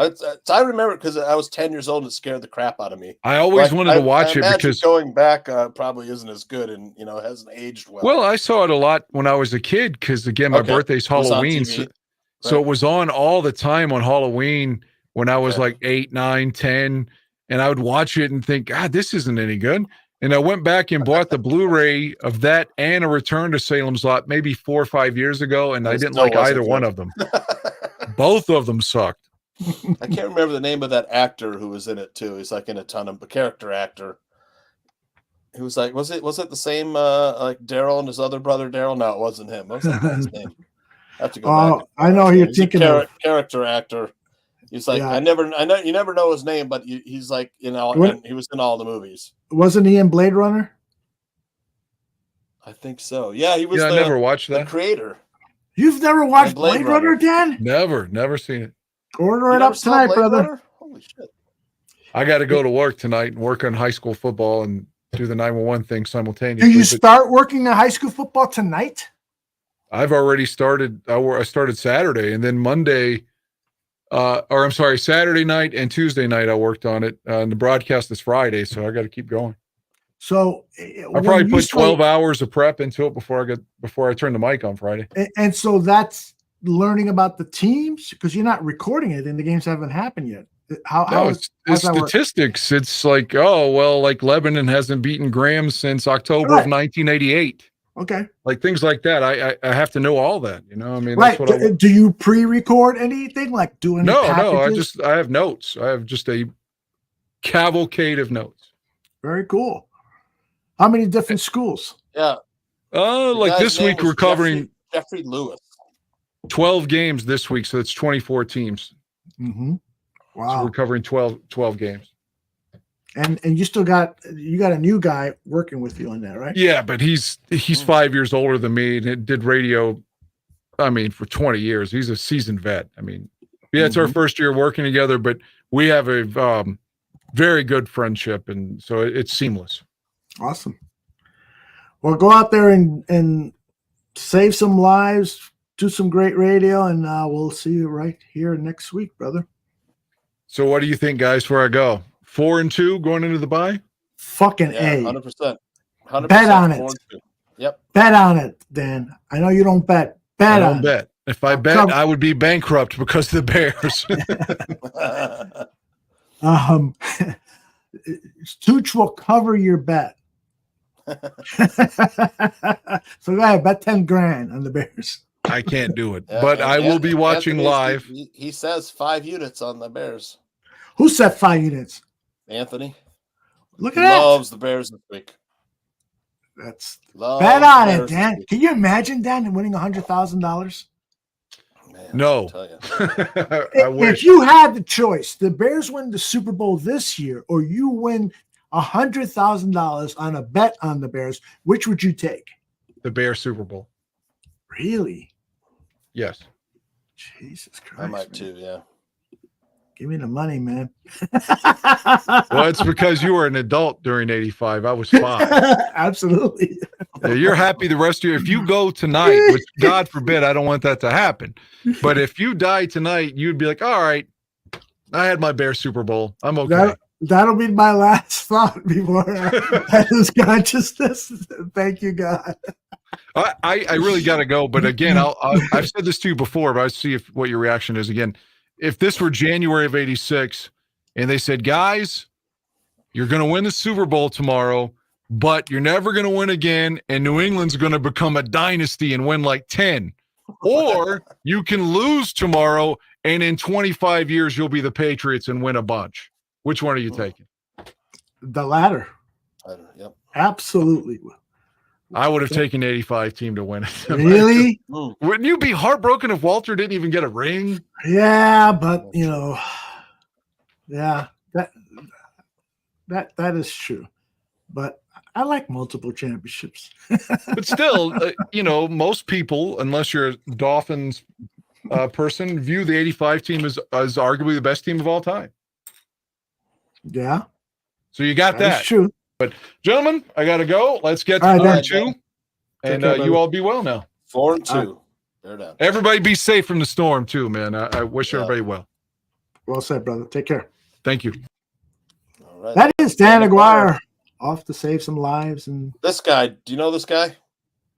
I remember because I was 10 years old and it scared the crap out of me. I always wanted to watch it because going back probably isn't as good and hasn't aged well. Well, I saw it a lot when I was a kid because again, my birthday's Halloween. So it was on all the time on Halloween when I was like 8, 9, 10, and I would watch it and think, God, this isn't any good. And I went back and bought the Blu-ray of that and A Return to Salem's Lot maybe 4 or 5 years ago, and I didn't like either one of them. Both of them sucked. I can't remember the name of that actor who was in it too. He's like in a ton of character actor. He was like, was it the same like Daryl and his other brother Daryl? No, it wasn't him. What was that guy's name? I have to go back. I know you're thinking of character actor. He's like, I know you never know his name, but he's like, and he was in all the movies. Wasn't he in Blade Runner? I think so. Yeah, he was. I never watched that. The creator. You've never watched Blade Runner, Dan? Never seen it. Order it up tonight, brother. Runner? Holy shit. I got to go to work tonight and work on high school football and do the 911 thing simultaneously. Do you start working the high school football tonight? I've already started. I started Saturday, and then Monday, Saturday night and Tuesday night I worked on it. And the broadcast is Friday, so I got to keep going. So I probably put 12 hours of prep into it before I turn the mic on Friday. And so that's learning about the teams because you're not recording it and the games haven't happened yet. It's statistics. Work? It's like, like Lebanon hasn't beaten Graham since October of 1988. Okay. Like things like that. I have to know all that, I mean, right. That's what do you pre-record anything like doing? No, I have notes. I have just a cavalcade of notes. Very cool. How many different schools? Yeah. Like this week we're covering Jeffrey Lewis. 12 games this week, so it's 24 teams. Mm-hmm. Wow. So we're covering 12 games. And you still got a new guy working with you on that, right? Yeah, but he's 5 years older than me and did radio, for 20 years. He's a seasoned vet. It's our first year working together, but we have a very good friendship, and so it's seamless. Awesome. Well, go out there and save some lives, do some great radio, and we'll see you right here next week, brother. So what do you think, guys, before I go? 4-2 going into the bye? Fucking A. 100%. Bet on it. Yep. Bet on it, Dan. I know you don't bet. I don't bet. If I bet, I would be bankrupt because of the Bears. Tooch will cover your bet. So go ahead, bet 10 grand on the Bears. I can't do it, but I will be watching live. He says 5 units on the Bears. Who said 5 units? Anthony. Look at that. Loves the Bears this week. Bet on it, Dan. Can you imagine, Dan, winning $100,000? No. I wish. If you had the choice, the Bears win the Super Bowl this year, or you win $100,000 on a bet on the Bears, which would you take? The Bears Super Bowl. Really? Yes. Jesus Christ. I might too, yeah. Give me the money, man. Well, it's because you were an adult during 85. I was 5. Absolutely. You're happy the rest of you. If you go tonight, which God forbid, I don't want that to happen. But if you die tonight, you'd be like, all right, I had my Bears Super Bowl. I'm okay. That'll be my last thought before I lose consciousness. Thank you, God. I really got to go. But again, I've said this to you before, but I'll see what your reaction is again. If this were January of 86 and they said, guys, You're going to win the Super Bowl tomorrow, but you're never going to win again, and New England's going to become a dynasty and win like 10. Or you can lose tomorrow, and in 25 years, you'll be the Patriots and win a bunch. Which one are you taking? The latter. Yep. Absolutely. I would have taken the 85 team to win it. Really? Wouldn't you be heartbroken if Walter didn't even get a ring? Yeah, but yeah, that is true. But I like multiple championships. But still, most people, unless you're a Dolphins person, view the 85 team as arguably the best team of all time. Yeah. So you got that. That's true. But gentlemen, I got to go. Let's get to All right, 4-2. And care, you all be well now. 4-2. They're down. Everybody be safe from the storm too, man. I wish everybody well. Well said, brother. Take care. Thank you. All right. That is Dan Aguire off to save some lives. And This guy, do you know this guy?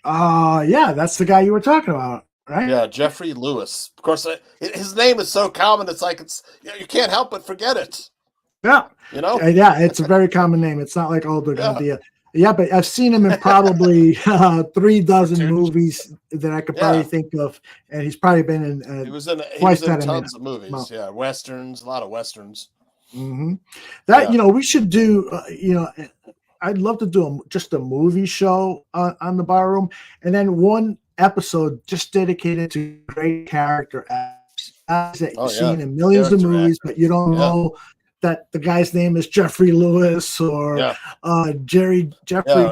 yeah, that's the guy you were talking about, right? Yeah, Jeffrey Lewis. Of course, his name is so common. It's like you can't help but forget it. Yeah. Yeah, it's a very common name. It's not like Aldo. Yeah, but I've seen him in probably 36 movies that I could probably think of, and he's probably been in. He was in tons of movies. Well, yeah, westerns, a lot of westerns. Mm-hmm. We should do. I'd love to do just a movie show on the Bar Room, and then one episode just dedicated to great character actors that you've seen in millions of movies, but you don't know that the guy's name is Jeffrey Lewis or Jeffrey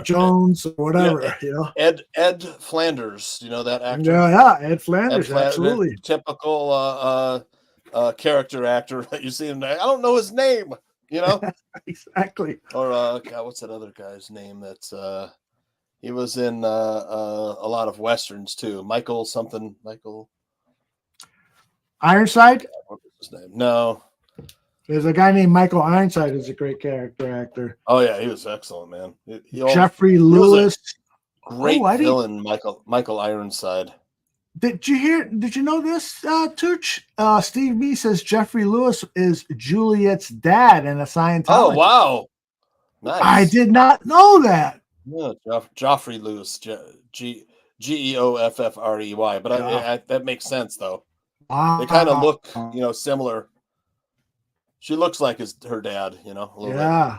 Jones or whatever. Ed Flanders, you know that actor? Yeah, Ed Flanders, absolutely. Typical character actor that you see him. I don't know his name, Exactly. Or God, what's that other guy's name? That's he was in a lot of westerns too. Michael Ironside? What was his name? No. There's a guy named Michael Ironside who's a great character actor. Oh yeah, he was excellent, man. Jeffrey Lewis, great villain, Michael Ironside. Did you know this, Tooch? Steve B says Jeffrey Lewis is Juliet's dad in a Scientology. Oh wow, nice. I did not know that. Yeah, Joffrey Lewis, Geoffrey. But that makes sense though. Wow. They kind of look, similar. She looks like her dad, a little bit. I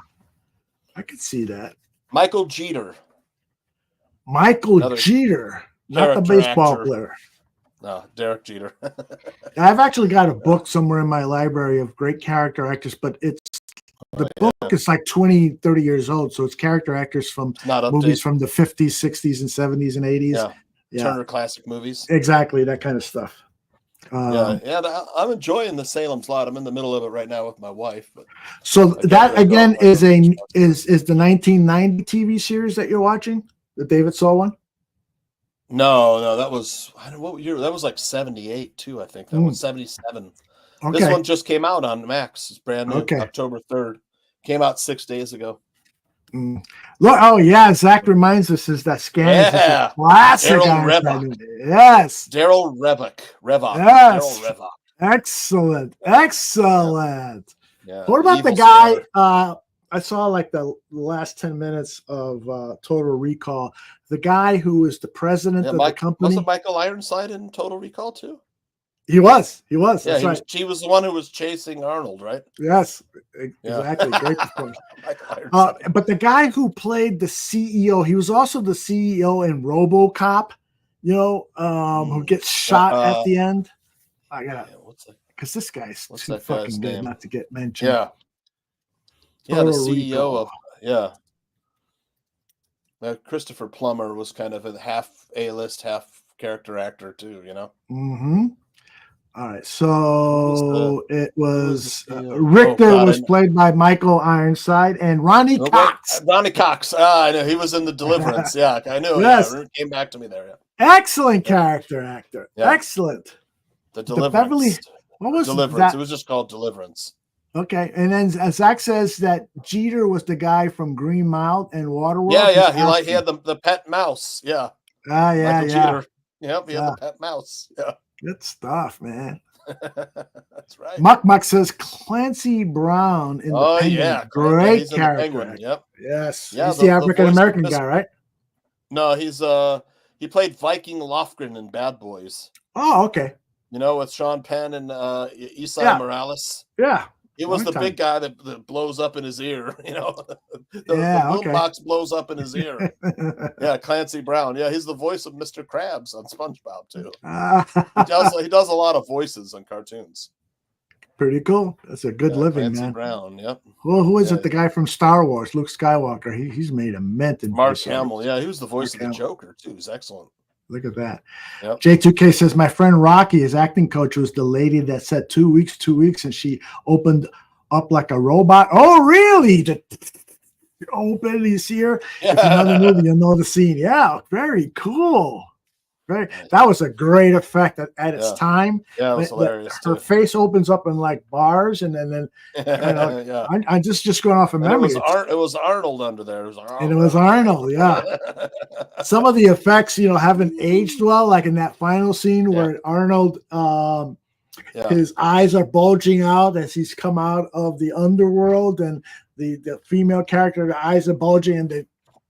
could see that. Michael Jeter. Jeter, not the baseball player. No, Derek Jeter. I've actually got a book somewhere in my library of great character actors, but the book is like 20, 30 years old. So it's character actors from movies from the 50s, 60s, and 70s and 80s. Yeah. Turner Classic Movies. Exactly, that kind of stuff. I'm enjoying the Salem's Lot. I'm in the middle of it right now with my wife. So that again is the 1990 TV series that you're watching, the David Saul one. No, that was what year? That was like 78 too. I think that was 77. Okay. This one just came out on Max. It's brand new. October 3rd. Came out 6 days ago. Look, Zach reminds us is that Scan is a classic. Daryl Revock. Yes. Daryl Revock. Excellent. Yeah. What about the guy? I saw like the last 10 minutes of Total Recall. The guy who was the president of the company. Wasn't Michael Ironside in Total Recall too? He was. Yeah, That's right. He was the one who was chasing Arnold, right? Yes, exactly. Great performance. But the guy who played the CEO, he was also the CEO in RoboCop. Who gets shot at the end. I gotta, because this guy's too fucking good not to get mentioned. Yeah. Yeah, the CEO of Christopher Plummer was kind of a half A-list, half character actor too. Mm-hmm. All right, so it was Richter was played by Michael Ironside and Ronnie Cox. Ronnie Cox. I know he was in the Deliverance. Yeah, I knew. Yes. Yeah, it came back to me there. Yeah. Excellent character actor. Yeah. Excellent. The Deliverance. What was Deliverance? That? It was just called Deliverance. Okay, and then Zach says that Jeter was the guy from Green Mile and Waterworld. Yeah. He had the pet mouse. Yeah. Yeah. Jeter. Yep, he had the pet mouse. Yeah. Good stuff, man. That's right. Muck says Clancy Brown in the Penguin. Yeah, Great he's in the character. Penguin. Yep. Yes. Yeah, he's the African American guy, right? No, he played Viking Lofgren in Bad Boys. Oh, okay. You know, with Sean Penn and Isai Morales. Yeah. He was the big guy that blows up in his ear, you know. the boom box blows up in his ear. Yeah, Clancy Brown. Yeah, he's the voice of Mr. Krabs on SpongeBob too. He does a lot of voices on cartoons. Pretty cool. That's a good living, Clancy man. Brown, yep. Well, who is it? The guy from Star Wars, Luke Skywalker. He's made a mint in Mark Hamill. Yeah, he was the voice of the Joker too. He's excellent. Look at that. Yep. J2K says, my friend Rocky, his acting coach, was the lady that said 2 weeks, and she opened up like a robot. Oh, really? You open and you see her. It's another movie, you'll know the scene. Yeah, very cool. That was a great effect at its time. Yeah, it was hilarious. Her face opens up in like bars, and then I'm just going off of memory. It was Arnold under there. It was Arnold, yeah. Some of the effects, haven't aged well, like in that final scene where Arnold, his eyes are bulging out as he's come out of the underworld, and the female character, the eyes are bulging, and they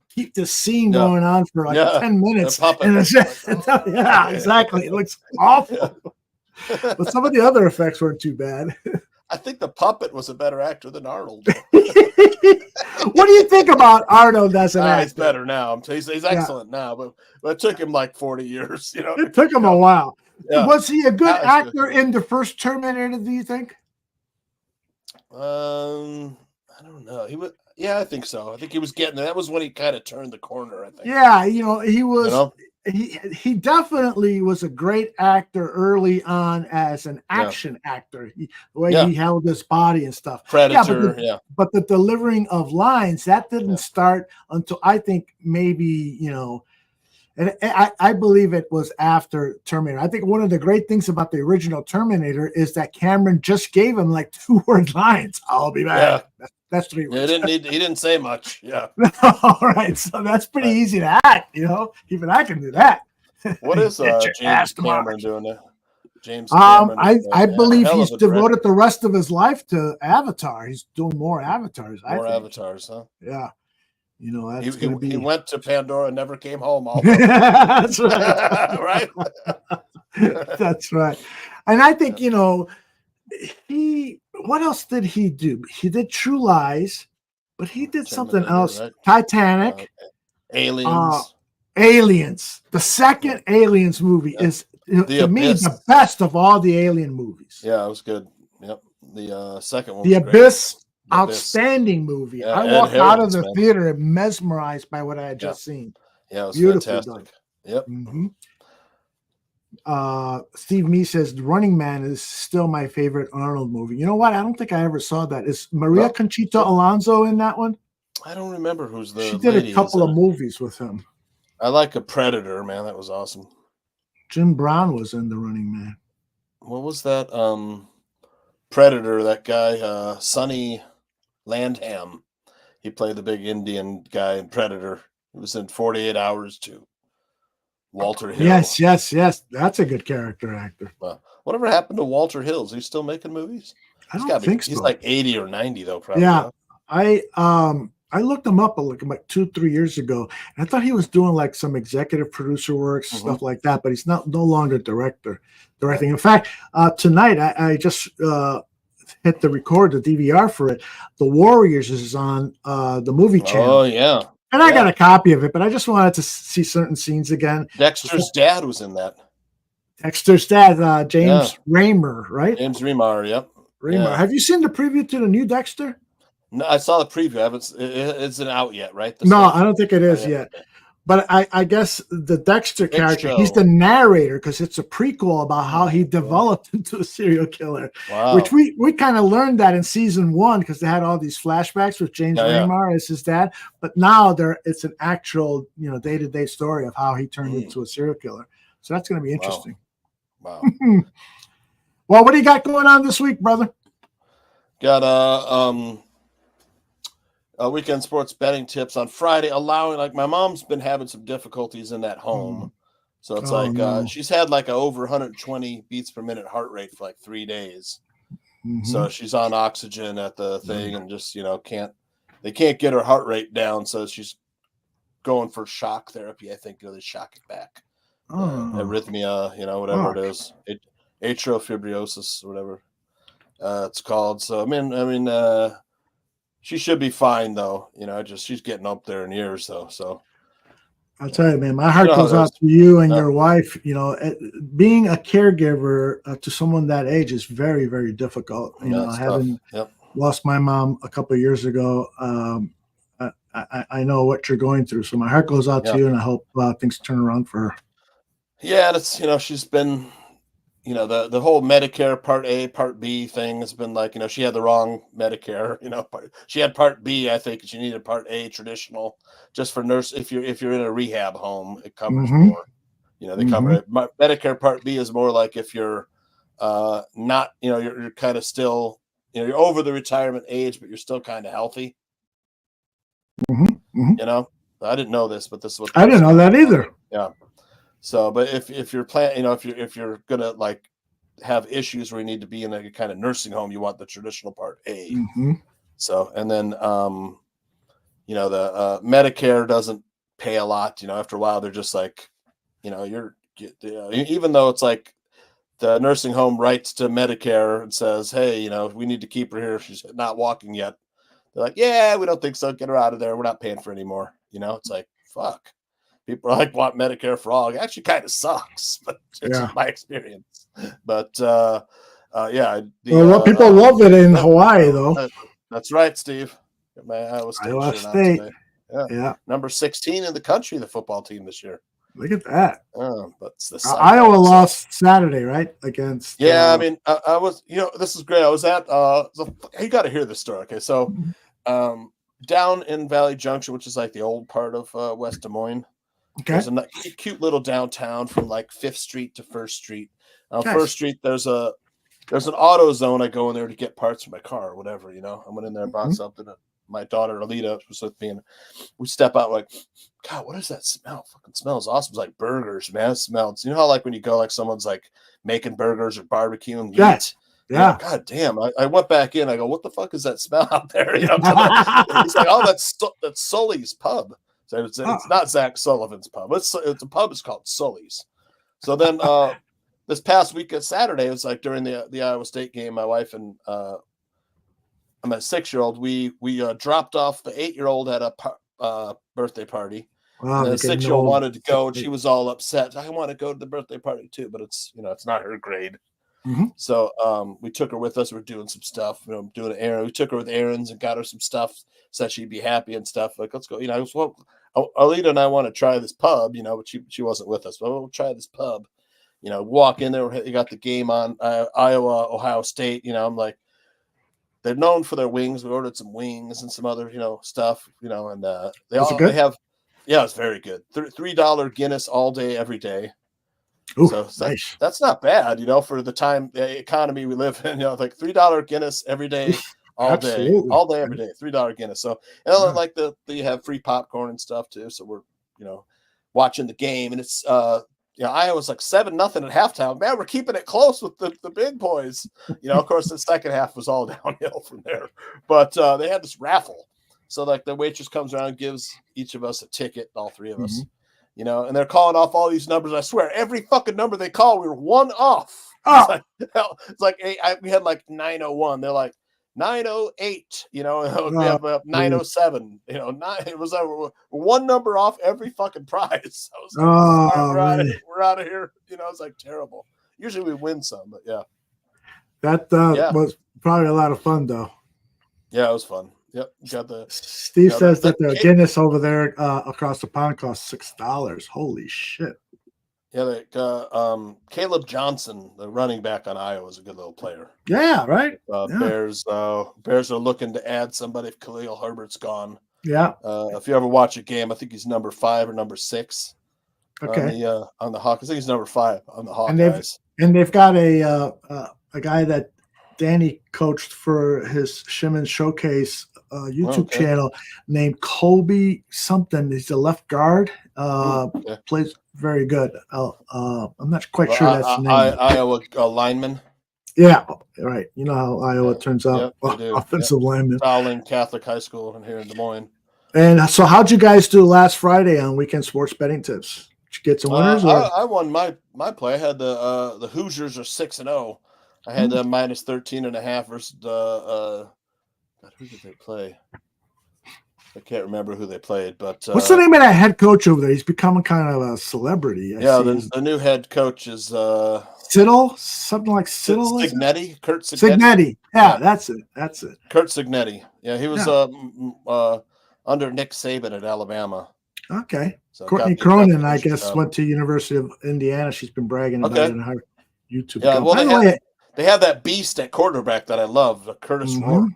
keep this scene going on for like 10 minutes. And it's just, exactly. It looks awful. But some of the other effects weren't too bad. I think the puppet was a better actor than Arnold. What do you think about Arnold as an actor? He's better now. He's excellent now, but it took him like 40 years. It took him a while. Yeah. Was he a good actor in the first Terminator, do you think? I don't know. He was. Yeah, I think so. I think he was getting there. That was when he kind of turned the corner, I think. Yeah, he was he definitely was a great actor early on as an action actor. The way he held his body and stuff. Predator, but the delivering of lines, that didn't start until I think maybe, and I believe it was after Terminator. I think one of the great things about the original Terminator is that Cameron just gave him like 2-word lines. I'll be back. Yeah. That's 3 words. He didn't say much. Yeah. All right. So that's pretty easy to act, Even I can do that. What is James Cameron doing there? James Cameron. I believe he's devoted the rest of his life to Avatar. He's doing more Avatars. Avatars, huh? Yeah. That's he went to Pandora and never came home. That's right. Right? That's right. And I think, what else did he do? He did True Lies, but he did something else. Right? Titanic. Aliens. The second Aliens movie is, to me, the best of all the Alien movies. Yeah, it was good. Yep. The second one. The Abyss. Outstanding movie. I walked out of the theater mesmerized by what I had just seen. Yeah, it was beautiful. Fantastic. Yep. Mm-hmm. Steve Me says Running Man is still my favorite Arnold movie. You know what? I don't think I ever saw that. Is Maria Conchita Alonso in that one? I don't remember who's the. She did a couple of movies with him. I like a Predator, man. That was awesome. Jim Brown was in The Running Man. What was that? Predator. That guy, Sonny Landham. He played the big Indian guy in Predator. He was in 48 Hours too. Walter Hill. Yes. That's a good character actor. Whatever happened to Walter Hill? Is he still making movies? I don't think so. He's like 80 or 90 though, probably. Yeah. I looked him up like 2-3 years ago, and I thought he was doing like some executive producer work, stuff like that, but he's no longer directing. In fact, tonight I just hit the DVR for it. The Warriors is on the movie channel. Oh yeah. And I got a copy of it, but I just wanted to see certain scenes again. Dexter's dad was in that. Dexter's dad, James Remar, right? James Remar, yep. Remar. Yeah. Have you seen the preview to the new Dexter? No, I saw the preview. It isn't out yet, right? I don't think it is yet. But I guess the Dexter character, he's the narrator because it's a prequel about how he developed into a serial killer. Wow. Which we kind of learned that in season 1 because they had all these flashbacks with James Remar as his dad. But now it's an actual, day-to-day story of how he turned into a serial killer. So that's going to be interesting. Wow. Well, what do you got going on this week, brother? Got weekend sports betting tips on Friday, allowing, like, my mom's been having some difficulties in that home. So it's no. she's had like a over 120 beats per minute heart rate for like 3 days. So she's on oxygen at the thing and just, they can't get her heart rate down. So she's going for shock therapy. I think they shock it back. Arrhythmia, whatever it is, atrial fibrilliosis or whatever it's called. So, I mean, she should be fine though. She's getting up there in years though. So I'll tell you, man, my heart goes out to you and your wife. Being a caregiver to someone that age is very, very difficult. Having lost my mom a couple of years ago, I know what you're going through. So my heart goes out to you, and I hope things turn around for her. Yeah, that's she's been, the whole Medicare Part A, Part B thing has been like, she had the wrong Medicare. She had Part B, I think, and she needed Part A traditional, just for nurse. If you're in a rehab home, it covers more. They cover it. Medicare Part B is more like if you're not, you're kind of still, you're over the retirement age, but you're still kind of healthy. I didn't know this, but this is what I didn't know that either. Yeah. So, but if you're if you're gonna like have issues where you need to be in a kind of nursing home, you want the traditional Part A. So, and then the Medicare doesn't pay a lot. After a while, they're just like, even though it's like the nursing home writes to Medicare and says, hey, we need to keep her here. She's not walking yet. They're like, yeah, we don't think so. Get her out of there. We're not paying for anymore. It's like, fuck. People are like, want Medicare for all. It actually kind of sucks, but it's just my experience. But people love it in Hawaii, though. That's right, Steve. My Iowa State. Yeah. Number 16 in the country, the football team this year. Look at that. But it's Iowa lost Saturday, right? Against. Yeah, I mean, I was, this is great. I was at, you got to hear this story. Okay. So, down in Valley Junction, which is like the old part of West Des Moines. Okay. There's a cute little downtown from like 5th Street to 1st Street. First Street, there's an auto zone. I go in there to get parts for my car or whatever, I went in there and bought something. My daughter Alita was with me, and we step out like, God, what is that smell? Fucking smells awesome. It's like burgers, man. It smells. You know how like when you go, like someone's like making burgers or barbecuing meat. Yeah. God damn. I went back in. I go, what the fuck is that smell out there? He's like, oh, that's Sully's pub. So it's not Zach Sullivan's pub. It's a pub. It's called Sully's. So then this past week at Saturday, it was like during the Iowa State game, my wife and I'm a 6-year-old. We dropped off the 8-year-old at a birthday party. Wow, and the 6-year-old wanted to go, and she was all upset. I want to go to the birthday party too, but it's it's not her grade. So we took her with us. We're doing some stuff, doing an errand. We took her with errands and got her some stuff, said she'd be happy and stuff. Like, let's go. Alita and I want to try this pub, but she wasn't with us. But we'll try this pub. Walk in there. You got the game on, Iowa, Ohio State. I'm like, they're known for their wings. We ordered some wings and some other, stuff, and they have, it's very good. $3 Guinness all day, every day. Ooh, so nice. That's not bad, for the the economy we live in, like $3 Guinness every day, all day, every day, $3 Guinness. So, like you have free popcorn and stuff too. So we're, watching the game, and it's, Iowa's like 7-0 at halftime. Man, we're keeping it close with the big boys. Of course, the second half was all downhill from there. But they had this raffle. So, like, the waitress comes around and gives each of us a ticket, all three of us. And they're calling off all these numbers. I swear, every fucking number they call, we were one off. Oh. It's like we had like 901. They're like 908. We have 907. It was one number off every fucking prize. I was like, we're out of here. It's like terrible. Usually we win some, but yeah. That was probably a lot of fun, though. Yeah, it was fun. Yep. Got the Steve says that the Guinness over there across the pond costs $6. Holy shit. Yeah, Caleb Johnson, the running back on Iowa, is a good little player. Yeah, right. Bears are looking to add somebody if Khalil Herbert's gone. Yeah. If you ever watch a game, I think he's number 5 or number 6. Okay. On the Hawks. I think he's number 5 on the Hawkeyes. And they've got a guy that Danny coached for his Shimon Showcase YouTube channel named Colby something. He's a left guard. Okay. Plays very good. I'm not quite sure that's the name. Iowa lineman. Yeah, right. You know how Iowa turns out. Yep, they do. Offensive lineman. Fowling Catholic High School here in Des Moines. And so how'd you guys do last Friday on Weekend Sports Betting Tips? Did you get some winners? I won my play. I had the Hoosiers are 6-0. I had minus 13.5 versus the who did they play? I can't remember who they played, but what's the name of that head coach over there? He's becoming kind of a celebrity. The new head coach is Siddle, something like Siddle. Cignetti, Kurt Cignetti. Yeah, that's it. Kurt Cignetti. Yeah, he was under Nick Saban at Alabama. Okay. So Courtney Cronin, I guess, went to University of Indiana. She's been bragging about it in her YouTube. Yeah, well, they have that beast at quarterback that I love, Curtis Rourke.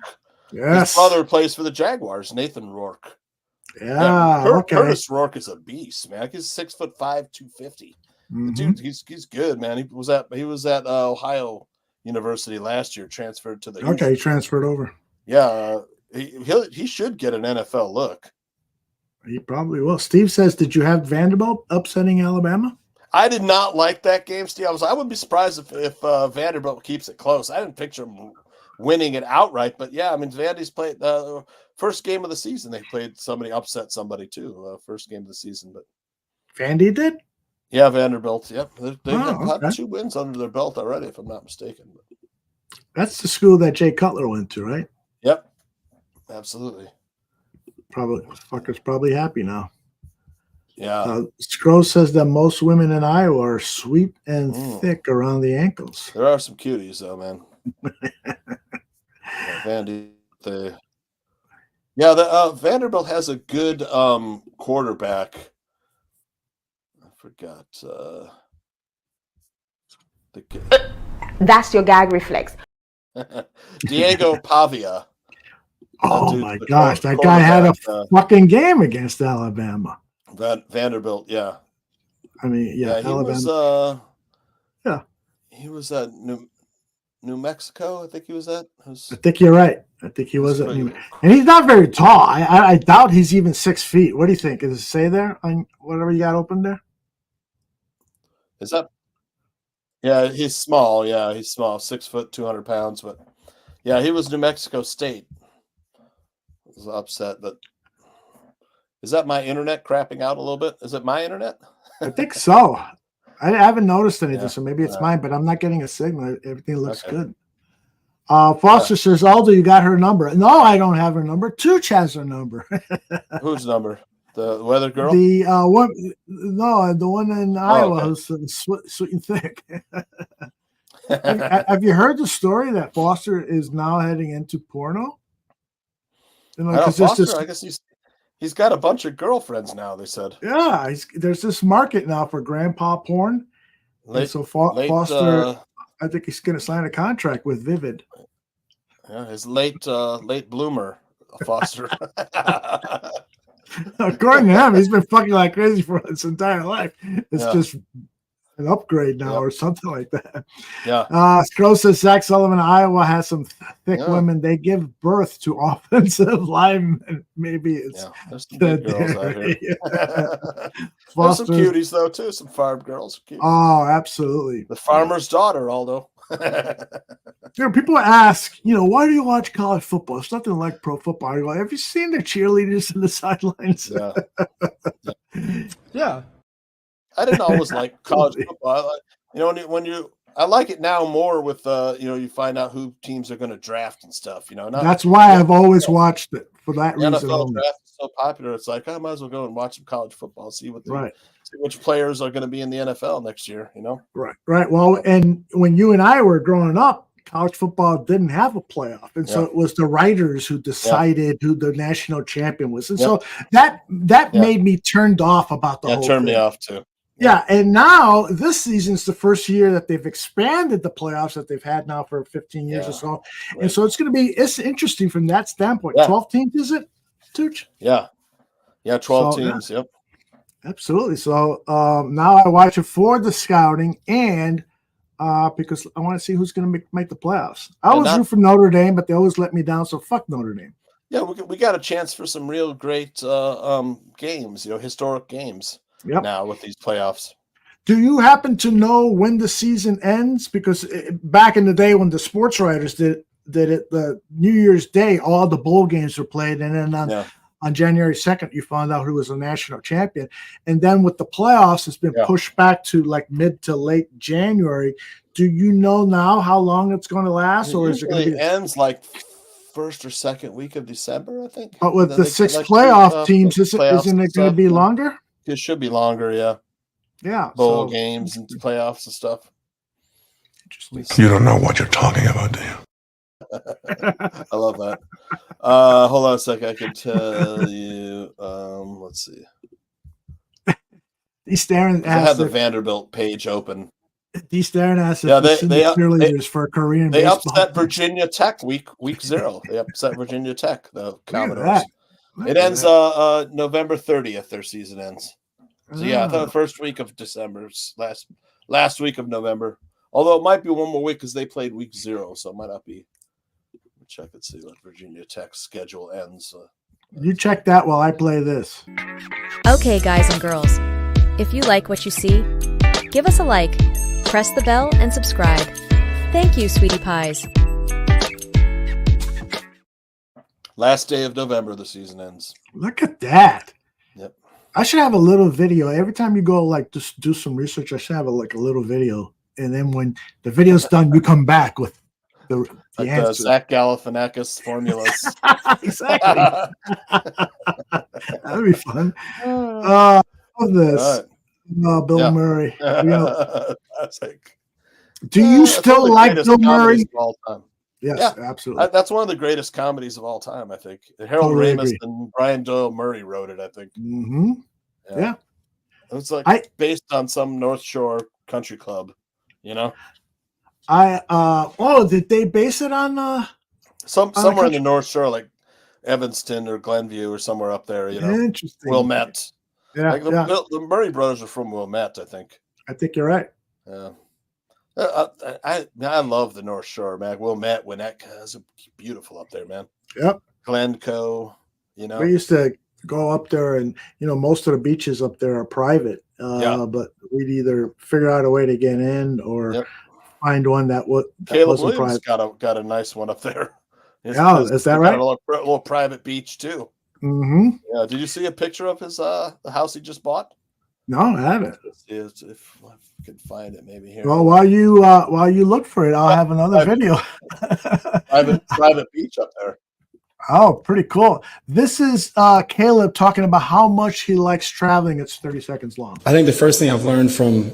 Yes. His brother plays for the Jaguars, Nathan Rourke. Yeah, Curtis Rourke is a beast, man. He's 6'5", 250. The dude, he's good, man. He was at Ohio University last year, transferred to the he transferred over. Yeah, he should get an NFL look. He probably will. Steve says, did you have Vanderbilt upsetting Alabama? I did not like that game, Steve. I wouldn't be surprised if Vanderbilt keeps it close. I didn't picture them winning it outright, but yeah, I mean, Vandy's played the first game of the season. They played upset somebody too. First game of the season, but Vandy did. Yeah, Vanderbilt. Yep, they have 2 wins under their belt already, if I'm not mistaken. That's the school that Jay Cutler went to, right? Yep, absolutely. Fucker's probably happy now. Yeah. Scrooge says that most women in Iowa are sweet and thick around the ankles. There are some cuties, though, man. Vandy, Vanderbilt has a good quarterback. I forgot. That's your gag reflex. Diego Pavia. Oh my gosh, that guy had a fucking game against Alabama. Vanderbilt, yeah. I mean, yeah, he Alabama. Was, he was at New Mexico. I think he was at. I think you're right. I think he was at New Mexico. And he's not very tall. I doubt he's even 6 feet. What do you think? Does it say there on whatever you got open there? Is that? Yeah, he's small. Yeah, he's small. 6 foot, 200 pounds. But yeah, he was New Mexico State. I was upset that. Is that my internet crapping out a little bit? Is it my internet? I think so. I haven't noticed anything, so maybe it's mine, but I'm not getting a signal. Everything looks good. Foster says, Aldo, you got her number. No, I don't have her number. Tooch has her number. Whose number? The weather girl? The one in Iowa who's sweet and thick. Have you heard the story that Foster is now heading into porno? Foster, I guess he's got a bunch of girlfriends now, they said. Yeah, there's this market now for grandpa porn. Foster, I think he's going to sign a contract with Vivid. Yeah, his late bloomer, Foster. According to him, he's been fucking like crazy for his entire life. It's just an upgrade now or something like that. Yeah. Scrooge says Zach Sullivan, Iowa has some thick women. They give birth to offensive linemen. Maybe it's there's some big girls out here. There's some cuties though too. Some farm girls. Cute. Oh, absolutely. The farmer's daughter, Aldo. People ask, why do you watch college football? It's nothing like pro football. I go, have you seen the cheerleaders in the sidelines? Yeah. I didn't always like college football. I like it now more with you find out who teams are going to draft and stuff. That's why I've always watched it for that reason. NFL draft is so popular. It's like I might as well go and watch some college football, see which players are going to be in the NFL next year. Right. Well, and when you and I were growing up, college football didn't have a playoff, and so it was the writers who decided who the national champion was, and so that made me turned off about the whole turned thing. Me off too. Yeah, and now this season's the first year that they've expanded the playoffs that they've had now for 15 years or so. Right. And so it's interesting from that standpoint. 12 teams, is it, Tooch? Yeah, 12 teams, yep. Absolutely. So now I watch it for the scouting and because I want to see who's going to make the playoffs. I always root for Notre Dame, but they always let me down, so fuck Notre Dame. Yeah, we got a chance for some real great games, historic games. Yep. now with these playoffs. Do you happen to know when the season ends? Because back in the day when the sports writers did it, the New Year's Day, all the bowl games were played, and then on January 2nd, you found out who was the national champion. And then with the playoffs, it's been pushed back to like mid to late January. Do you know now how long it's going to last, or is it going to be ends like first or second week of December? I think. But with the 6 playoff teams, isn't it going to be longer? It should be longer, yeah. Yeah, bowl games and playoffs and stuff. You don't know what you're talking about, do you? I love that. Hold on a second. I can tell you. Let's see. He's staring at. I have the Vanderbilt page open. He's staring at us. Yeah, they cheerleaders for Korean. They baseball. upset Virginia Tech week 0. They upset Virginia Tech. The Commodores. It ends November 30th. Their season ends. So yeah, I thought the first week of December, last week of November. Although it might be one more week because they played week 0, so it might not be. Check and see what Virginia Tech's schedule ends. You check that while I play this. Okay, guys and girls, if you like what you see, give us a like, press the bell, and subscribe. Thank you, sweetie pies. Last day of November, the season ends. Look at that. Yep. I should have a little video. Every time you go, like, just do some research, I should have a little video. And then when the video's done, you come back with the answer. Zach Galifianakis formulas. Exactly. That'd be fun. Love this. Bill Murray. Do you still like Bill Murray? Yes, absolutely. That's one of the greatest comedies of all time, I think. Harold Ramis and Brian Doyle Murray wrote it, I think. Mm-hmm. Yeah. It was like based on some North Shore country club, you know? Did they base it on somewhere in the North Shore, like Evanston or Glenview or somewhere up there, you know? Interesting. Wilmette. Yeah, the Murray brothers are from Wilmette, I think. I think you're right. Yeah. I love the North Shore, man. Wilmette, Winnetka is beautiful up there, man. Yep. Glencoe, you know. We used to go up there, and most of the beaches up there are private. But we'd either figure out a way to get in or find one that Caleb wasn't Williams private. got a nice one up there. Is that right? A little private beach too. Mm-hmm. Yeah. Did you see a picture of his the house he just bought? No, I haven't. Let's see if I can find it, maybe here. Well, while you look for it, I'll have another video. private beach up there. Oh, pretty cool. This is Caleb talking about how much he likes traveling. It's 30 seconds long. I think the first thing I've learned from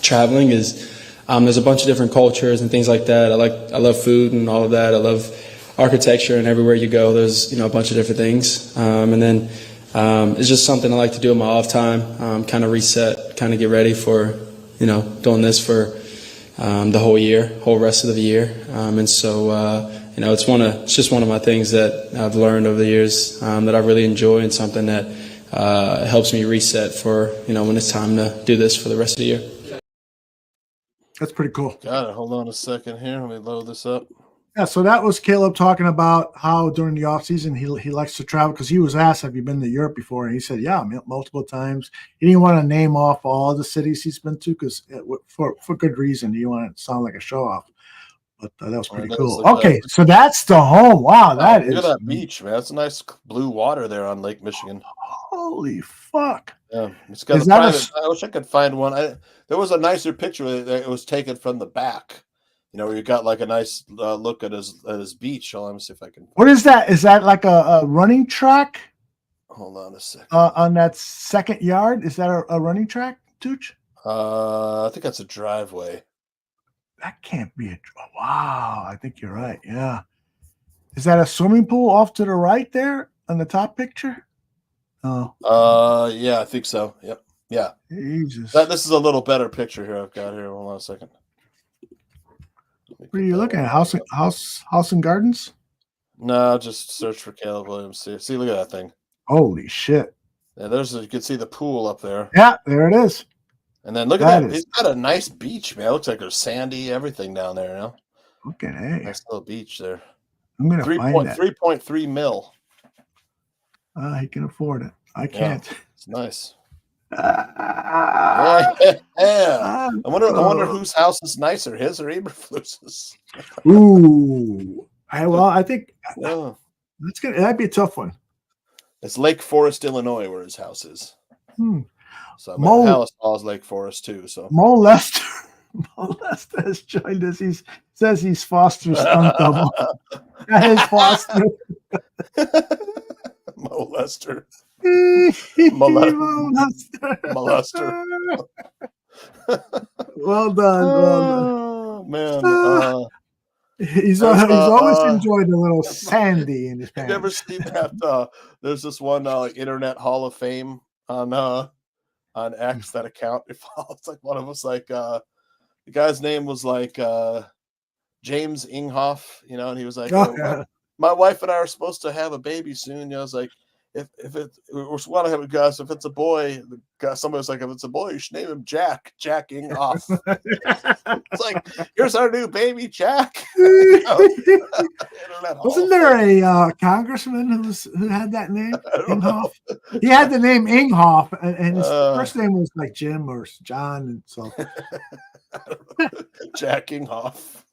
traveling is there's a bunch of different cultures and things like that. I love food and all of that. I love architecture, and everywhere you go, there's a bunch of different things. And then it's just something I like to do in my off time, kind of reset, kind of get ready for doing this for the whole rest of the year. And so it's just one of my things that I've learned over the years that I really enjoy, and something that helps me reset for when it's time to do this for the rest of the year. That's pretty cool. Got it. Hold on a second here. Let me load this up. Yeah, so that was Caleb talking about how during the off season he likes to travel, because he was asked, "Have you been to Europe before?" And he said, "Yeah, multiple times." He didn't want to name off all the cities he's been to, because for good reason. He didn't want to sound like a show off. But that was pretty cool. Okay, so that's the home. Wow, look at that beach, man. That's a nice blue water there on Lake Michigan. Holy fuck! Yeah, it's got a private. I wish I could find one. There was a nicer picture. It was taken from the back. Where you got like a nice look at his beach. Let me see if I can. What is that? Is that like a running track? Hold on a second. On that second yard, is that a running track, Tooch? I think that's a driveway. That can't be a. Wow, I think you're right. Yeah. Is that a swimming pool off to the right there on the top picture? Oh. Yeah, I think so. Yep. Yeah. Jesus. This is a little better picture here. I've got here. Hold on a second. What are you looking at? House and Gardens? No, just search for Caleb Williams. See, look at that thing. Holy shit! Yeah, you can see the pool up there. Yeah, there it is. And then look at that. It's got a nice beach, man. It looks like there's sandy, everything down there. Look at that. Nice little beach there. I'm gonna find that. 3.3 mil. He can afford it. I can't. It's nice. I wonder whose house is nicer, his or Eberflus's. Ooh. I think that's good. That'd be a tough one. It's Lake Forest, Illinois, where his house is. So Alice Hall is Lake Forest too. So Mo Lester has joined us. He says he's Foster's stunt double. That is Foster. Mo Lester. Molester. Well done. Oh, man. He's always enjoyed a little Sandy in his pants. You never seen that? There's this one like Internet Hall of Fame on X, that account. It's like one of us, like the guy's name was like James Inghoff, and he was like, my wife and I are supposed to have a baby soon. I was like, if we want to have a guy, if it's a boy, somebody was like, if it's a boy, you should name him Jack Inghoff. It's like, here's our new baby, Jack. Wasn't there a congressman who had that name? Inghoff? He had the name Inghoff, and his first name was like Jim or John, and so Jack Inghoff.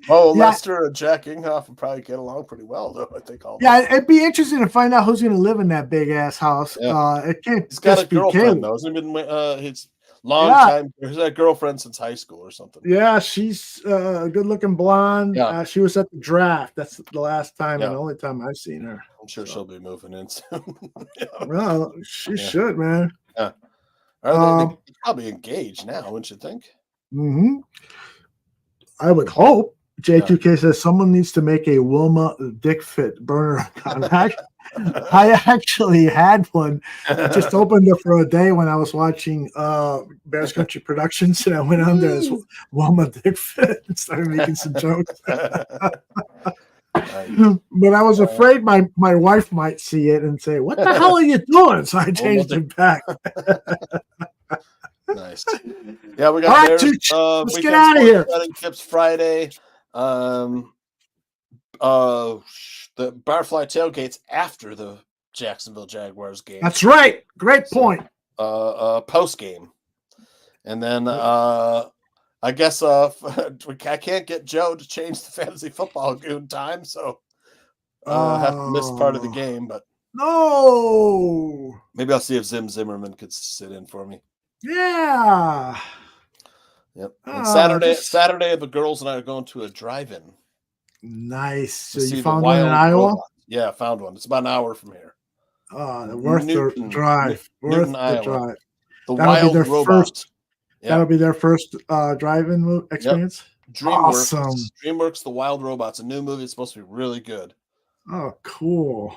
Lester and Jack Inghoff would probably get along pretty well, though. I think. It'd be interesting to find out who's going to live in that big ass house. It can't. He's got a girlfriend though. Hasn't been his long time. He's had a girlfriend since high school or something. Yeah, she's a good-looking blonde. Yeah. She was at the draft. That's the last time and the only time I've seen her. I'm sure she'll be moving in soon. Well, she should, man. Yeah. They're probably engaged now, wouldn't you think? Mm-hmm. I would hope. J2K says someone needs to make a Wilma dick fit burner account. I actually had one. I just opened it for a day when I was watching Bears Country Productions, and I went on there as Wilma dick fit and started making some jokes. But I was afraid my wife might see it and say, "What the hell are you doing?" So I changed it back. Nice. Yeah, we got all right, Tooch, let's get out of here. Tips Friday. The Barfly tailgates after the Jacksonville Jaguars game. That's right. Great point. Post game, and then I guess I can't get Joe to change the fantasy football goon time, so I have to miss part of the game. But no, maybe I'll see if Zimmerman could sit in for me. Yeah. Yep. And Saturday, the girls and I are going to a drive-in. Nice. So you found one in Iowa? Robot. Yeah, I found one. It's about an hour from here. Worth the drive. Newton, Worth the Iowa. drive. That'll be their first drive-in experience. Yep. DreamWorks. Awesome. DreamWorks, The Wild Robots, a new movie. It's supposed to be really good. Oh, cool.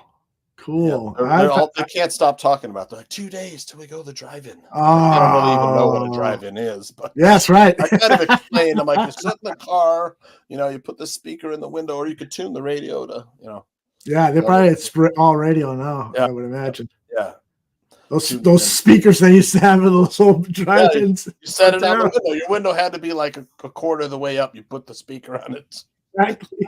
Cool. Yeah, they can't stop talking about it. They're like, 2 days till we go to the drive-in. I don't really even know what a drive-in is, but that's right. I kind of explained. I'm like, you sit in the car, you put the speaker in the window, or you could tune the radio to, Yeah, they're probably all radio now. Yeah. I would imagine. Yeah. Those speakers they used to have in those old drive-ins. You set it on the window. Your window had to be like a quarter of the way up. You put the speaker on it. Exactly.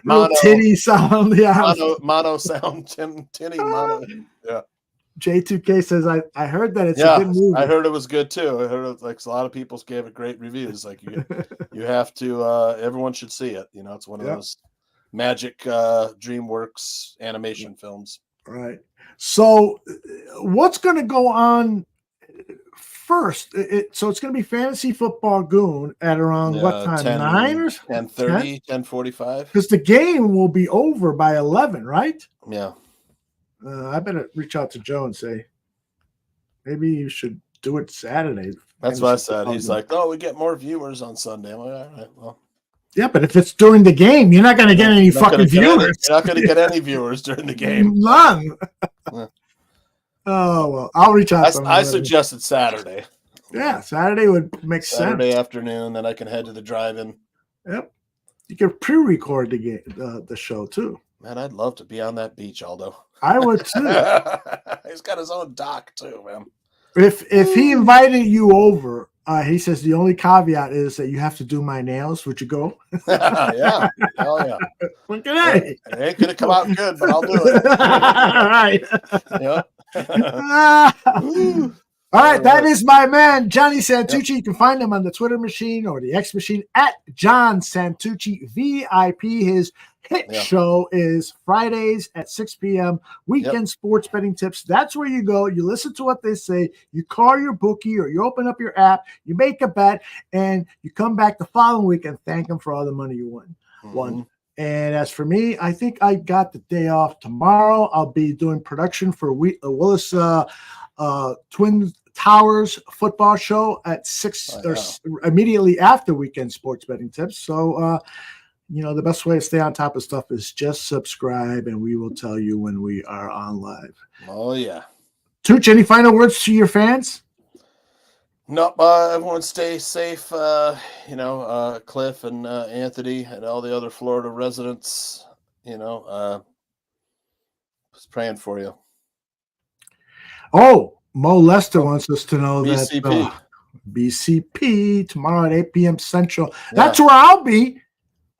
Mono tinny sound. Yeah. Mono sound. Tinny mono. Yeah. J2K says I heard that it's a good movie. I heard it was good too. I heard it, like a lot of people gave it great reviews. Like you have to everyone should see it. It's one of those magic DreamWorks animation films. Right. So what's going to go on first? So it's going to be Fantasy Football Goon at around what time? 9 or 10:30, 10:45. Because the game will be over by 11, right? Yeah. I better reach out to Joe and say, maybe you should do it Saturday. That's what I said. He's like, "Oh, we get more viewers on Sunday." I'm like, all right, well. Yeah, but if it's during the game, you're not going to get any fucking viewers. You're not going to get any viewers during the game. None. Oh, well, I'll reach out to him. I suggested Saturday. Yeah, Saturday would make sense. Saturday afternoon, then I can head to the drive-in. Yep. You can pre-record the show, too. Man, I'd love to be on that beach, Aldo. I would, too. He's got his own dock, too, man. If he invited you over, he says the only caveat is that you have to do my nails. Would you go? Yeah. Hell yeah. Look at that. It ain't going to come out good, but I'll do it. All right. Yeah. All right, that is my man, Johnny Santucci. You can find him on the Twitter machine or the X machine at John Santucci VIP. His hit show is Fridays at 6 p.m. Weekend sports betting tips. That's where you go. You listen to what they say. You call your bookie or you open up your app. You make a bet, and you come back the following week and thank them for all the money you won. And as for me, I think I got the day off tomorrow. I'll be doing production for Willis Twin Towers football show at 6 or immediately after weekend sports betting tips. So, the best way to stay on top of stuff is just subscribe, and we will tell you when we are on live. Oh, yeah. Tooch, any final words to your fans? Nope. Everyone stay safe. Cliff and Anthony and all the other Florida residents, just praying for you. Oh, Mo Lester wants us to know BCP. that BCP tomorrow at 8 p.m. Central. That's where I'll be.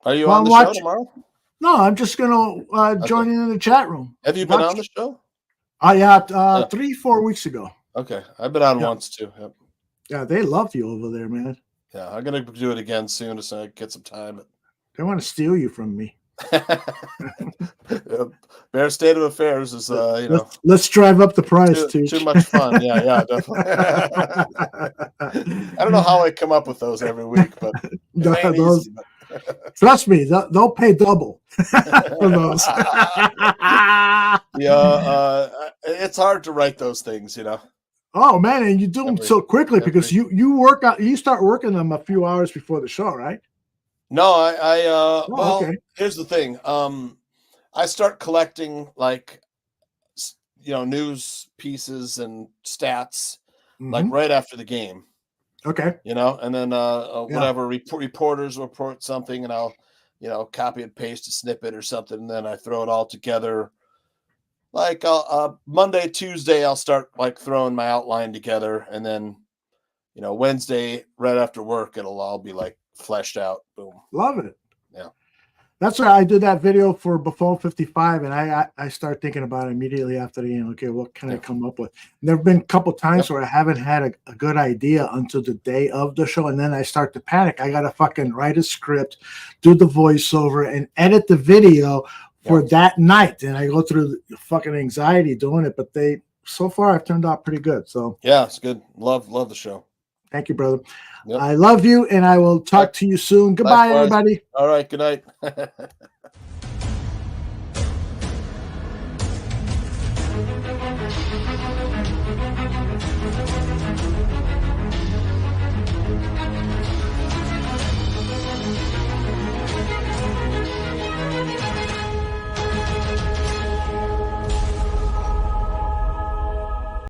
Are you on the show tomorrow? No, I'm just going to join in the chat room. Have you been on the show? 3-4 weeks ago. Okay. I've been on once too. Yep. Yeah, they love you over there, man. Yeah, I'm going to do it again soon so I get some time. They want to steal you from me. Bear state of affairs is, Let's drive up the price, too much fun. Yeah, definitely. I don't know how I come up with those every week, but it ain't easy. Trust me, they'll pay double for those. It's hard to write those things, Oh man, and you do them so quickly because you start working them a few hours before the show, right? No, here's the thing. I start collecting news pieces and stats like right after the game. Okay. And then whatever reporters report something, and I'll copy and paste a snippet or something, and then I throw it all together. Like Monday, Tuesday, I'll start throwing my outline together, and then Wednesday right after work, it'll all be fleshed out. Boom. Love it. Yeah. That's why I did that video for Buffalo 55, and I start thinking about it immediately after the game. Okay, what can I come up with? And there have been a couple times where I haven't had a good idea until the day of the show, and then I start to panic. I got to fucking write a script, do the voiceover, and edit the video for that night. And I go through the fucking anxiety doing it, but so far I've turned out pretty good. So yeah, it's good. Love the show. Thank you, brother. Yep. I love you, and I will talk to you soon. Goodbye, everybody. All right, good night.